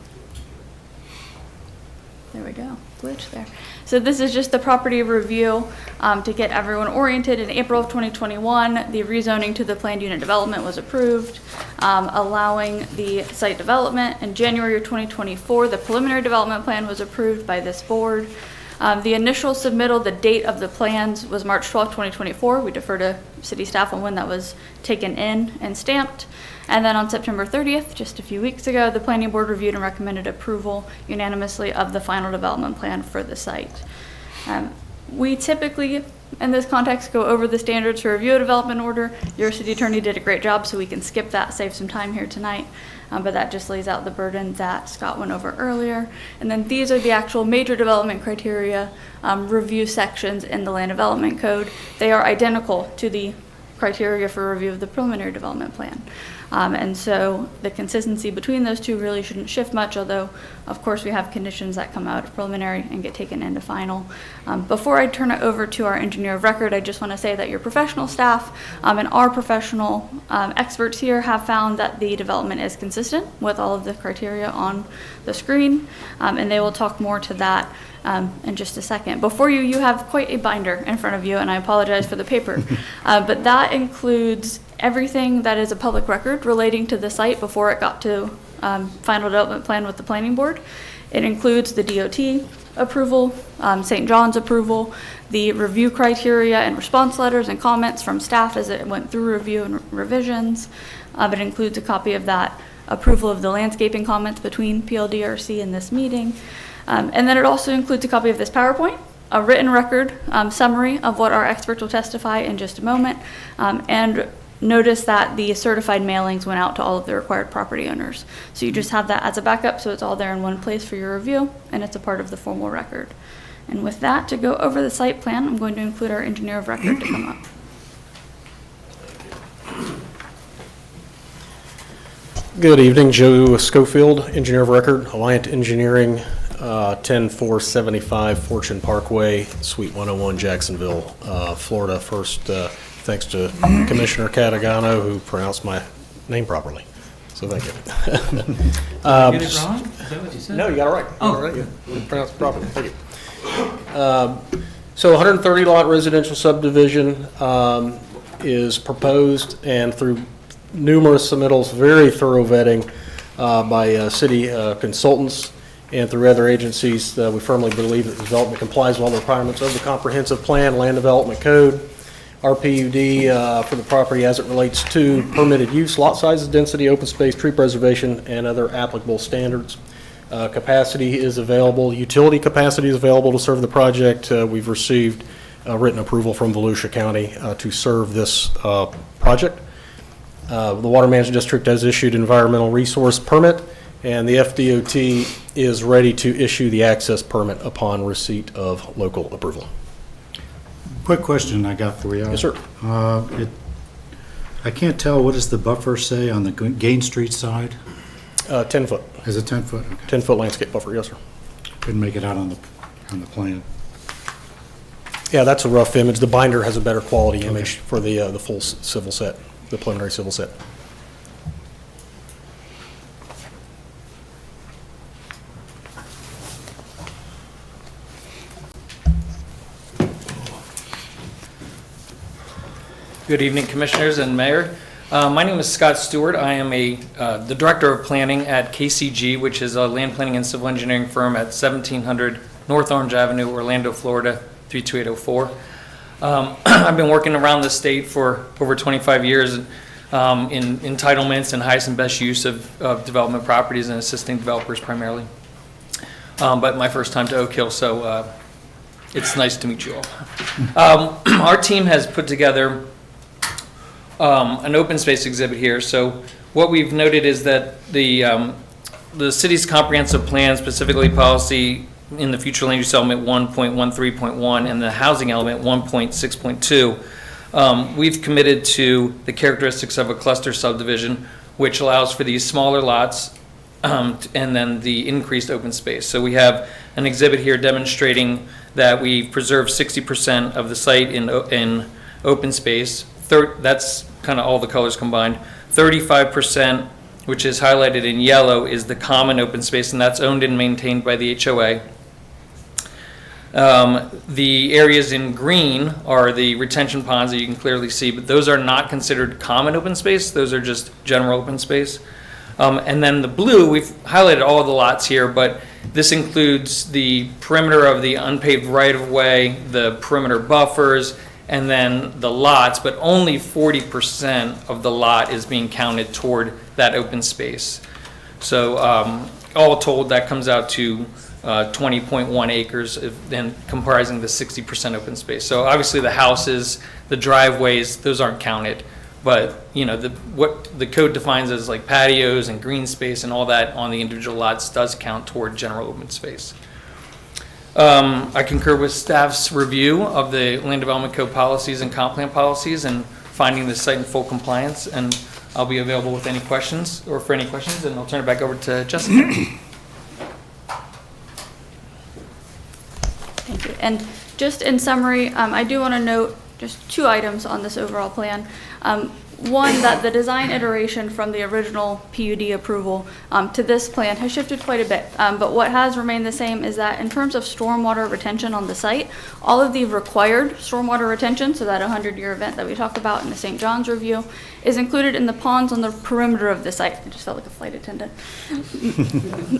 There we go, glitch there. So this is just the property review to get everyone oriented. In April of 2021, the rezoning to the planned unit development was approved, allowing the site development. In January of 2024, the preliminary development plan was approved by this board. The initial submittal, the date of the plans was March 12, 2024. We defer to city staff on when that was taken in and stamped. And then on September 30th, just a few weeks ago, the planning board reviewed and recommended approval unanimously of the final development plan for the site. We typically, in this context, go over the standards for review of development order. Your city attorney did a great job, so we can skip that, save some time here tonight. But that just lays out the burden that Scott went over earlier. And then these are the actual major development criteria review sections in the land development code. They are identical to the criteria for review of the preliminary development plan. And so the consistency between those two really shouldn't shift much, although of course we have conditions that come out of preliminary and get taken into final. Before I turn it over to our engineer of record, I just want to say that your professional staff and our professional experts here have found that the development is consistent with all of the criteria on the screen, and they will talk more to that in just a second. Before you have quite a binder in front of you, and I apologize for the paper, but that includes everything that is a public record relating to the site before it got to final development plan with the planning board. It includes the DOT, approval, St. John's approval, the review criteria and response letters and comments from staff as it went through review and revisions. It includes a copy of that approval of the landscaping comments between PLDRC and this meeting. And then it also includes a copy of this PowerPoint, a written record summary of what our experts will testify in just a moment, and notice that the certified mailings went out to all of the required property owners. So you just have that as a backup, so it's all there in one place for your review, and it's a part of the formal record. And with that, to go over the site plan, I'm going to include our engineer of record to come up. Good evening, Joe Schofield, engineer of record, Alliant Engineering, 10475 Fortune Parkway, Suite 101, Jacksonville, Florida. First, thanks to Commissioner Catagano, who pronounced my name properly. So thank you. Did you get it wrong? Is that what you said? No, you got it right. Oh. Right. You pronounced it properly. Thank you. So 130 lot residential subdivision is proposed, and through numerous submittals, very thorough vetting by city consultants and through other agencies, we firmly believe that the development complies with all the requirements of the comprehensive plan, land development code, RPUD for the property as it relates to permitted use, lot sizes, density, open space, tree preservation, and other applicable standards. Capacity is available, utility capacity is available to serve the project. We've received written approval from Volusia County to serve this project. The Water Management District has issued environmental resource permit, and the FDOT is ready to issue the access permit upon receipt of local approval. Quick question I got for you. Yes, sir. I can't tell, what does the buffer say on the Gain Street side? 10 foot. Is it 10 foot? Okay. 10 foot landscape buffer, yes, sir. Couldn't make it out on the plan. Yeah, that's a rough image. The binder has a better quality image for the full civil set, the preliminary civil set. Good evening, Commissioners and Mayor. My name is Scott Stewart. I am the Director of Planning at KCG, which is a land planning and civil engineering firm at 1700 North Orange Avenue, Orlando, Florida, 32804. I've been working around the state for over 25 years in entitlements and highest and best use of development properties and assisting developers primarily. But my first time to Oak Hill, so it's nice to meet you all. Our team has put together an open space exhibit here. So what we've noted is that the city's comprehensive plan, specifically policy in the future land use element 1.13.1 and the housing element 1.6.2, we've committed to the characteristics of a cluster subdivision, which allows for these smaller lots and then the increased open space. So we have an exhibit here demonstrating that we preserve 60% of the site in open space. That's kind of all the colors combined. 35%, which is highlighted in yellow, is the common open space, and that's owned and maintained by the HOA. The areas in green are the retention ponds that you can clearly see, but those are not considered common open space. Those are just general open space. And then the blue, we've highlighted all the lots here, but this includes the perimeter of the unpaved right-of-way, the perimeter buffers, and then the lots, but only 40% of the lot is being counted toward that open space. So all told, that comes out to 20.1 acres, then comprising the 60% open space. So obviously the houses, the driveways, those aren't counted. But you know, what the code defines as like patios and green space and all that on the individual lots does count toward general open space. I concur with staff's review of the land development code policies and comp plan policies and finding the site in full compliance, and I'll be available with any questions or for any questions, and I'll turn it back over to Jessica. Thank you. And just in summary, I do want to note just two items on this overall plan. one, that the design iteration from the original PUD approval to this plan has shifted quite a bit. But what has remained the same is that in terms of stormwater retention on the site, all of the required stormwater retention, so that 100-year event that we talked about in the St. John's review, is included in the ponds on the perimeter of the site. I just felt like a flight attendant.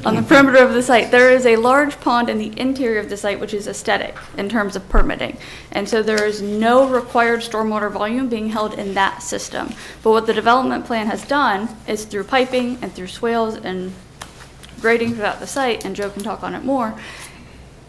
On the perimeter of the site, there is a large pond in the interior of the site, which is aesthetic in terms of permitting. And so there is no required stormwater volume being held in that system. But what the development plan has done is through piping and through swales and grading throughout the site, and Joe can talk on it more,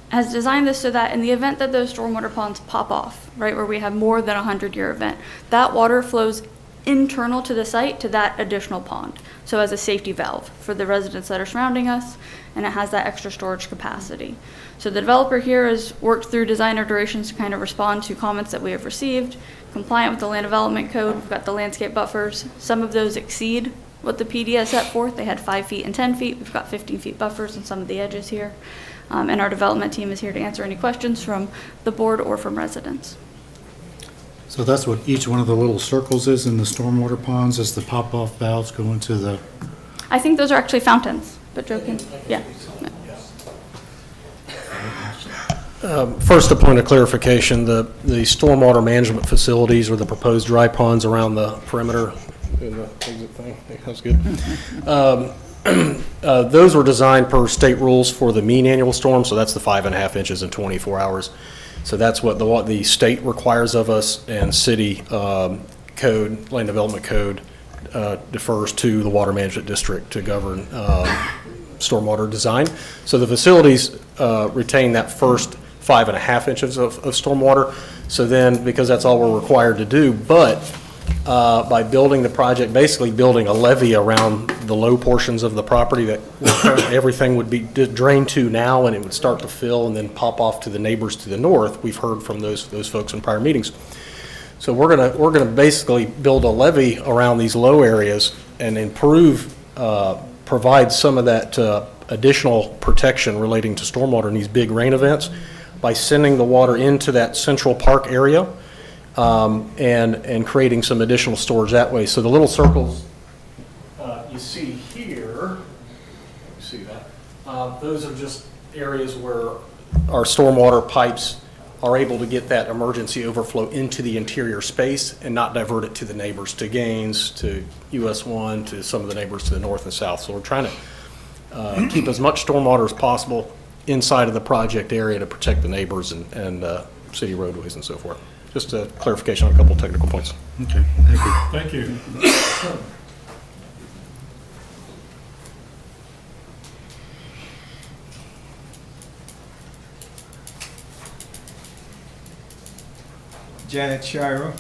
has designed this so that in the event that those stormwater ponds pop off, right, where we have more than a 100-year event, that water flows internal to the site to that additional pond. So as a safety valve for the residents that are surrounding us, and it has that extra storage capacity. So the developer here has worked through design iterations to kind of respond to comments that we have received, compliant with the land development code. We've got the landscape buffers. Some of those exceed what the PD has set forth. They had 5 feet and 10 feet. We've got 15 feet buffers on some of the edges here. And our development team is here to answer any questions from the board or from residents. So that's what each one of the little circles is in the stormwater ponds, as the pop-off valves go into the... I think those are actually fountains, but Joe can, yeah. First, a point of clarification, the stormwater management facilities or the proposed dry ponds around the perimeter in the exit thing, that's good. Those were designed per state rules for the mean annual storm, so that's the 5.5 inches in 24 hours. So that's what the state requires of us, and city code, land development code, defers to the water management district to govern stormwater design. So the facilities retain that first 5.5 inches of stormwater. So then, because that's all we're required to do, but by building the project, basically building a levee around the low portions of the property that everything would be drained to now, and it would start to fill and then pop off to the neighbors to the north. We've heard from those folks in prior meetings. So we're gonna basically build a levee around these low areas and improve, provide some of that additional protection relating to stormwater in these big rain events by sending the water into that central park area. And creating some additional storage that way. So the little circles you see here, you see that? Those are just areas where our stormwater pipes are able to get that emergency overflow into the interior space and not divert it to the neighbors, to Gaines, to US 1, to some of the neighbors to the north and south. So we're trying to keep as much stormwater as possible inside of the project area to protect the neighbors and city roadways and so forth. Just a clarification on a couple technical points. Okay, thank you. Thank you. Janet Shiro.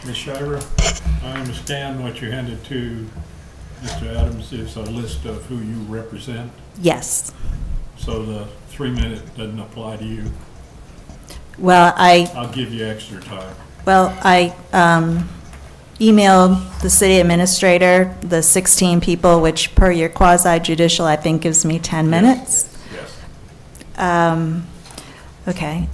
Ms. Shira, I understand what you handed to Mr. Adams is a list of who you represent, Yes. so the 3-minute doesn't apply to you. Well, I'll give you extra time. I emailed the city administrator, the 16 people, which per your quasi judicial, I think gives me 10 minutes. Yes. Okay.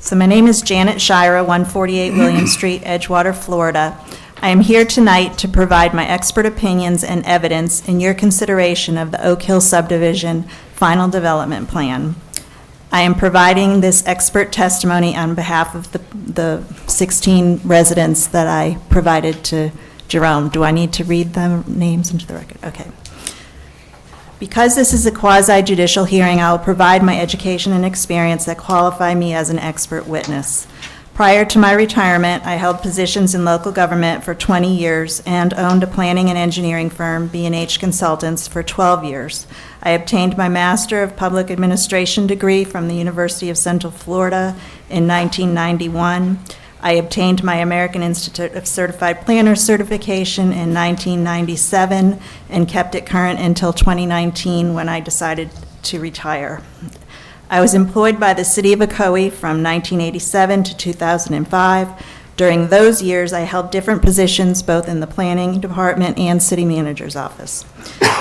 So my name is Janet Shira, 148 William Street, Edgewater, Florida. I am here tonight to provide my expert opinions and evidence in your consideration of the Oak Hill subdivision final development plan. I am providing this expert testimony on behalf of the 16 residents that I provided to Jerome. Do I need to read the names into the record? Okay. Because this is a quasi-judicial hearing, I will provide my education and experience that qualify me as an expert witness. Prior to my retirement, I held positions in local government for 20 years and owned a planning and engineering firm, B&H Consultants, for 12 years. I obtained my Master of Public Administration degree from the University of Central Florida in 1991. I obtained my American Institute of Certified Planners certification in 1997 and kept it current until 2019 when I decided to retire. I was employed by the City of Ocoee from 1987 to 2005, During those years, I held different positions both in the planning department and city manager's office.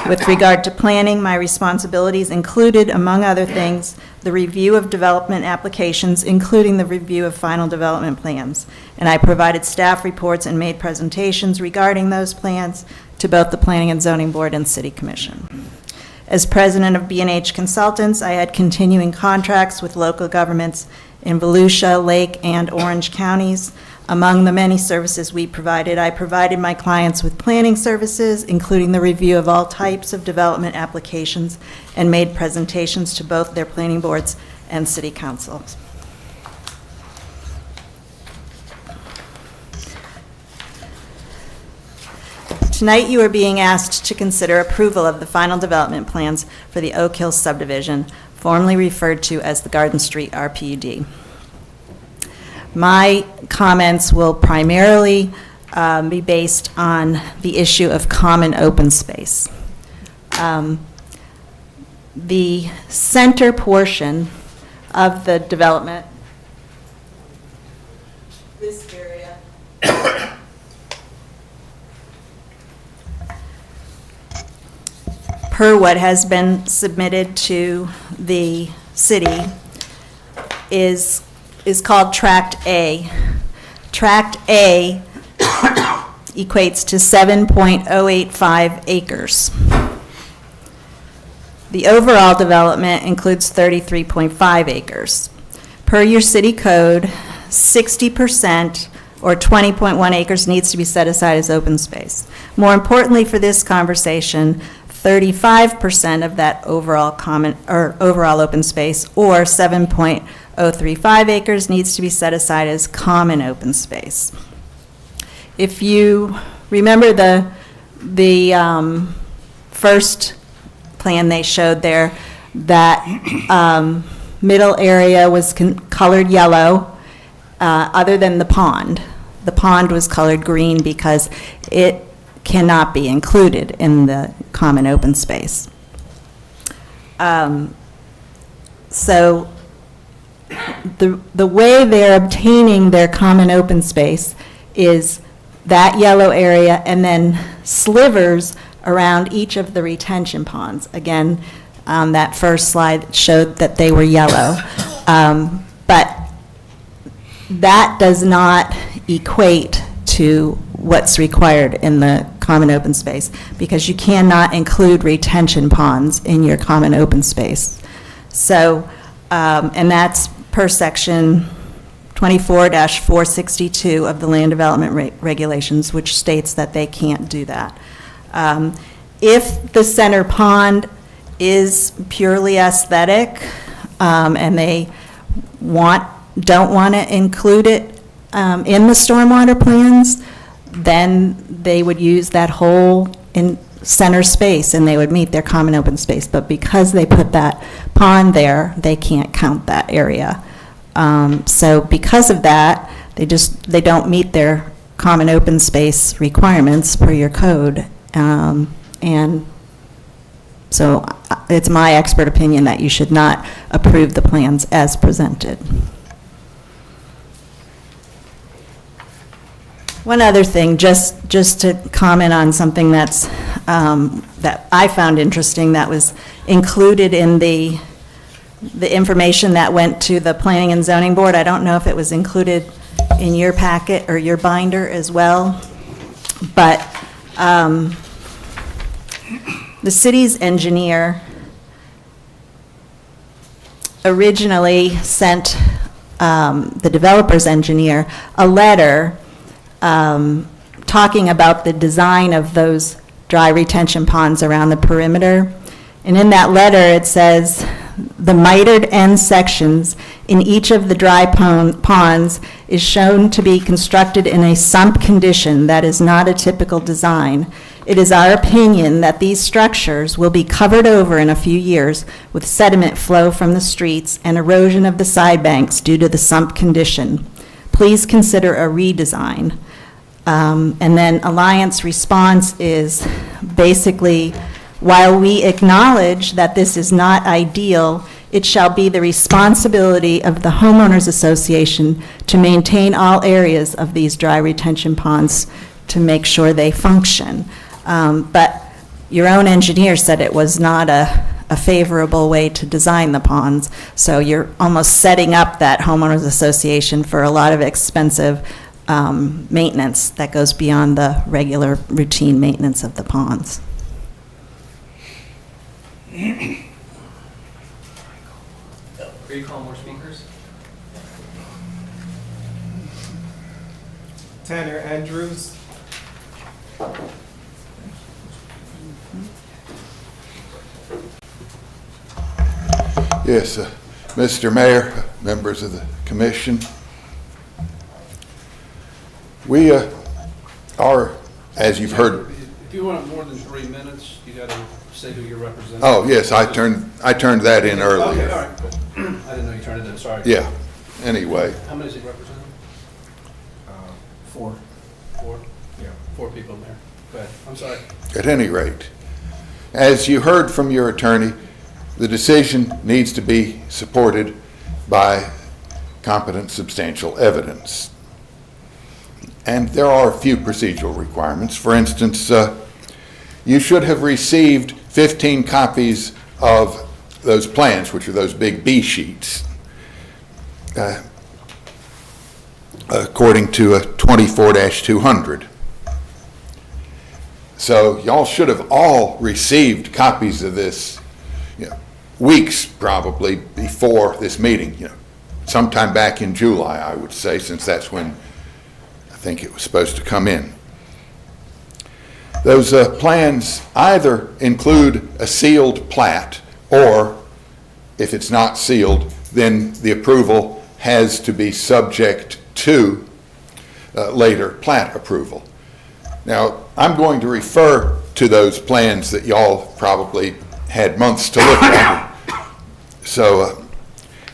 With regard to planning, my responsibilities included, among other things, the review of development applications, including the review of final development plans. And I provided staff reports and made presentations regarding those plans to both the Planning and Zoning Board and City Commission. As president of B&H Consultants, I had continuing contracts with local governments in Volusia, Lake, and Orange counties. Among the many services we provided, I provided my clients with planning services, including the review of all types of development applications, and made presentations to both their planning boards and city councils. Tonight, you are being asked to consider approval of the final development plans for the Oak Hill subdivision, formerly referred to as the Garden Street RPUD. My comments will primarily be based on the issue of common open space. The center portion of the development, this area, per what has been submitted to the city, is called Tract A. Tract A equates to 7.085 acres. The overall development includes 33.5 acres. Per your city code, 60% or 20.1 acres needs to be set aside as open space. More importantly for this conversation, 35% of that overall open space, or 7.035 acres, needs to be set aside as common open space. If you remember the first plan they showed there, that middle area was colored yellow, other than the pond. The pond was colored green because it cannot be included in the common open space. So the way they're obtaining their common open space is that yellow area and then slivers around each of the retention ponds. Again, that first slide showed that they were yellow. But that does not equate to what's required in the common open space, because you cannot include retention ponds in your common open space. So, and that's per section 24-462 of the Land Development Regulations, which states that they can't do that. If the center pond is purely aesthetic, and they don't want to include it in the stormwater plans, then they would use that whole in center space and they would meet their common open space. But because they put that pond there, they can't count that area. So because of that, they don't meet their common open space requirements per your code. And so it's my expert opinion that you should not approve the plans as presented. One other thing, just to comment on something that's that I found interesting, that was included in the information that went to the Planning and Zoning Board. I don't know if it was included in your packet or your binder as well, but the city's engineer originally sent the developer's engineer a letter talking about the design of those dry retention ponds around the perimeter. And in that letter, it says, the mitered end sections in each of the dry ponds is shown to be constructed in a sump condition that is not a typical design. It is our opinion that these structures will be covered over in a few years with sediment flow from the streets and erosion of the side banks due to the sump condition. Please consider a redesign. And then Alliance response is basically, while we acknowledge that this is not ideal, it shall be the responsibility of the homeowners association to maintain all areas of these dry retention ponds to make sure they function. But your own engineer said it was not a favorable way to design the ponds, so you're almost setting up that homeowners association for a lot of expensive maintenance that goes beyond the regular routine maintenance of the ponds. Are you calling more speakers? Tanner Andrews. Yes, Mr. Mayor, members of the commission. We are, as you've heard. If you want more than 3 minutes, you got to say who you're representing. Oh, yes, I turned that in earlier. Okay, all right. I didn't know you turned it in, sorry. Yeah, anyway. How many is he representing? 4. 4? Yeah. 4 people in there. Go ahead, I'm sorry. At any rate, as you heard from your attorney, the decision needs to be supported by competent, substantial evidence. And there are a few procedural requirements. For instance, you should have received 15 copies of those plans, which are those big B sheets, according to 24-200. So y'all should have all received copies of this, weeks probably before this meeting, sometime back in July, I would say, since that's when I think it was supposed to come in. Those plans either include a sealed plat, or if it's not sealed, then the approval has to be subject to later plat approval. Now, I'm going to refer to those plans that y'all probably had months to look at. So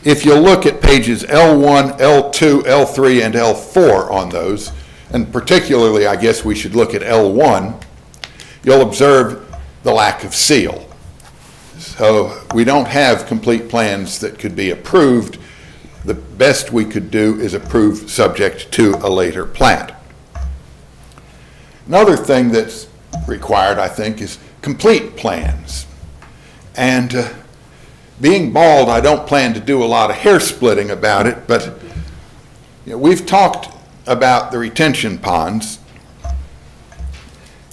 if you look at pages L1, L2, L3, and L4 on those, and particularly I guess we should look at L1, you'll observe the lack of seal. So we don't have complete plans that could be approved. The best we could do is approve subject to a later plat. Another thing that's required, I think, is complete plans. And being bald, I don't plan to do a lot of hair splitting about it, but we've talked about the retention ponds.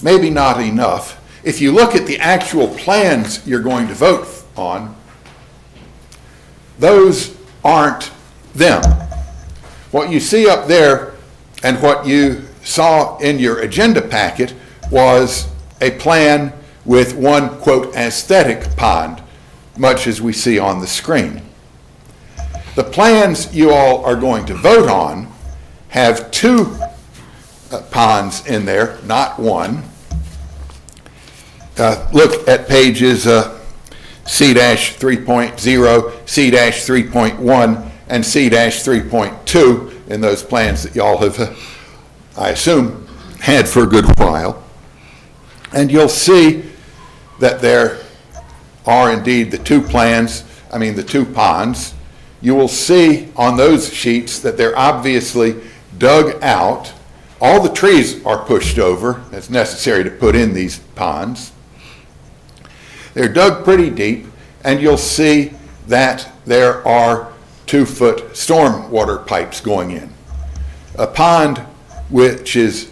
Maybe not enough. If you look at the actual plans you're going to vote on, those aren't them. What you see up there and what you saw in your agenda packet was a plan with one, quote, aesthetic pond, much as we see on the screen. The plans you all are going to vote on have 2 ponds in there, not 1. Look at pages C-3.0, C-3.1, and C-3.2 in those plans that y'all have, I assume, had for a good while. And you'll see that there are indeed the 2 ponds. You will see on those sheets that they're obviously dug out. All the trees are pushed over. That's necessary to put in these ponds. They're dug pretty deep, and you'll see that there are 2-foot stormwater pipes going in. A pond which is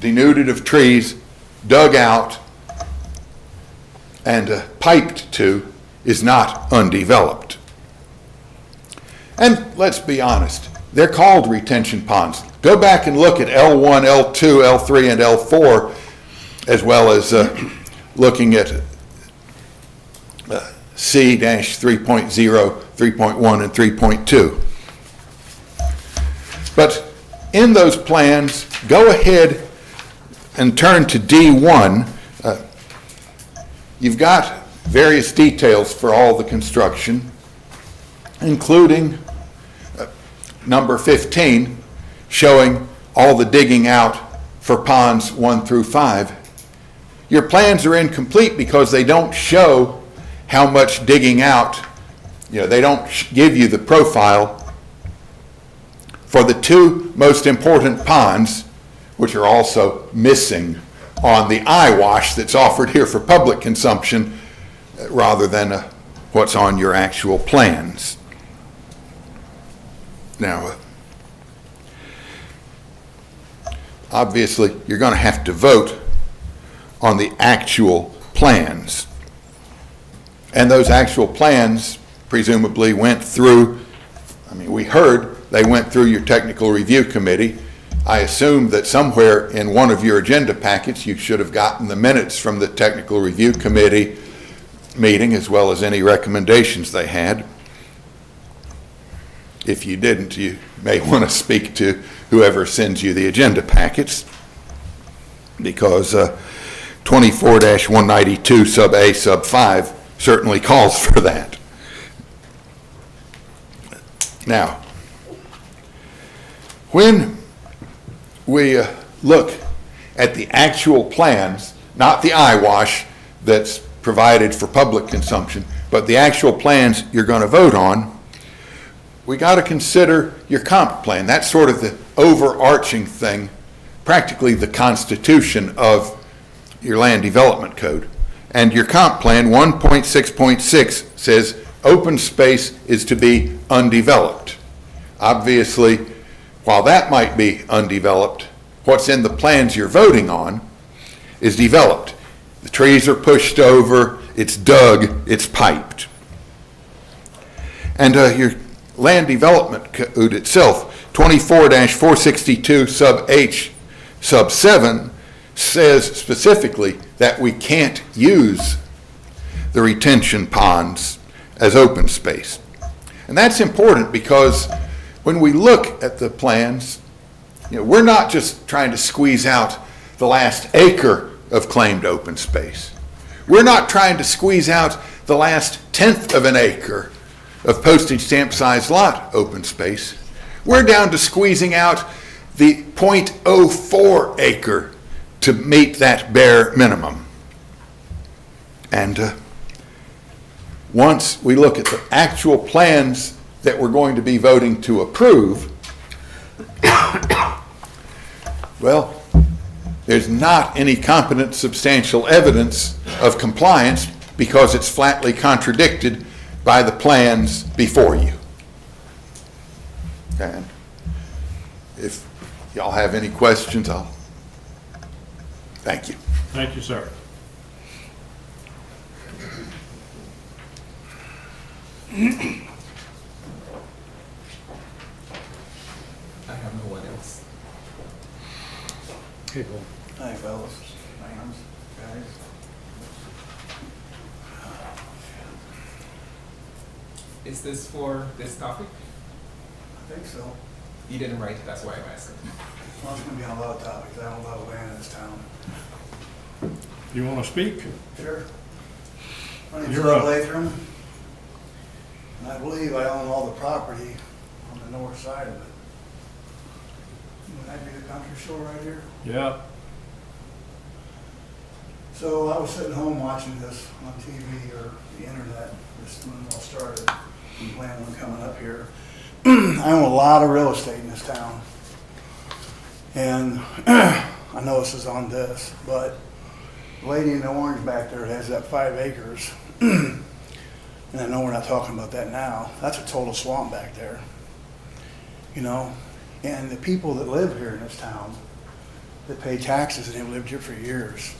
denuded of trees, dug out, and piped to is not undeveloped. And let's be honest, they're called retention ponds. Go back and look at L1, L2, L3, and L4, as well as looking at C-3.0, 3.1, and 3.2. But in those plans, go ahead and turn to D1. You've got various details for all the construction, including number 15, showing all the digging out for ponds 1 through 5. Your plans are incomplete because they don't show how much digging out they don't give you the profile for the two most important ponds, which are also missing on the eyewash that's offered here for public consumption, rather than what's on your actual plans. Now, obviously, you're going to have to vote on the actual plans. And those actual plans presumably went through, we heard they went through your technical review committee. I assume that somewhere in one of your agenda packets, you should have gotten the minutes from the technical review committee meeting, as well as any recommendations they had. If you didn't, you may want to speak to whoever sends you the agenda packets, because 24-192 sub A sub 5 certainly calls for that. Now, when we look at the actual plans, not the eyewash that's provided for public consumption, but the actual plans you're going to vote on, we got to consider your comp plan. That's sort of the overarching thing, practically the constitution of your land development code. And your comp plan 1.6.6 says open space is to be undeveloped. Obviously, while that might be undeveloped, what's in the plans you're voting on is developed. The trees are pushed over, it's dug, it's piped. And your land development code itself, 24-462 sub H sub 7, says specifically that we can't use the retention ponds as open space. And that's important because when we look at the plans, we're not just trying to squeeze out the last acre of claimed open space. We're not trying to squeeze out the last 1/10 of an acre of postage stamp size lot open space. We're down to squeezing out the 0.04 acre to meet that bare minimum. And once we look at the actual plans that we're going to be voting to approve, well, there's not any competent substantial evidence of compliance because it's flatly contradicted by the plans before you. And if y'all have any questions, thank you. Thank you, sir. I have no one else. Okay, well, Hi, fellas, ma'ams, guys. Is this for this topic? I think so. You didn't write it, that's why I'm asking. Well, it's gonna be on a lot of topics. I own a lot of land in this town. You want to speak? Sure. My name's You're Doug up. Latham, and I believe I own all the property on the north side of it. Would that be the country store right here? Yeah. So I was sitting home watching this on TV or the internet, this when it all started, and planning on coming up here. I own a lot of real estate in this town. And I know this is on this, but the lady in the orange back there has that 5 acres. And I know we're not talking about that now. That's a total swamp back there. And the people that live here in this town, that pay taxes and have lived here for years,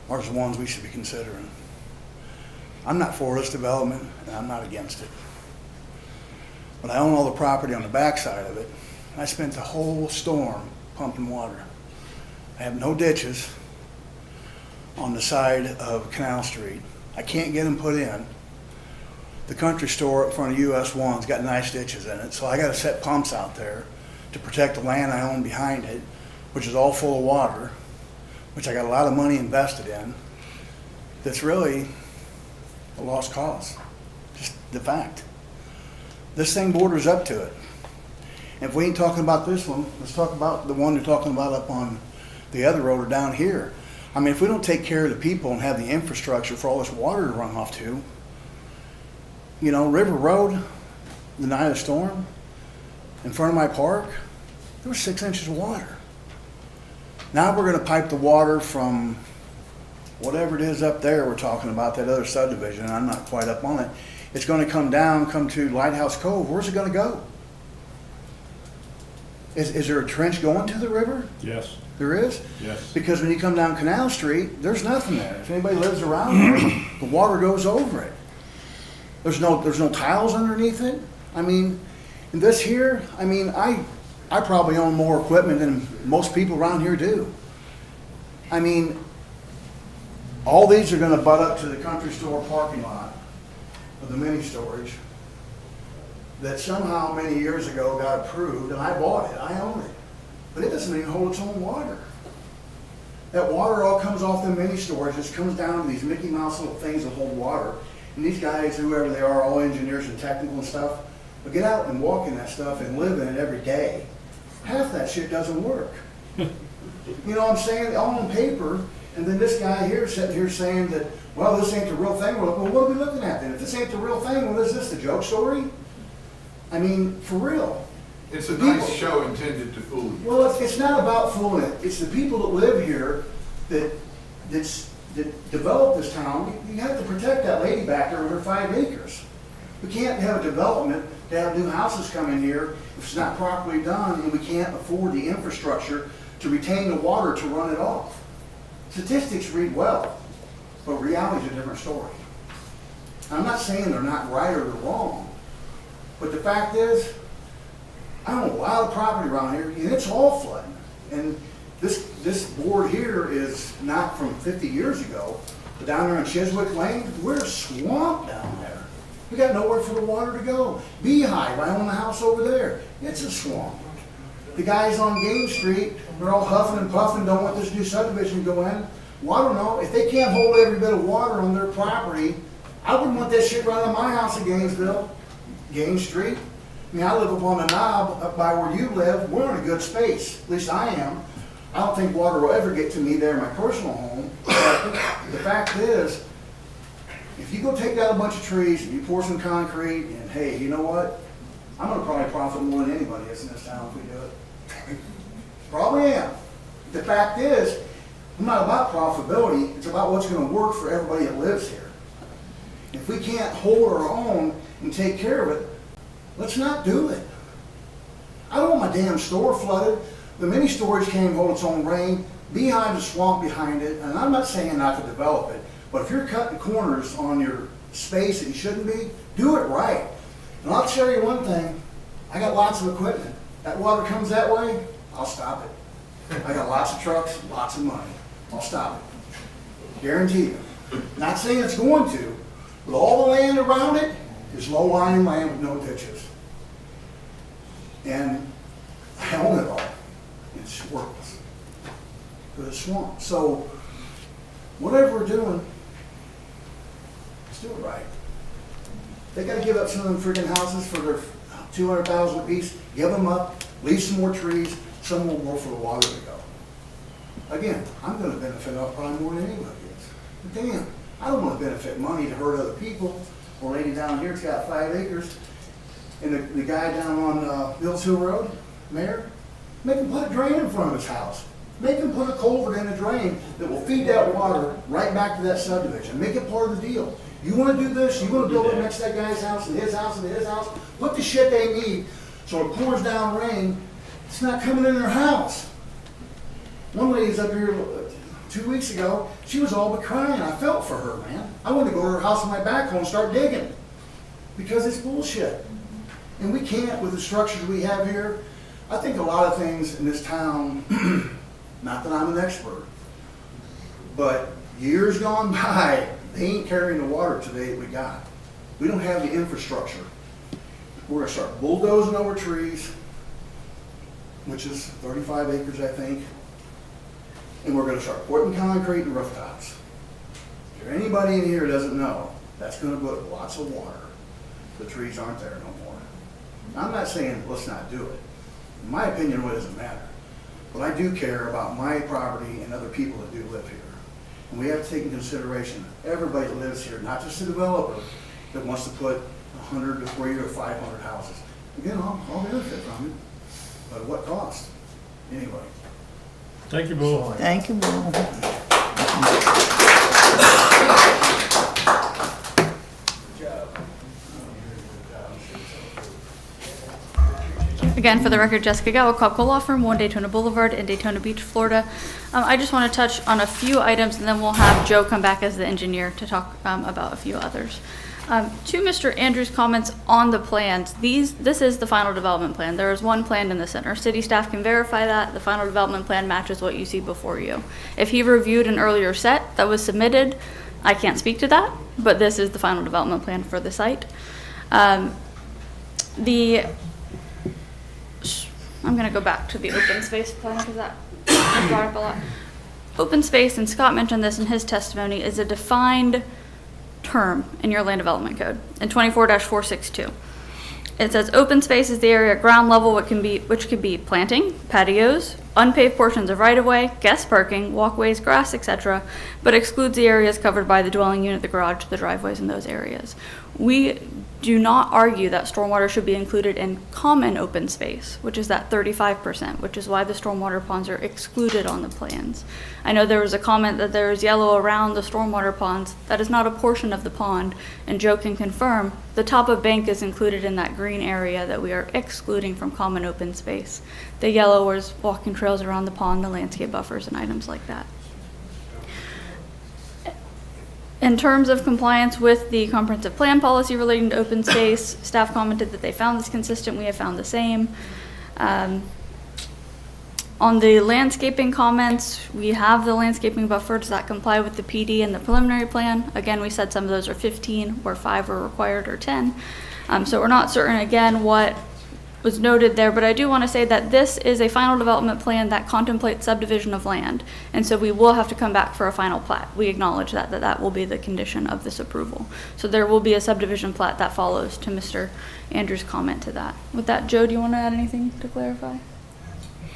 are the ones we should be considering. I'm not for this development, and I'm not against it. But I own all the property on the backside of it. I spent the whole storm pumping water. I have no ditches on the side of Canal Street. I can't get them put in. The country store up front of US 1's got nice ditches in it, so I gotta set pumps out there to protect the land I own behind it, which is all full of water, which I got a lot of money invested in, that's really a lost cause. Just the fact. This thing borders up to it. And if we ain't talking about this one, let's talk about the one they're talking about up on the other road or down here. I mean, if we don't take care of the people and have the infrastructure for all this water to run off to, You know, River Road, the night of the storm, in front of my park, there was 6 inches of water. Now we're gonna pipe the water from whatever it is up there we're talking about, that other subdivision, I'm not quite up on it. It's gonna come down, come to Lighthouse Cove. Where's it gonna go? Is there a trench going to the river? Yes, There is? yes. Because when you come down Canal Street, there's nothing there. If anybody lives around there, the water goes over it. There's no tiles underneath it. I mean, and this here, I mean, I probably own more equipment than most people around here do. I mean, all these are gonna butt up to the country store parking lot of the mini storage that somehow many years ago got approved, and I bought it, I own it. But it doesn't even hold its own water. That water all comes off the mini storage, just comes down to these Mickey Mouse little things that hold water. And these guys, whoever they are, all engineers and technical and stuff, but get out and walk in that stuff and live in it every day. Half that shit doesn't work. You know what I'm saying? All on paper, and then this guy here sitting here saying that, well, this ain't the real thing. Well, what are we looking at then? If this ain't the real thing, what is this, the joke story? I mean, for real. It's a nice show intended to fool you. Well, it's not about fooling it. It's the people that live here that develop this town. You have to protect that lady back there with her 5 acres. We can't have a development to have new houses come in here if it's not properly done, and we can't afford the infrastructure to retain the water to run it off. Statistics read well, but reality's a different story. I'm not saying they're not right or they're wrong, but the fact is, I own a lot of property around here, and it's all flooding. And this board here is not from 50 years ago, but down there on Chiswick Lane, we're a swamp down there. We got nowhere for the water to go. Beehive, I own the house over there, it's a swamp. The guys on Game Street, they're all huffing and puffing, don't want this new subdivision to go in. Well, I don't know, if they can't hold every bit of water on their property, I wouldn't want that shit running on my house in Gainesville, Game Street. I mean, I live up on the knob up by where you live. We're in a good space, at least I am. I don't think water will ever get to me there in my personal home. But the fact is, if you go take down a bunch of trees and you pour some concrete, and hey, you know what? I'm gonna probably profit more than anybody is in this town if we do it. Probably am. The fact is, I'm not about profitability, it's about what's gonna work for everybody that lives here. If we can't hold our own and take care of it, let's not do it. I don't want my damn store flooded. The mini storage can't hold its own rain. Beehive's a swamp behind it, and I'm not saying not to develop it, but if you're cutting corners on your space that you shouldn't be, do it right. And I'll tell you one thing, I got lots of equipment. That water comes that way, I'll stop it. I got lots of trucks, lots of money. I'll stop it. Guarantee you. Not saying it's going to, but all the land around it is low-lying land with no ditches. And I own it all. It's worthless. Because it's swamp. So, whatever we're doing, let's do it right. They gotta give up some of them friggin' houses for their $200,000 a piece. Give them up, leave some more trees, some will more for the water to go. Again, I'm gonna benefit off probably more than anybody is. But damn, I don't wanna benefit money to hurt other people. Or lady down here's got 5 acres. And the guy down on Bills Hill Road, Mayor, make him put a drain in front of his house. Make him put a culvert in a drain that will feed that water right back to that subdivision. Make it part of the deal. You want to do this, you want to build it next to that guy's house and his house and his house, put the shit they need so it pours down rain, it's not coming in their house. One lady's up here 2 weeks ago, she was all but crying. I felt for her, man. I wanted to go to her house on my back home and start digging because it's bullshit. And we can't with the structures we have here. I think a lot of things in this town, not that I'm an expert, but years gone by, they ain't carrying the water today that we got. We don't have the infrastructure. We're gonna start bulldozing over trees, which is 35 acres, I think. And we're gonna start putting concrete in rooftops. If there anybody in here doesn't know, that's gonna put lots of water. The trees aren't there no more. I'm not saying let's not do it. In my opinion, it doesn't matter. But I do care about my property and other people that do live here. And we have to take into consideration everybody that lives here, not just the developer that wants to put 100 to 300 to 500 houses. Again, I'll benefit from it, but at what cost? Anyway. Thank you, Bull. Thank you, Bull. Again, for the record, Jessica Gow, Coppell Law Firm, 1 Daytona Boulevard in Daytona Beach, Florida. I just want to touch on a few items, and then we'll have Joe come back as the engineer to talk about a few others. To Mr. Andrews' comments on the plans, this is the final development plan. There is one plan in the center. City staff can verify that. The final development plan matches what you see before you. If he reviewed an earlier set that was submitted, I can't speak to that, but this is the final development plan for the site. I'm going to go back to the open space plan because that was brought up a lot. Open space, and Scott mentioned this in his testimony, is a defined term in your land development code in 24-462. It says open space is the area at ground level which could be planting, patios, unpaved portions of right-of-way, guest parking, walkways, grass, etc., but excludes the areas covered by the dwelling unit, the garage, the driveways in those areas. We do not argue that stormwater should be included in common open space, which is that 35%, which is why the stormwater ponds are excluded on the plans. I know there was a comment that there is yellow around the stormwater ponds. That is not a portion of the pond, and Joe can confirm the top of bank is included in that green area that we are excluding from common open space. The yellow is walking trails around the pond, the landscape buffers, and items like that. In terms of compliance with the comprehensive plan policy relating to open space, staff commented that they found this consistent. We have found the same. On the landscaping comments, we have the landscaping buffers that comply with the PD and the preliminary plan. Again, we said some of those are 15, where 5 are required, or 10. So we're not certain, again, what was noted there, but I do want to say that this is a final development plan that contemplates subdivision of land, and so we will have to come back for a final plat. We acknowledge that will be the condition of this approval. So there will be a subdivision plat that follows, to Mr. Andrews' comment to that. With that, Joe, do you want to add anything to clarify?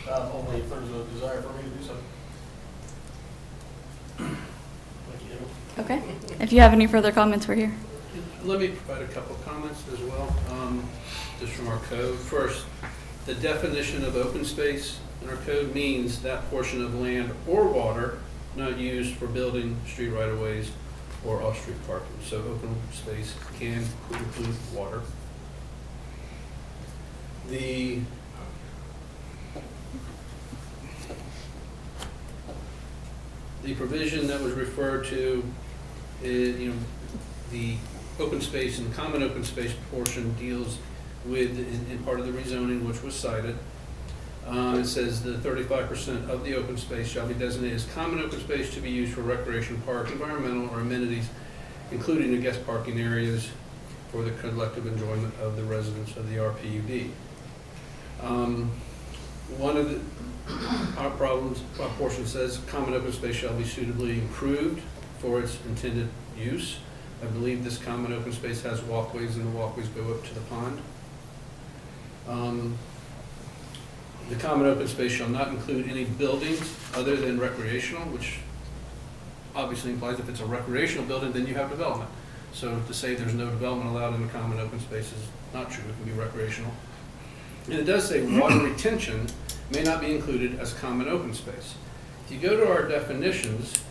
Only if there's a desire for me to do so. Thank you. Okay. If you have any further comments, we're here. Let me provide a couple of comments as well, just from our code. First, the definition of open space in our code means that portion of land or water not used for building street right-of-ways or off-street parking. So open space can include water. The provision that was referred to is, the open space and common open space portion deals with, in part of the rezoning which was cited. It says the 35% of the open space shall be designated as common open space to be used for recreation, park, environmental, or amenities, including the guest parking areas for the collective enjoyment of the residents of the RPUD. One of our portion says common open space shall be suitably improved for its intended use. I believe this common open space has walkways, and the walkways go up to the pond. The common open space shall not include any buildings other than recreational, which obviously implies if it's a recreational building, then you have development. So to say there's no development allowed in the common open space is not true. It can be recreational. And it does say water retention may not be included as common open space. If you go to our definitions,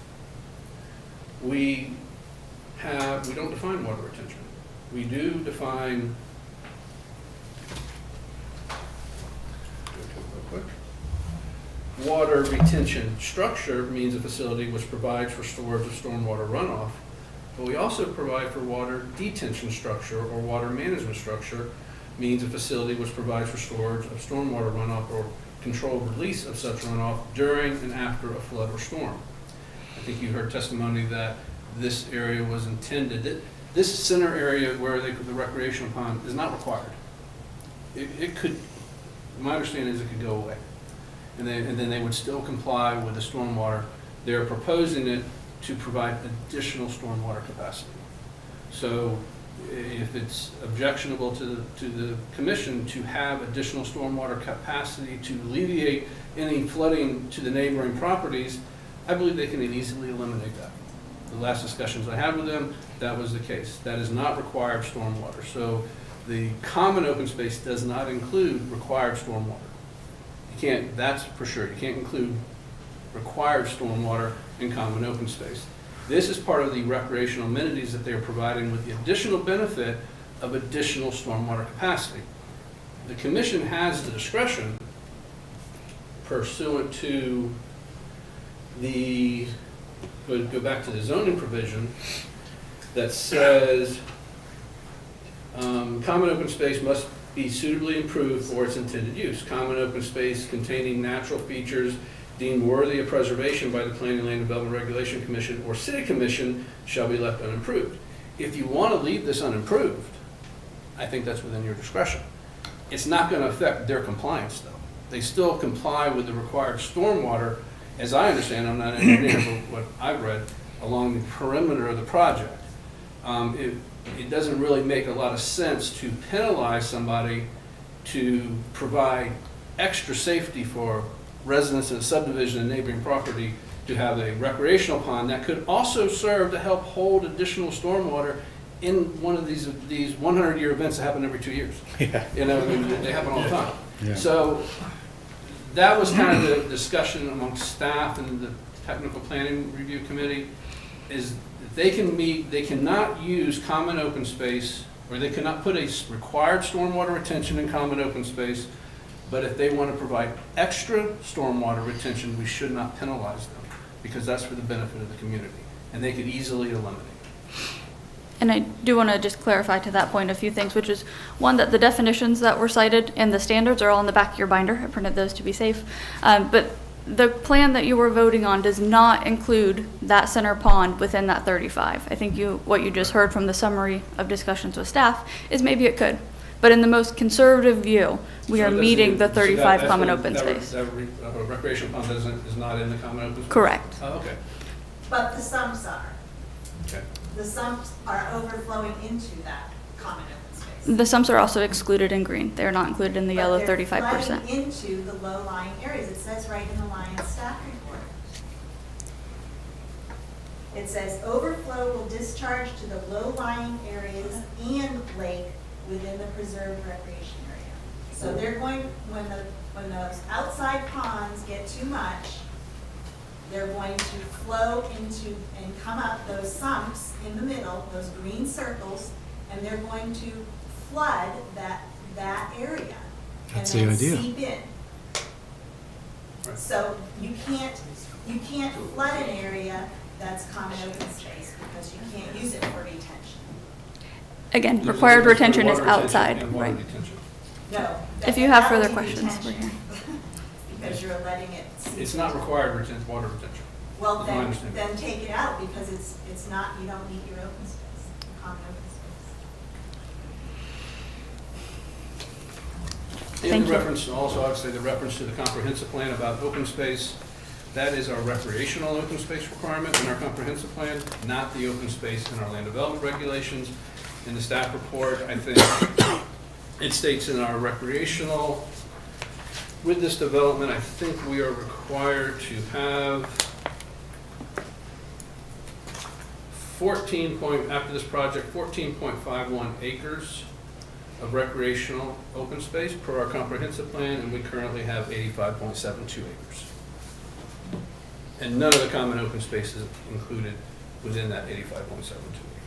we don't define water retention. We do define, water retention structure means a facility which provides for storage of stormwater runoff, but we also provide for water detention structure or water management structure means a facility which provides for storage of stormwater runoff or controlled release of such runoff during and after a flood or storm. I think you heard testimony that this area was intended, this center area where the recreational pond is not required. It could, my understanding is it could go away. And then they would still comply with the stormwater. They're proposing it to provide additional stormwater capacity. So if it's objectionable to the commission to have additional stormwater capacity to alleviate any flooding to the neighboring properties, I believe they can easily eliminate that. the last discussions I had with them, that was the case. That is not required stormwater. So the common open space does not include required stormwater. You can't, that's for sure, you can't include required stormwater in common open space. This is part of the recreational amenities that they are providing with the additional benefit of additional stormwater capacity. The commission has the discretion pursuant to the, go back to the zoning provision that says common open space must be suitably improved for its intended use. Common open space containing natural features deemed worthy of preservation by the Planning, Land Development Regulation Commission or City Commission shall be left unimproved. If you want to leave this unimproved, I think that's within your discretion. It's not going to affect their compliance, though. They still comply with the required stormwater, as I understand, I'm not an engineer, but what I've read, along the perimeter of the project. It doesn't really make a lot of sense to penalize somebody to provide extra safety for residents in a subdivision and neighboring property to have a recreational pond that could also serve to help hold additional stormwater in one of these 100-year events that happen every 2 years. Yeah. You know, they happen all the time. Yeah. So that was kind of the discussion amongst staff and the technical planning review committee, is they cannot use common open space, or they cannot put a required stormwater retention in common open space, but if they want to provide extra stormwater retention, we should not penalize them, because that's for the benefit of the community, and they could easily eliminate. And I do want to just clarify to that point a few things, which is, one, that the definitions that were cited and the standards are all in the back of your binder. I printed those to be safe. But the plan that you were voting on does not include that center pond within that 35. I think what you just heard from the summary of discussions with staff is maybe it could. But in the most conservative view, we are meeting the 35 common open space. That recreational pond is not in the common open space? Correct. Oh, okay. But the sumps are. Okay. The sumps are overflowing into that common open space. The sumps are also excluded in green. They are not included in the yellow 35%. But they're flooding into the low-lying areas. It says right in the Lions staff report. It says overflow will discharge to the low-lying areas and lake within the preserved recreation area. So they're going, when those outside ponds get too much, they're going to flow into and come up those sumps in the middle, those green circles, and they're going to flood that area. That's and the then idea. seep in. So you can't flood an area that's common open space because you can't use it for retention. Again, required retention is outside, right? No. If you have that further would be questions, we're retention. here. Because you're letting it seep. It's not required water retention. Well, is my understanding. then take it out because it's not, you don't need your open space, common open space. In Thank you. reference, also, I would say the reference to the comprehensive plan about open space, that is our recreational open space requirement in our comprehensive plan, not the open space in our land development regulations. In the staff report, I think it states in our recreational, with this development, I think we are required to have after this project, 14.51 acres of recreational open space per our comprehensive plan, and we currently have 85.72 acres. And none of the common open space is included within that 85.72 acres.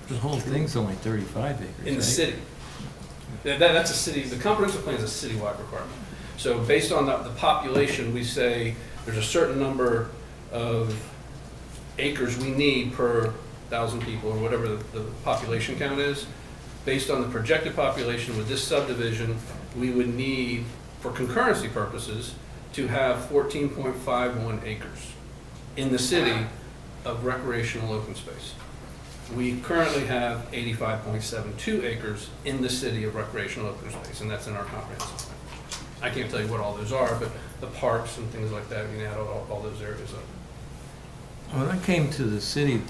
The whole thing's only 35 acres, In the right? city. That's a city, the comprehensive plan is a citywide requirement. So based on the population, we say there's a certain number of acres we need per 1,000 people, or whatever the population count is. Based on the projected population with this subdivision, we would need, for concurrency purposes, to have 14.51 acres in the city of recreational open space. We currently have 85.72 acres in the city of recreational open space, and that's in our comprehensive plan. I can't tell you what all those are, but the parks and things like that, you can add all those areas up. When I came to the city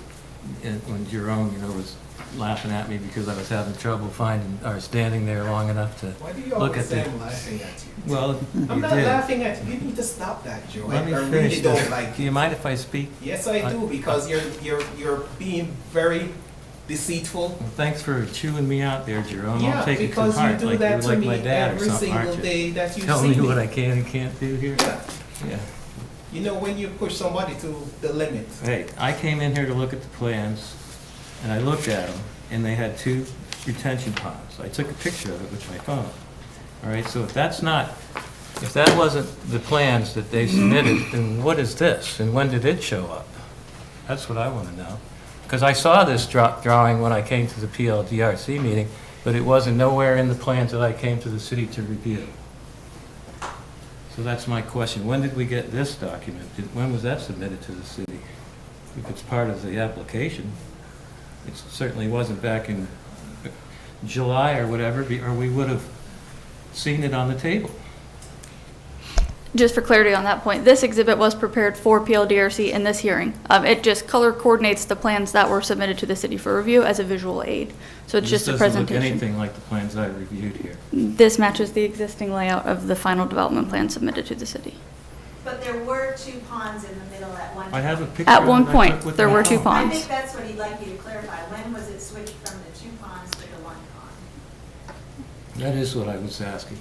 and when Jerome, was laughing at me because I was having trouble finding, or standing there long enough to Why do you look always at say the. I'm laughing at you? Well, I'm you not did. laughing at you. You need to stop that, Joe. Let me I finish really don't this. like Do you mind if I speak? Yes, I do, because you're being very deceitful. Well, thanks for chewing me out there, Jerome. Yeah, I'll take it to because you heart, do like that you're to like me my dad or every something, aren't single you? day that you Telling see me me. what I can and can't do here. Yeah. Yeah. You know, when you push somebody to the limit. Hey, I came in here to look at the plans, and I looked at them, and they had 2 retention ponds. I took a picture of it with my phone. All right, so if that wasn't the plans that they submitted, then what is this, and when did it show up? That's what I want to know. Because I saw this drawing when I came to the PLDRC meeting, but it wasn't nowhere in the plans that I came to the city to review. So that's my question. When did we get this document? When was that submitted to the city? If it's part of the application, it certainly wasn't back in July or whatever, or we would have seen it on the table. Just for clarity on that point, this exhibit was prepared for PLDRC in this hearing. It just color coordinates the plans that were submitted to the city for review as a visual aid. So it's just a This doesn't look presentation. anything like the plans I reviewed here. This matches the existing layout of the final development plan submitted to the city. But there were 2 ponds in the middle at one point. I have a picture. At one that I point, took with there my were 2 phone. I ponds. think that's what he'd like you to clarify. When was it switched from the 2 ponds to the 1 pond? That is what I was asking.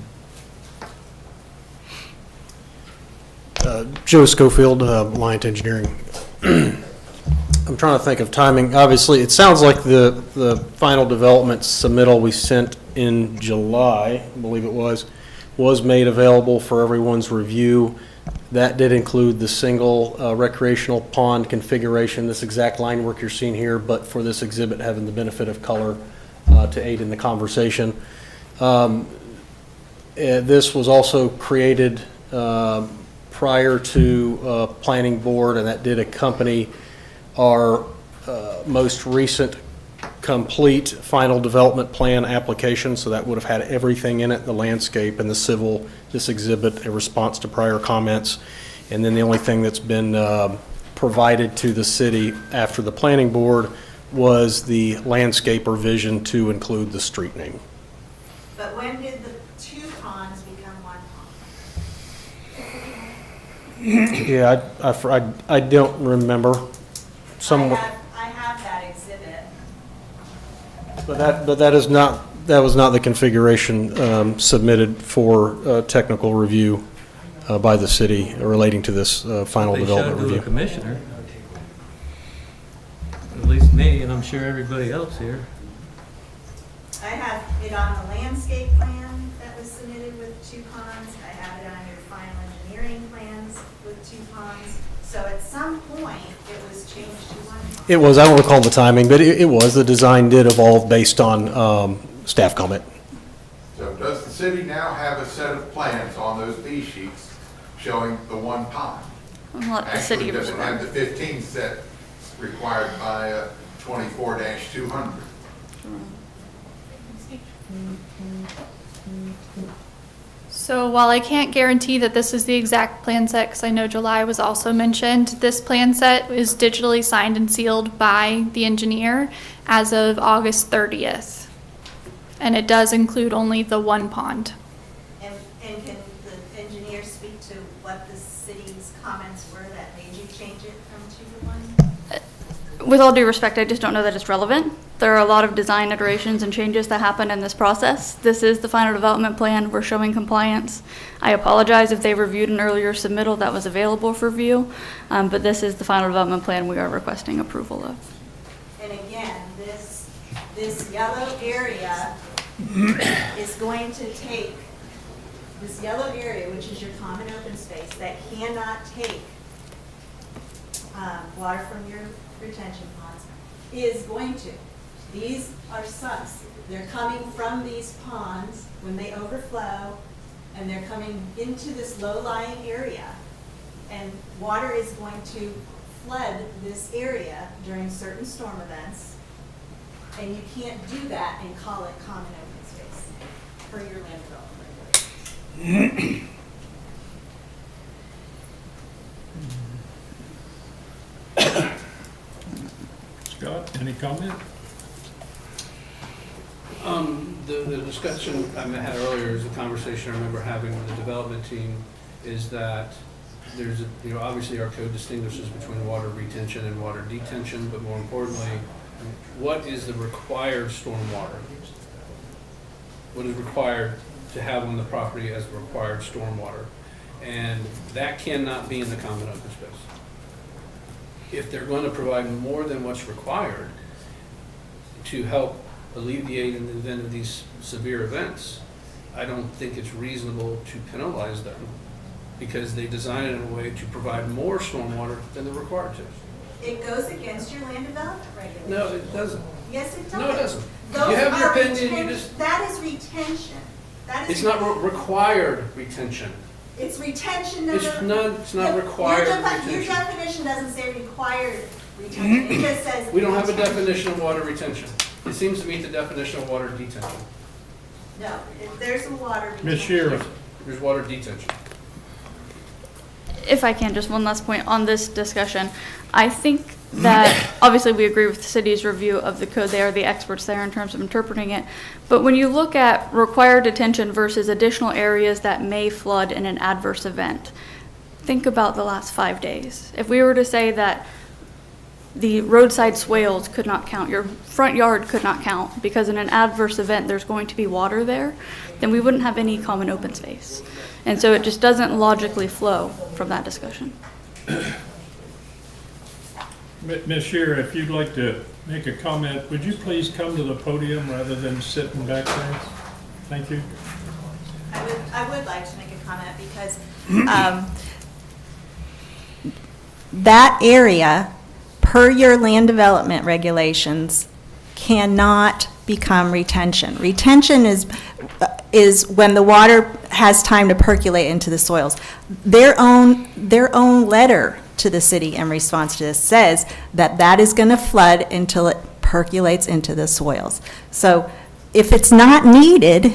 Joe Schofield, Alliant Engineering. I'm trying to think of timing. Obviously, it sounds like the final development submittal we sent in July, I believe it was made available for everyone's review. That did include the single recreational pond configuration, this exact line work you're seeing here, but for this exhibit having the benefit of color to aid in the conversation. This was also created prior to planning board, and that did accompany our most recent complete final development plan application, so that would have had everything in it, the landscape and the civil, this exhibit, a response to prior comments. And then the only thing that's been provided to the city after the planning board was the landscape revision to include the street name. But when did the 2 ponds become 1 pond? Yeah, I don't remember. I have that exhibit. But that is not, that was not the configuration submitted for technical review by the city relating to this final development They showed to the review. commissioner, at least me, and I'm sure everybody else here. I have it on the landscape plan that was submitted with 2 ponds. I have it on your final engineering plans with 2 ponds. So at some point, it was changed to 1 pond. It was, I don't recall the timing, but it was, the design did evolve based on staff comment. So does the city now have a set of plans on those B sheets showing the 1 pond? I'll let the city Actually, does it respond. have the 15 set required by 24-200? So while I can't guarantee that this is the exact plan set, because I know July was also mentioned, this plan set is digitally signed and sealed by the engineer as of August 30th. And it does include only the 1 pond. And can the engineer speak to what the city's comments were that made you change it from 2 to 1? With all due respect, I just don't know that it's relevant. There are a lot of design iterations and changes that happen in this process. This is the final development plan. We're showing compliance. I apologize if they reviewed an earlier submittal that was available for view, but this is the final development plan we are requesting approval of. And again, this yellow area is going to take, this yellow area, which is your common open space, that cannot take water from your retention ponds, is going to. These are sucks. They're coming from these ponds when they overflow, and they're coming into this low-lying area. And water is going to flood this area during certain storm events. And you can't do that and call it common open space for your land development regulations. Scott? Any comment? The discussion I had earlier is a conversation I remember having with the development team, is that there's, obviously our code distinguishes between water retention and water detention, but more importantly, what is the required stormwater? What is required to have on the property as required stormwater? And that cannot be in the common open space. If they're going to provide more than what's required to help alleviate in the event of these severe events, I don't think it's reasonable to penalize them because they design it in a way to provide more stormwater than they're required to. It goes against your land development regulations. No, it doesn't. Yes, it does. No, it doesn't. Those You have your are opinion, you just, That is retention. That is it's not required retention. It's retention. It's not required Your retention. definition doesn't say required retention. It just says. We don't have a retention. definition of water retention. It seems to meet the definition of water detention. No, there's a water retention. Ms. Shearer? There's water detention. If I can, just one last point on this discussion. I think that obviously we agree with the city's review of the code. They are the experts there in terms of interpreting it. But when you look at required detention versus additional areas that may flood in an adverse event, think about the last 5 days. If we were to say that the roadside swales could not count, your front yard could not count, because in an adverse event there's going to be water there, then we wouldn't have any common open space. And so it just doesn't logically flow from that discussion. Ms. Shearer, if you'd like to make a comment, would you please come to the podium rather than sitting back there? Thank you. I would like to make a comment because that area, per your land development regulations, cannot become retention. Retention is when the water has time to percolate into the soils. Their own letter to the city in response to this says that that is going to flood until it percolates into the soils. So if it's not needed,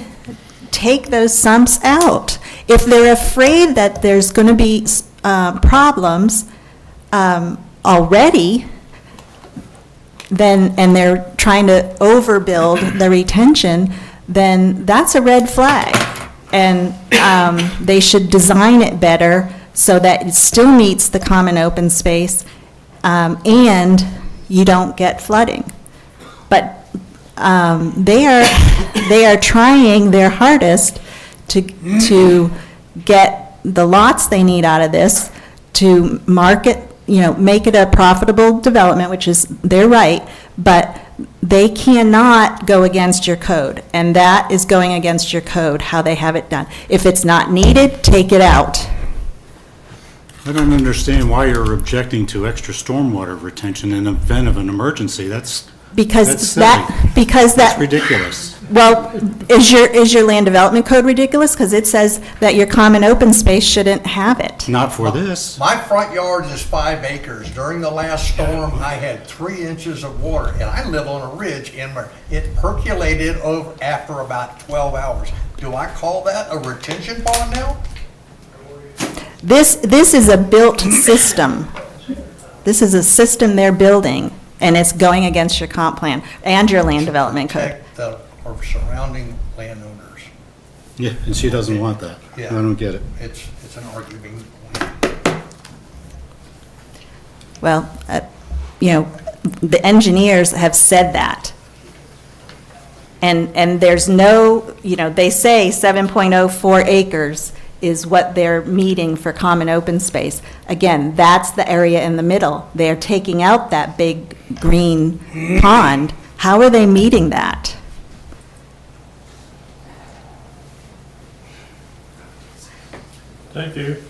take those sumps out. If they're afraid that there's going to be problems already, then, and they're trying to overbuild the retention, then that's a red flag. And they should design it better so that it still meets the common open space and you don't get flooding. But they are trying their hardest to get the lots they need out of this, to market, make it a profitable development, which is their right, but they cannot go against your code, and that is going against your code, how they have it done. If it's not needed, take it out. I don't understand why you're objecting to extra stormwater retention in the event of an emergency. That's That's ridiculous. Well, is your land development code ridiculous? Because it says that your common open space shouldn't have it. Not for this. My front yard is 5 acres. During the last storm, I had 3 inches of water, and I live on a ridge, and it percolated over after about 12 hours. Do I call that a retention pond now? This is a built system. This is a system they're building, and it's going against your comp plan and your land development code. Protect our surrounding landowners. Yeah, and she doesn't want that. Yeah. I don't get it. It's an arguing. Well, the engineers have said that. And there's no, they say 7.04 acres is what they're meeting for common open space. Again, that's the area in the middle. They're taking out that big green pond. How are they meeting that? Thank you.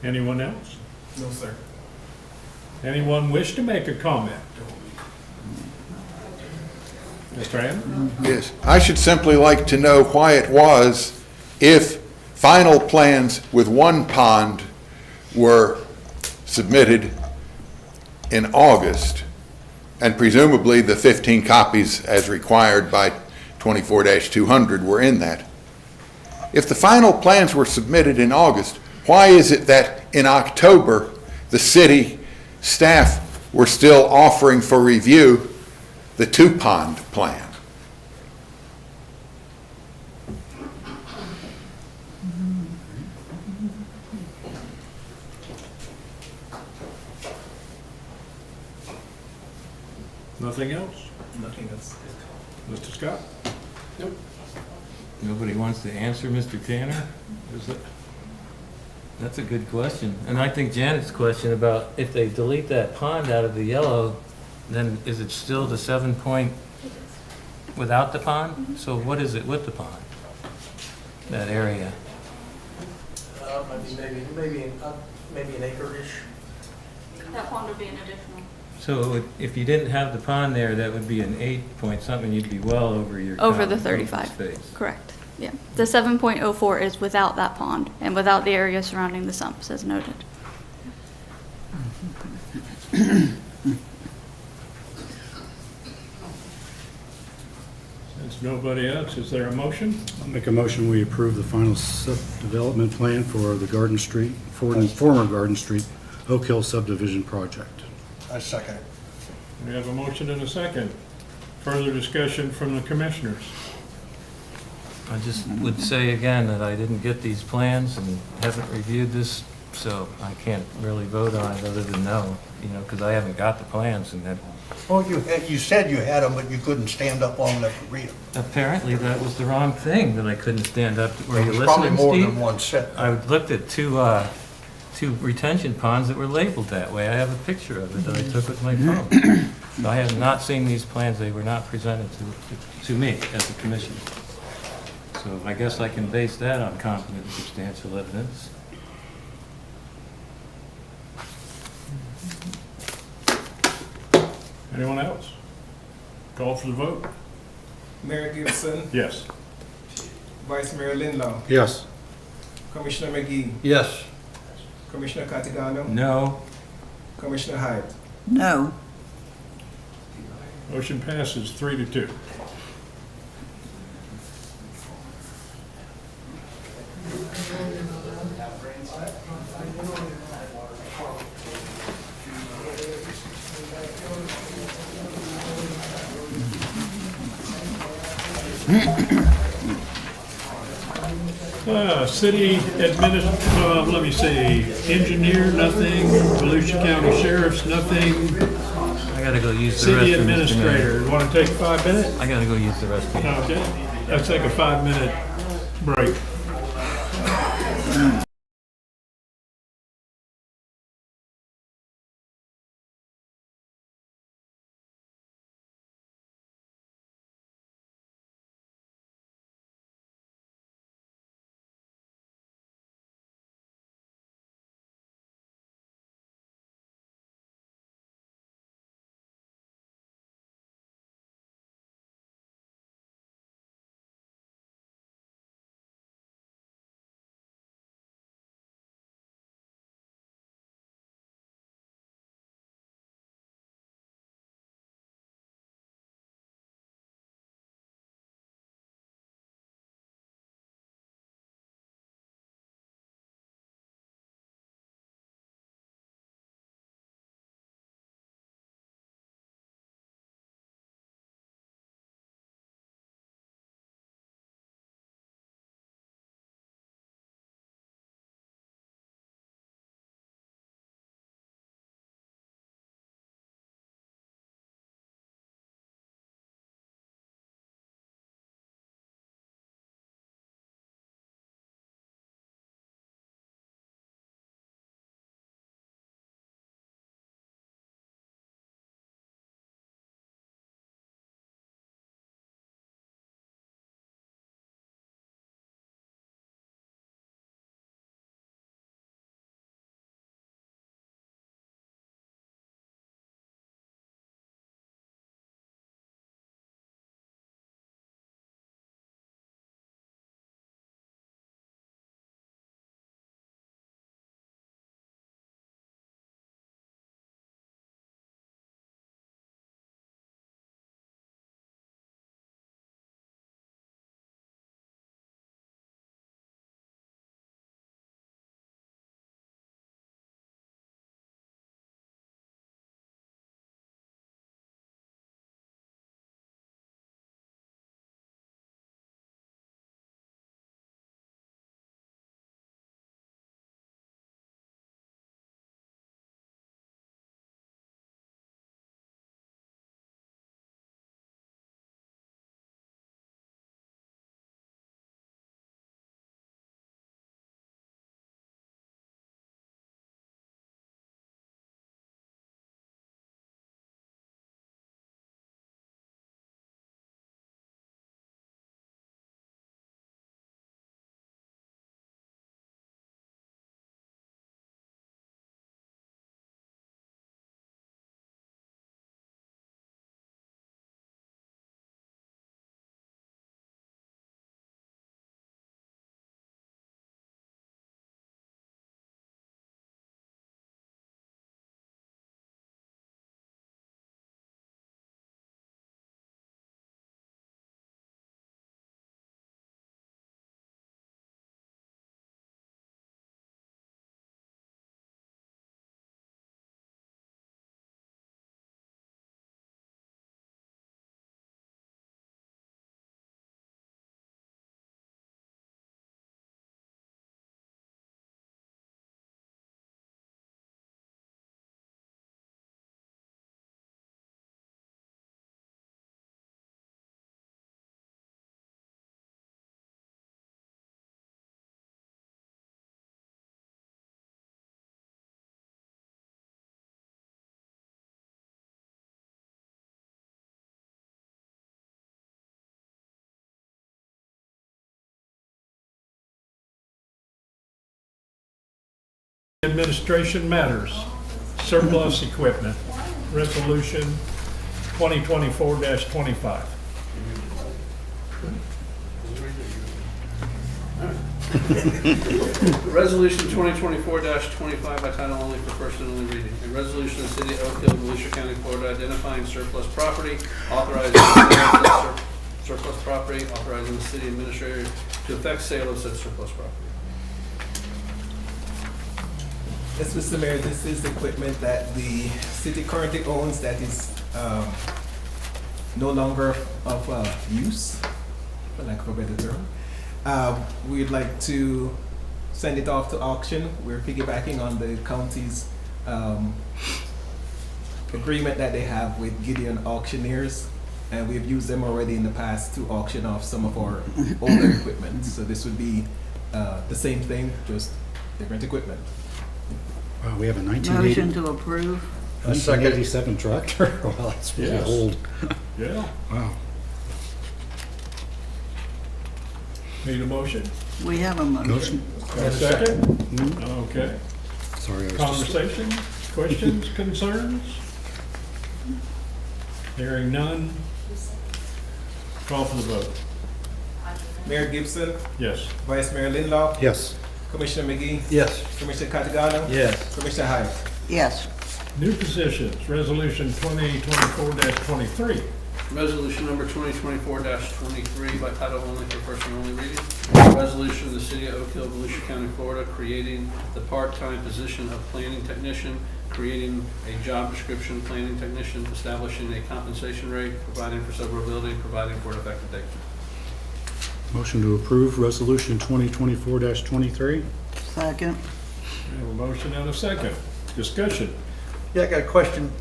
Anyone else? No, sir. Anyone wish to make a comment? Mr. Hammond? Yes, I should simply like to know why it was, if final plans with one pond were submitted in August, and presumably the 15 copies as required by 24-200 were in that. If the final plans were submitted in August, Why is it that in October, the city staff were still offering for review the two-pond plan? Nothing else? Nothing else. Mr. Scott? Nobody wants to answer, Mr. Tanner? Is it? That's a good question. And I think Janet's question about if they delete that pond out of the yellow, then is it still the 7 point without the pond? So what is it with the pond? That area? Maybe an acre-ish. That pond would be an additional. So if you didn't have the pond there, that would be an 8 point something, you'd be well over your. Over the common 35. open space. Correct, yeah. The 7.04 is without that pond and without the area surrounding the sumps, as noted. Since nobody else, is there a motion? I'll make a motion, we approve the final sub-development plan for the Garden Street, former Garden Street, Oak Hill subdivision project. I second it. We have a motion and a second. Further discussion from the commissioners. I just would say again that I didn't get these plans and haven't reviewed this, so I can't really vote on it other than no, because I haven't got the plans and that. Well, you said you had them, but you couldn't stand up long enough to read them. Apparently that was the wrong thing, that I couldn't stand up. Were you There's probably listening, more Steve? than one set. I looked at two retention ponds that were labeled that way. I have a picture of it that I took with my phone. So I have not seen these plans. They were not presented to me as a commission. So I guess I can base that on competent and substantial evidence. Anyone else? Call for the vote? Mayor Gibson, Yes. Vice Mayor Lindlaw, Yes. Commissioner McGee, Yes. Commissioner Catigano, No. Commissioner Hyde. No. Motion passes 3-2. City let me see, engineer, nothing, Volusia County Sheriff's, nothing, I gotta go use the city restroom, Mr. Mayor. administrator. Want to take 5 minutes? I gotta go use the restroom. Okay, let's take a 5-minute break. administration matters, surplus equipment, resolution 2024-25. Resolution 2024-25 by title only for first and only reading. A resolution of the City of Oak Hill, Volusia County, Florida, identifying surplus property, authorizing the sale of said surplus property, authorizing the city administrator to effect sale of said surplus property. Yes, Mr. Mayor, this is equipment that the city currently owns that is no longer of use, for lack of a better term. We'd like to send it off to auction. We're piggybacking on the county's agreement that they have with Gideon Auctioneers, and we've used them already in the past to auction off some of our older equipment. So this would be the same thing, just different equipment. Wow, we have a Motion to approve. 1987 tractor? Wow, that's really Yes. old. Yeah. Wow. Need a motion? We have a motion. Motion? Got a second? Okay. Sorry, I was just... Conversation, questions, concerns? Hearing none. Call for the vote. Mayor Gibson, Yes. Vice Mayor Lindlaw, Yes. Commissioner McGee, Yes. Commissioner Catagano, Yes. Commissioner Hyatt. Yes. New positions, resolution 2024-23. Resolution number 2024-23 by title only for first and only reading. Resolution of the City of Oak Hill, Volusia County, Florida, creating the part-time position of planning technician, creating a job description, planning technician, establishing a compensation rate, providing for severability, providing for an effective date. Motion to approve Resolution 2024-23? Second. We have a motion and a second. Discussion. Yeah, I got a question.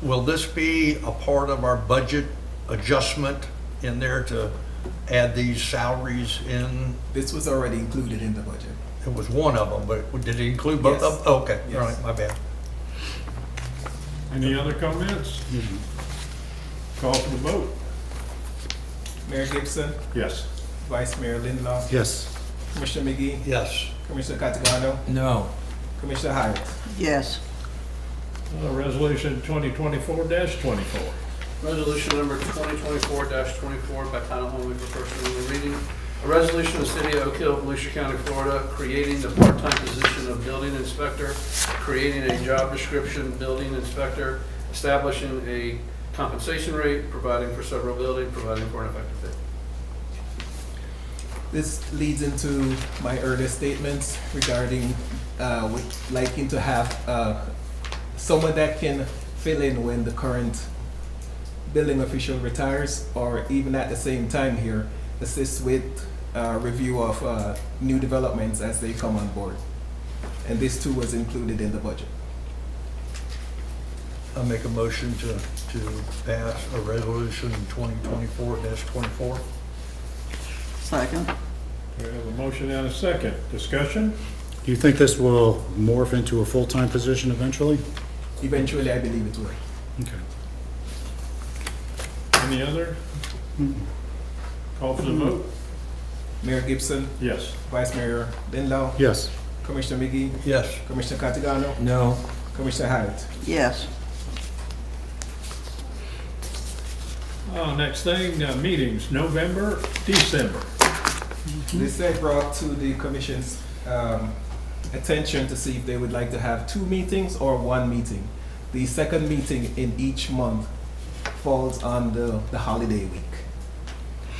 Will this be a part of our budget adjustment in there to add these salaries in? This was already included in the budget. It was one of them, but did it include both of them? Oh, okay, all right, my bad. Any other comments? Call for the vote. Mayor Gibson, Yes. Vice Mayor Lindlaw, Yes. Commissioner McGee, Yes. Commissioner Catagano, No. Commissioner Hyatt. Yes. Resolution 2024-24. Resolution number 2024-24 by title only for first and only reading. A resolution of the City of Oak Hill, Volusia County, Florida, creating the part-time position of building inspector, creating a job description, building inspector, establishing a compensation rate, providing for severability, providing for an effective date. This leads into my earlier statements regarding liking to have someone that can fill in when the current building official retires, or even at the same time here, assist with review of new developments as they come on board. And this too was included in the budget. I'll make a motion to pass a resolution 2024-24. Second. We have a motion and a second. Discussion? Do you think this will morph into a full-time position eventually? Eventually, I believe it will. Okay. Any other? Call for the vote. Mayor Gibson, Yes. Vice Mayor Lindlaw, Yes. Commissioner McGee, Yes. Commissioner Catagano, No. Commissioner Hyatt. Yes. Next thing, meetings, November, December. This I brought to the commission's attention to see if they would like to have 2 meetings or 1 meeting. The second meeting in each month falls on the holiday week.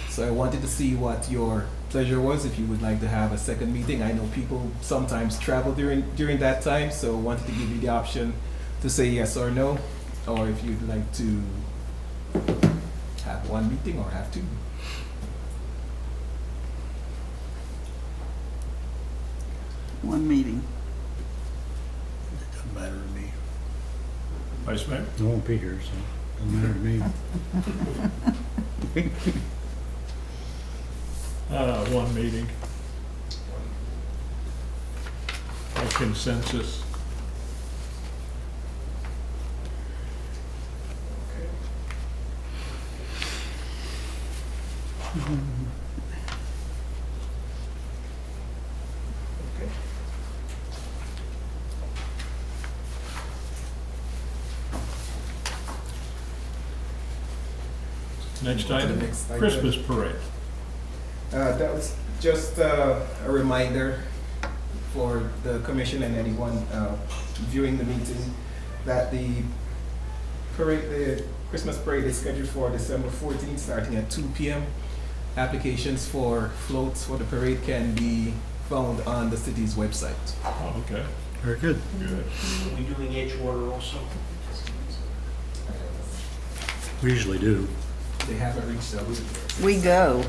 So I wanted to see what your pleasure was, if you would like to have a second meeting. I know people sometimes travel during that time, so I wanted to give you the option to say yes or no, or if you'd like to have 1 meeting or have 2. One meeting. Doesn't matter to me. Vice Mayor? I won't be here, so doesn't matter to me. 1 meeting. By consensus. Next item, Next item. Christmas parade. That was just a reminder for the commission and anyone viewing the meeting that the Christmas parade is scheduled for December 14th, starting at 2 p.m. Applications for floats for the parade can be found on the city's website. Oh, okay. Very good. Good. Are we doing Edgewater also? We usually do. They haven't reached out. We go.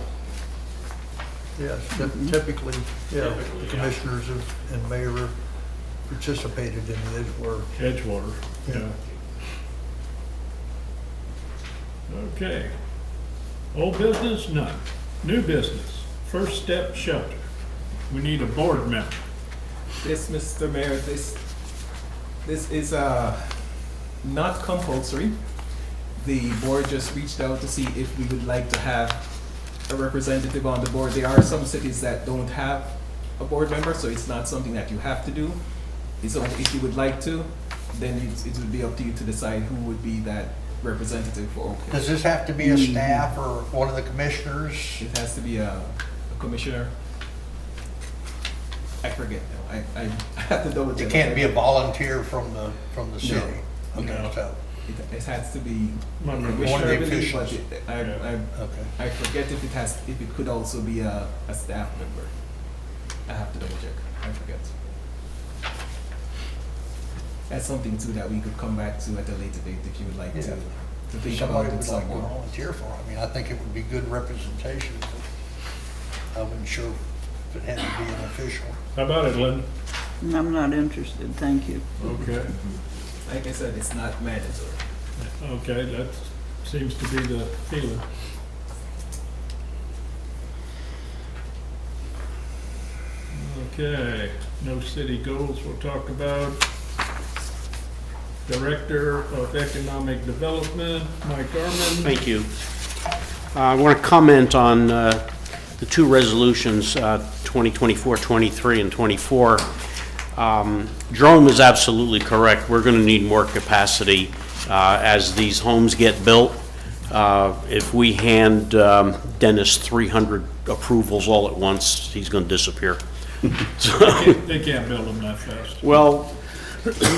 Yes, typically, yeah, the commissioners and mayor have participated in the Edgewater. Edgewater, yeah. Okay. Old business, none. New business, First Step Shelter. We need a board member. Yes, Mr. Mayor, this is not compulsory. The board just reached out to see if we would like to have a representative on the board. There are some cities that don't have a board member, so it's not something that you have to do. It's only if you would like to, then it would be up to you to decide who would be that representative for Oak Hill. Does this have to be a staff or one of the commissioners? It has to be a commissioner. I forget now. I have to double check. It can't be a volunteer from the city? No. Okay, so. It has to be One of the commissioner, I believe, officials. but Okay. I forget if it could also be a staff member. I have to double check. I forget. That's something too that we could come back to at a later date if you would like Yeah. to think Somebody about it would some like to more. volunteer for it. I mean, I think it would be good representation. I wasn't sure if it had to be an official. How about it, Lynn? I'm not interested, thank you. Okay. Like I said, it's not mandatory. Okay, that seems to be the feeling. Okay, no city goals we'll talk about. Director of Economic Development, Mike Arman. Thank you. I want to comment on the two resolutions, 2024, 23, and 24. Jerome is absolutely correct. We're going to need more capacity as these homes get built. If we hand Dennis 300 approvals all at once, he's going to disappear. So, They can't build them that fast. well,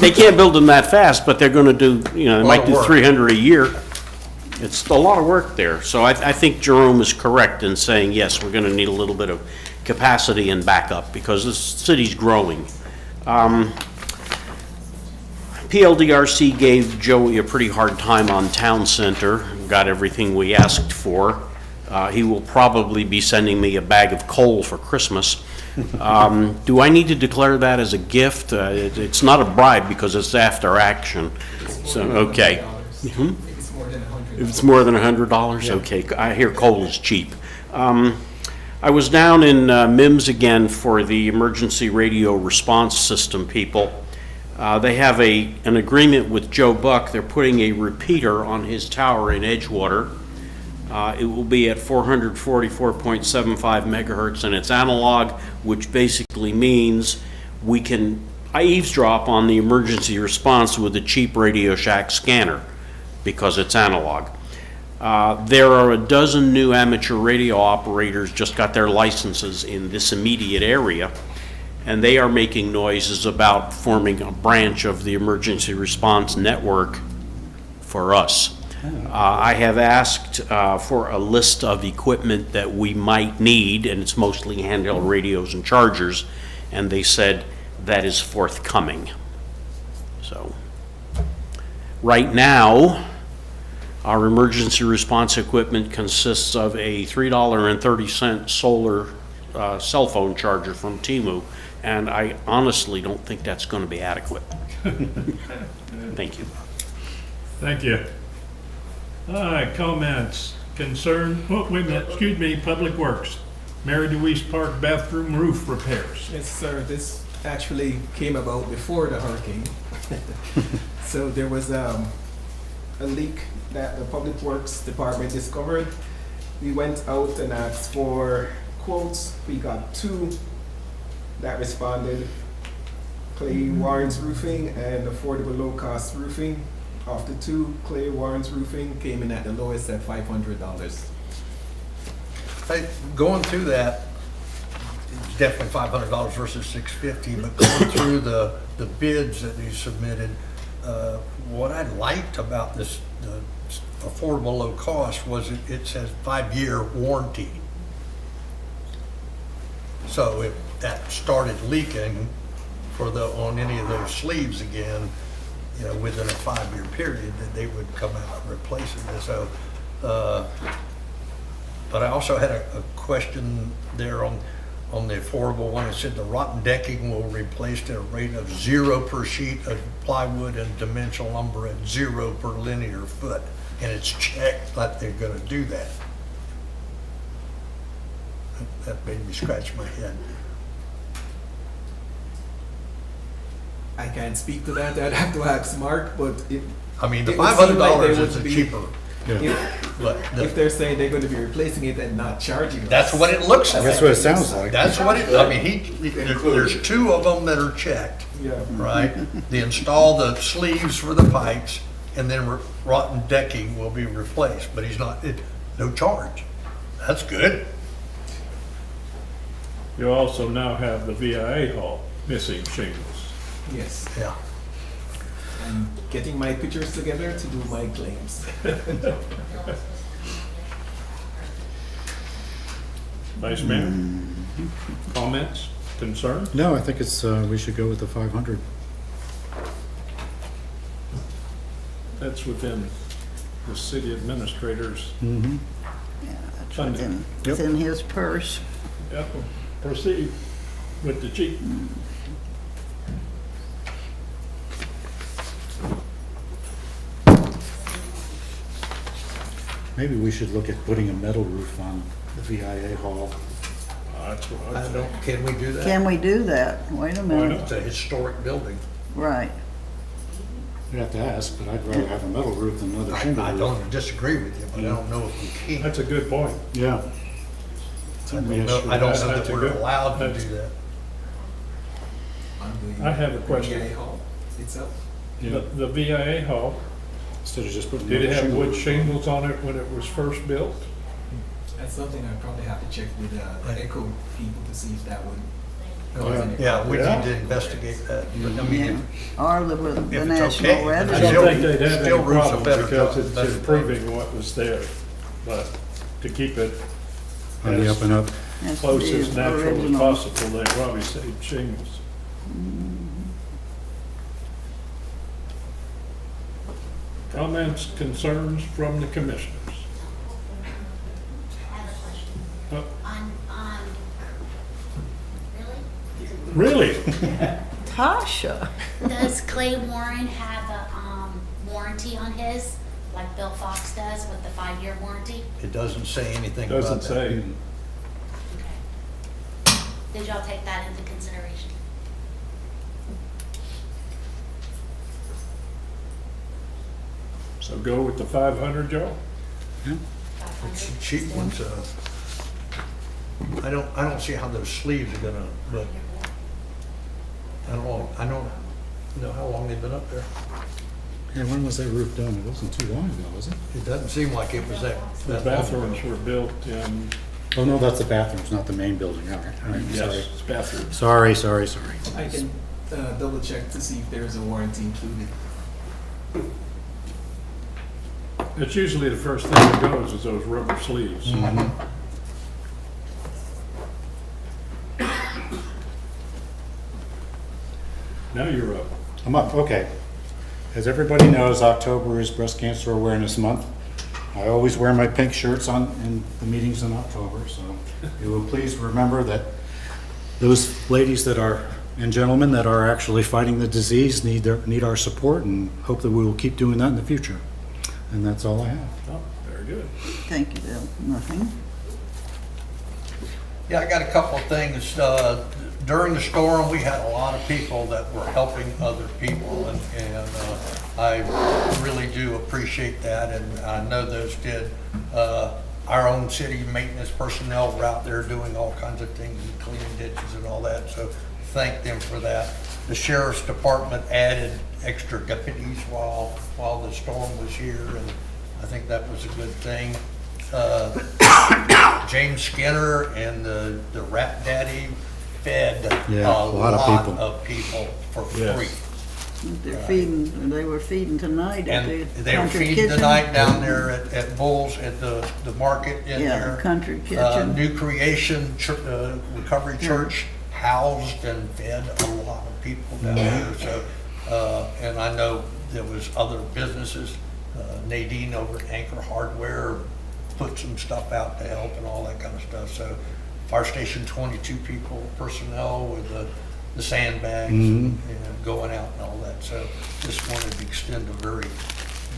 they can't build them that fast, but they're going to do, you know, they might do 300 a year. It's a lot of work there. So I think Jerome is correct in saying, yes, we're going to need a little bit of capacity and backup because this city's growing. PLDRC gave Joey a pretty hard time on Town Center, got everything we asked for. He will probably be sending me a bag of coal for Christmas. Do I need to declare that as a gift? It's not a bribe because it's after action. So, okay. Hmm? If it's more than $100, okay. I hear coal is cheap. I was down in MIMS again for the emergency radio response system people. They have an agreement with Joe Buck. They're putting a repeater on his tower in Edgewater. It will be at 444.75 megahertz, and it's analog, which basically means we can eavesdrop on the emergency response with a cheap Radio Shack scanner because it's analog. There are a dozen new amateur radio operators just got their licenses in this immediate area, and they are making noises about forming a branch of the emergency response network for us. I have asked for a list of equipment that we might need, and it's mostly handheld radios and chargers, and they said that is forthcoming. So, right now, our emergency response equipment consists of a $3.30 solar cell phone charger from Temu, and I honestly don't think that's going to be adequate. Thank you. Thank you. All right, comments, concern, oh, wait a minute, excuse me, Public Works. Mary Deweese Park bathroom roof repairs. Yes, sir. This actually came about before the hurricane. So there was a leak that the Public Works Department discovered. We went out and asked for quotes. We got two that responded. Clay Warren's Roofing and Affordable Low Cost Roofing. of the two, Clay Warren's Roofing came in at the lowest at $500. Hey, going through that, it's definitely $500 versus $650, but going through the bids that you submitted, what I liked about this, the affordable low cost was it says 5-year warranty. So if that started leaking on any of those sleeves again, you know, within a 5-year period, that they would come out and replace it. So, but I also had a question there on the affordable one. It said the rotten decking will be replaced at a rate of 0 per sheet of plywood and dimensional lumber at 0 per linear foot. And it's checked that they're gonna do that. That made me scratch my head. I can't speak to that. I'd have to ask Mark, but I mean, the it would seem like $500 they is would a be- cheaper. But If they're saying they're going to be replacing it and not charging us. that's what it looks like. That's what it sounds like. That's what it, I mean, there's 2 of them that are checked, Yeah. right? They install the sleeves for the pipes, and then rotten decking will be replaced, but he's not, no charge. That's good. You also now have the VIA hall missing shingles. Yes. Yeah. I'm getting my pictures together to do my claims. Vice Mayor, comments, concerns? No, I think it's, we should go with the 500. That's within the city administrator's Mm-hmm. Yeah, that's funding. within his purse. Yep, proceed with the chief. Maybe we should look at putting a metal roof on the VIA hall. That's what I don't, can we do that? Can we do that? Wait a minute. It's a historic building. Right. We'd have to ask, but I'd rather have a metal roof than another shingle I roof. don't disagree with you, but I don't know if we can. That's a good point. Yeah. I don't know that That's a we're good- allowed to that's- do that. I have a question. VIA hall itself. The VIA hall, Instead of just putting. did it metal have shingle wood roof. shingles on it when it was first built? That's something I probably have to check with the ECHO people to see if that would cause any Yeah, we Yeah. need to investigate that. But I Yeah. mean, Or the if it's National okay, I Register. don't think they'd have Steel any roof's a problem better because job, it's better improving what was there. But to keep it On the up and up. Has to close be as natural as original. possible, they probably saved shingles. Comments, concerns from the commissioners? Uh, Really? Tasha. Does Clay Warren have a warranty on his, like Bill Fox does with the 5-year warranty? it doesn't say anything about that. Doesn't say. Okay. Did y'all take that into consideration? So go with the 500, Joe? It's a cheap one, so. I don't see how those sleeves are gonna, but I don't know how long they've been up there. Yeah, when was that roof done? It wasn't too long ago, was it? It doesn't seem like it was that. The that long ago. bathrooms were built in, Oh, no, that's the bathrooms, not the main building. All right, all right, yes, sorry. it's bathrooms. Sorry. I can double check to see if there's a warranty included. It's usually the first thing that goes is those rubber sleeves. Now you're up. I'm up, okay. As everybody knows, October is Breast Cancer Awareness Month. I always wear my pink shirts in the meetings in October, so you will please remember that those ladies that are, and gentlemen that are actually fighting the disease need our support, and hope that we will keep doing that in the future. And that's all I have. Oh, very good. Thank you, Bill. Nothing. Yeah, I got a couple of things. During the storm, we had a lot of people that were helping other people, and I really do appreciate that, and I know those did. Our own city maintenance personnel were out there doing all kinds of things and cleaning ditches and all that, so thank them for that. The sheriff's department added extra deputies while the storm was here, and I think that was a good thing. James Skinner and the Rat Daddy fed Yeah, a lot people. of people for Yes. free. They were feeding tonight at the And they were Country feeding Kitchen. tonight down there at Bull's, at the market in Yeah, there. Country Kitchen. New Creation Recovery Church housed and fed a lot of people down there, so, and I know there was other businesses, Nadine over at Anchor Hardware put some stuff out to help and all that kind of stuff, so Fire Station 22 people, personnel with the sandbags and going out and all that, so just wanted to extend a very,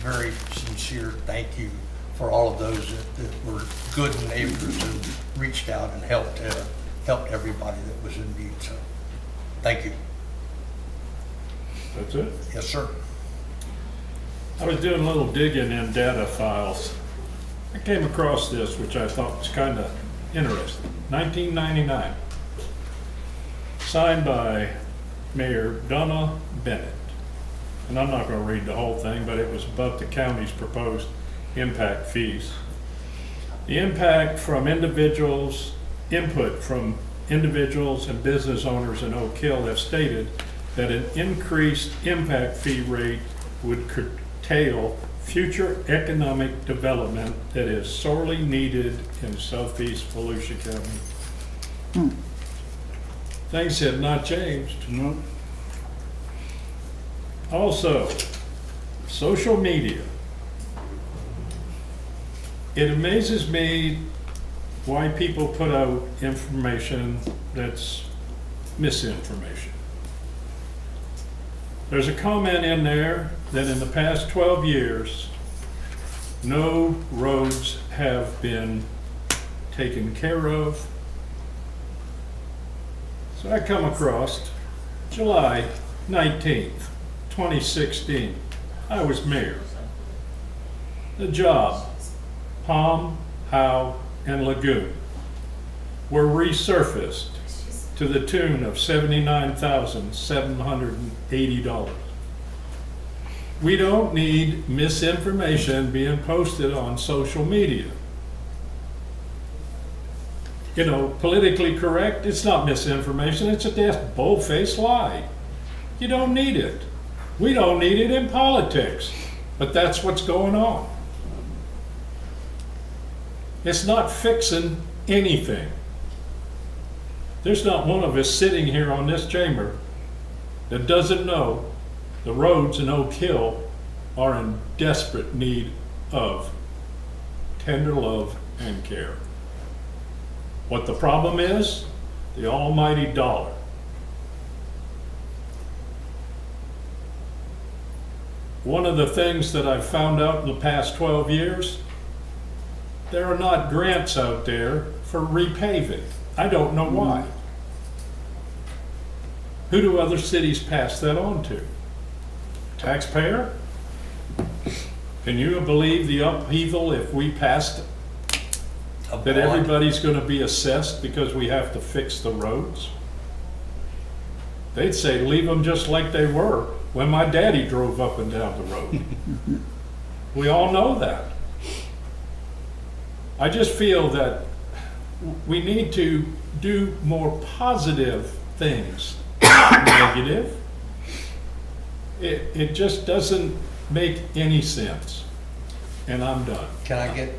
very sincere thank you for all of those that were good neighbors and reached out and helped everybody that was in need, so thank you. That's it? Yes, sir. I was doing a little digging in data files. I came across this, which I thought was kind of interesting. 1999. Signed by Mayor Donna Bennett. And I'm not going to read the whole thing, but it was about the county's proposed impact fees. The impact from individuals, input from individuals and business owners in Oak Hill have stated that an increased impact fee rate would curtail future economic development that is sorely needed in southeast Volusia County. Things have not changed. No. Also, social media. It amazes me why people put out information that's misinformation. There's a comment in there that in the past 12 years, no roads have been taken care of. So I come across July 19th, 2016. I was mayor. The job, Palm, Howe, and Lagoon were resurfaced to the tune of $79,780. We don't need misinformation being posted on social media. You know, politically correct, it's not misinformation, it's a damn bold-faced lie. You don't need it. We don't need it in politics, but that's what's going on. It's not fixing anything. There's not one of us sitting here on this chamber that doesn't know the roads in Oak Hill are in desperate need of tender love and care. What the problem is? The almighty dollar. One of the things that I've found out in the past 12 years, there are not grants out there for repaving. I don't know why. Who do other cities pass that on to? Taxpayer? Can you believe the upheaval if we passed that everybody's going to be assessed because we have to fix the roads? They'd say leave them just like they were when my daddy drove up and down the road. We all know that. I just feel that we need to do more positive things, not negative. It just doesn't make any sense. And I'm done. Can I get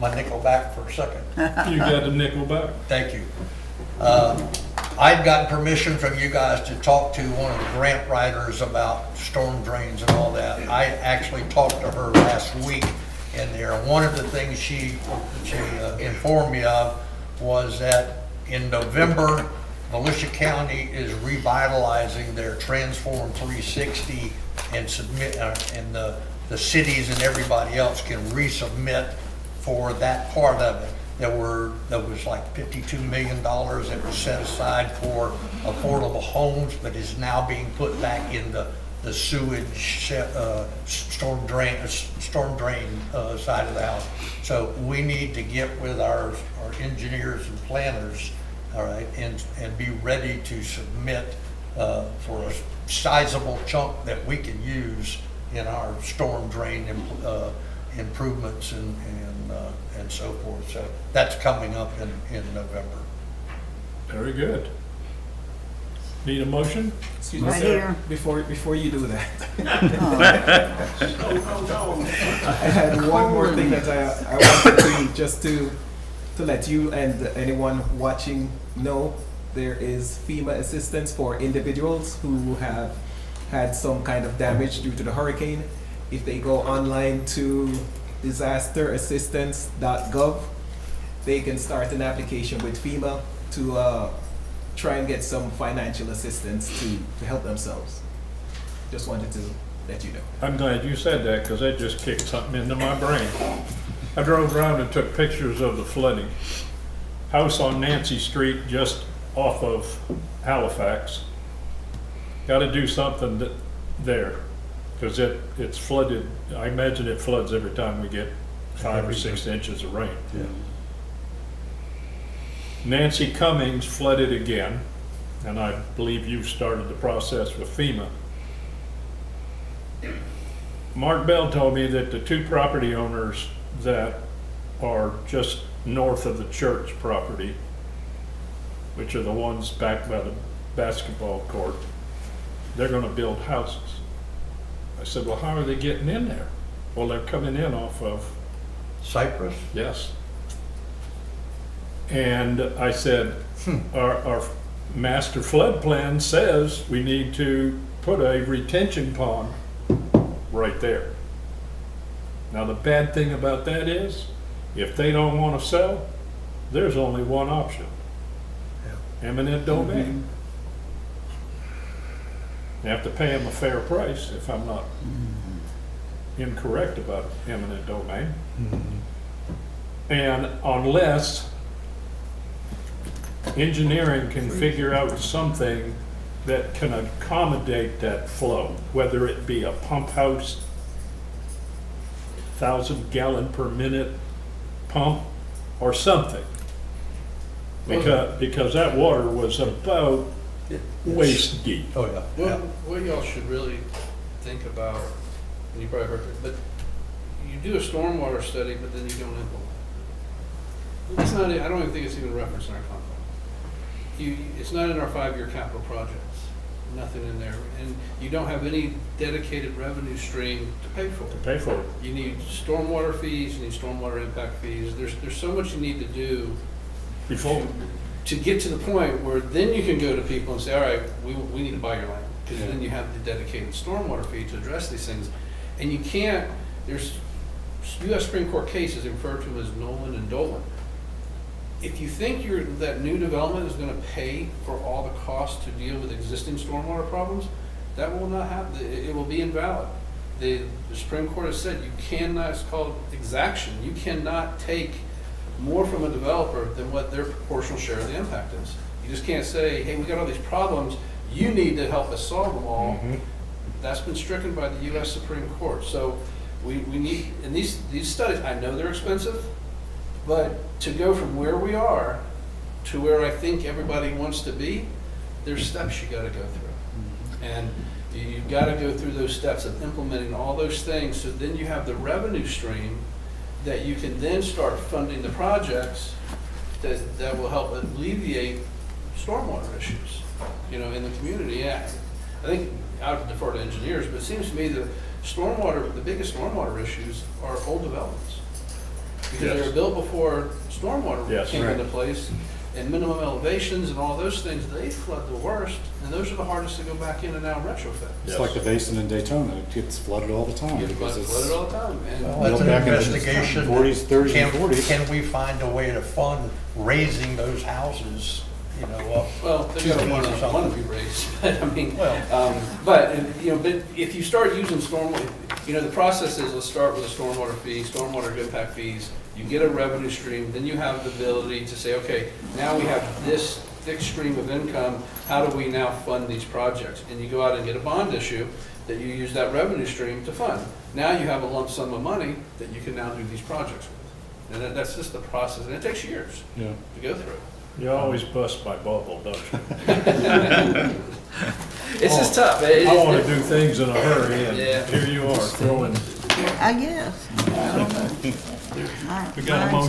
my nickel back for a second? You got a nickel back. Thank you. I'd gotten permission from you guys to talk to one of the grant writers about storm drains and all that. I actually talked to her last week in there. One of the things she informed me of was that in November, Volusia County is revitalizing their Transform 360 and submit, and the cities and everybody else can resubmit for that part of it. There was like $52 million that was set aside for affordable homes, but is now being put back in the sewage storm drain side of the house. So we need to get with our engineers and planners all right, and be ready to submit for a sizable chunk that we can use in our storm drain improvements and so forth. So that's coming up in November. Very good. Need a motion? Excuse me, Right sir, here. before you do that. Oh. I had one more thing that I wanted to just to let you and anyone watching know. There is FEMA assistance for individuals who have had some kind of damage due to the hurricane. If they go online to disasterassistance.gov, they can start an application with FEMA to try and get some financial assistance to help themselves. Just wanted to let you know. I'm glad you said that because that just kicked something into my brain. I drove around and took pictures of the flooding. House on Nancy Street just off of Halifax. Got to do something there because it's flooded. I imagine it floods every time we get 5 or 6 inches of rain. Yeah. Nancy Cummings flooded again, and I believe you started the process with FEMA. Mark Bell told me that the 2 property owners that are just north of the church property, which are the ones back by the basketball court, they're going to build houses. I said, well, how are they getting in there? Well, they're coming in off of Cypress? Yes. And I said, our master flood plan says we need to put a retention pond right there. Now, the bad thing about that is, if they don't want to sell, there's only one option. Eminent domain. You have to pay them a fair price, if I'm not incorrect about eminent domain. And unless engineering can figure out something that can accommodate that flow, whether it be a pump house, 1,000 gallon per minute pump, or something. Because that water was about waist deep. Oh, yeah. What y'all should really think about, and you probably heard it, but you do a stormwater study, but then you don't implement. It's not, I don't even think it's even referenced in our contract. It's not in our 5-year capital projects, nothing in there. And you don't have any dedicated revenue stream to pay for it. To pay for it. You need stormwater fees, you need stormwater impact fees. There's so much you need to do before to get to the point where then you can go to people and say, all right, we need to buy your land. Because then you have the dedicated stormwater fee to address these things. And you can't, there's U.S. Supreme Court cases referred to as Nolan and Dolan. If you think that new development is going to pay for all the costs to deal with existing stormwater problems, that will not happen. It will be invalid. The Supreme Court has said you cannot, it's called exaction, you cannot take more from a developer than what their proportional share of the impact is. You just can't say, hey, we got all these problems, you need to help us solve them all. That's been stricken by the U.S. Supreme Court. So we need, and these studies, I know they're expensive, but to go from where we are to where I think everybody wants to be, there's steps you got to go through. And you've got to go through those steps of implementing all those things, so then you have the revenue stream that you can then start funding the projects that will help alleviate stormwater issues, in the community. Yeah, I think I would defer to engineers, but it seems to me that the biggest stormwater issues are old developments. Because they were built before stormwater came into place, and minimum elevations and all those things, they flood the worst, and those are the hardest to go back in and now retrofit. It's like the basin in Daytona, it gets flooded all the time. Because it's flooded all the time. And That's an investigation. 40s, 30s, and 40s. Can we find a way to fund raising those houses, well, they've got to want to be raised, but I mean, but if you start using stormwater, the process is, let's start with a stormwater fee, stormwater impact fees, you get a revenue stream, then you have the ability to say, okay, now we have this fixed stream of income, how do we now fund these projects? And you go out and get a bond issue that you use that revenue stream to fund. Now you have a lump sum of money that you can now do these projects with. And that's just the process, and it takes years to go through. You always bust my bubble, don't you? It's just tough. I want to do things in a hurry, and Yeah. here you are throwing. I guess. I don't know. We got a motion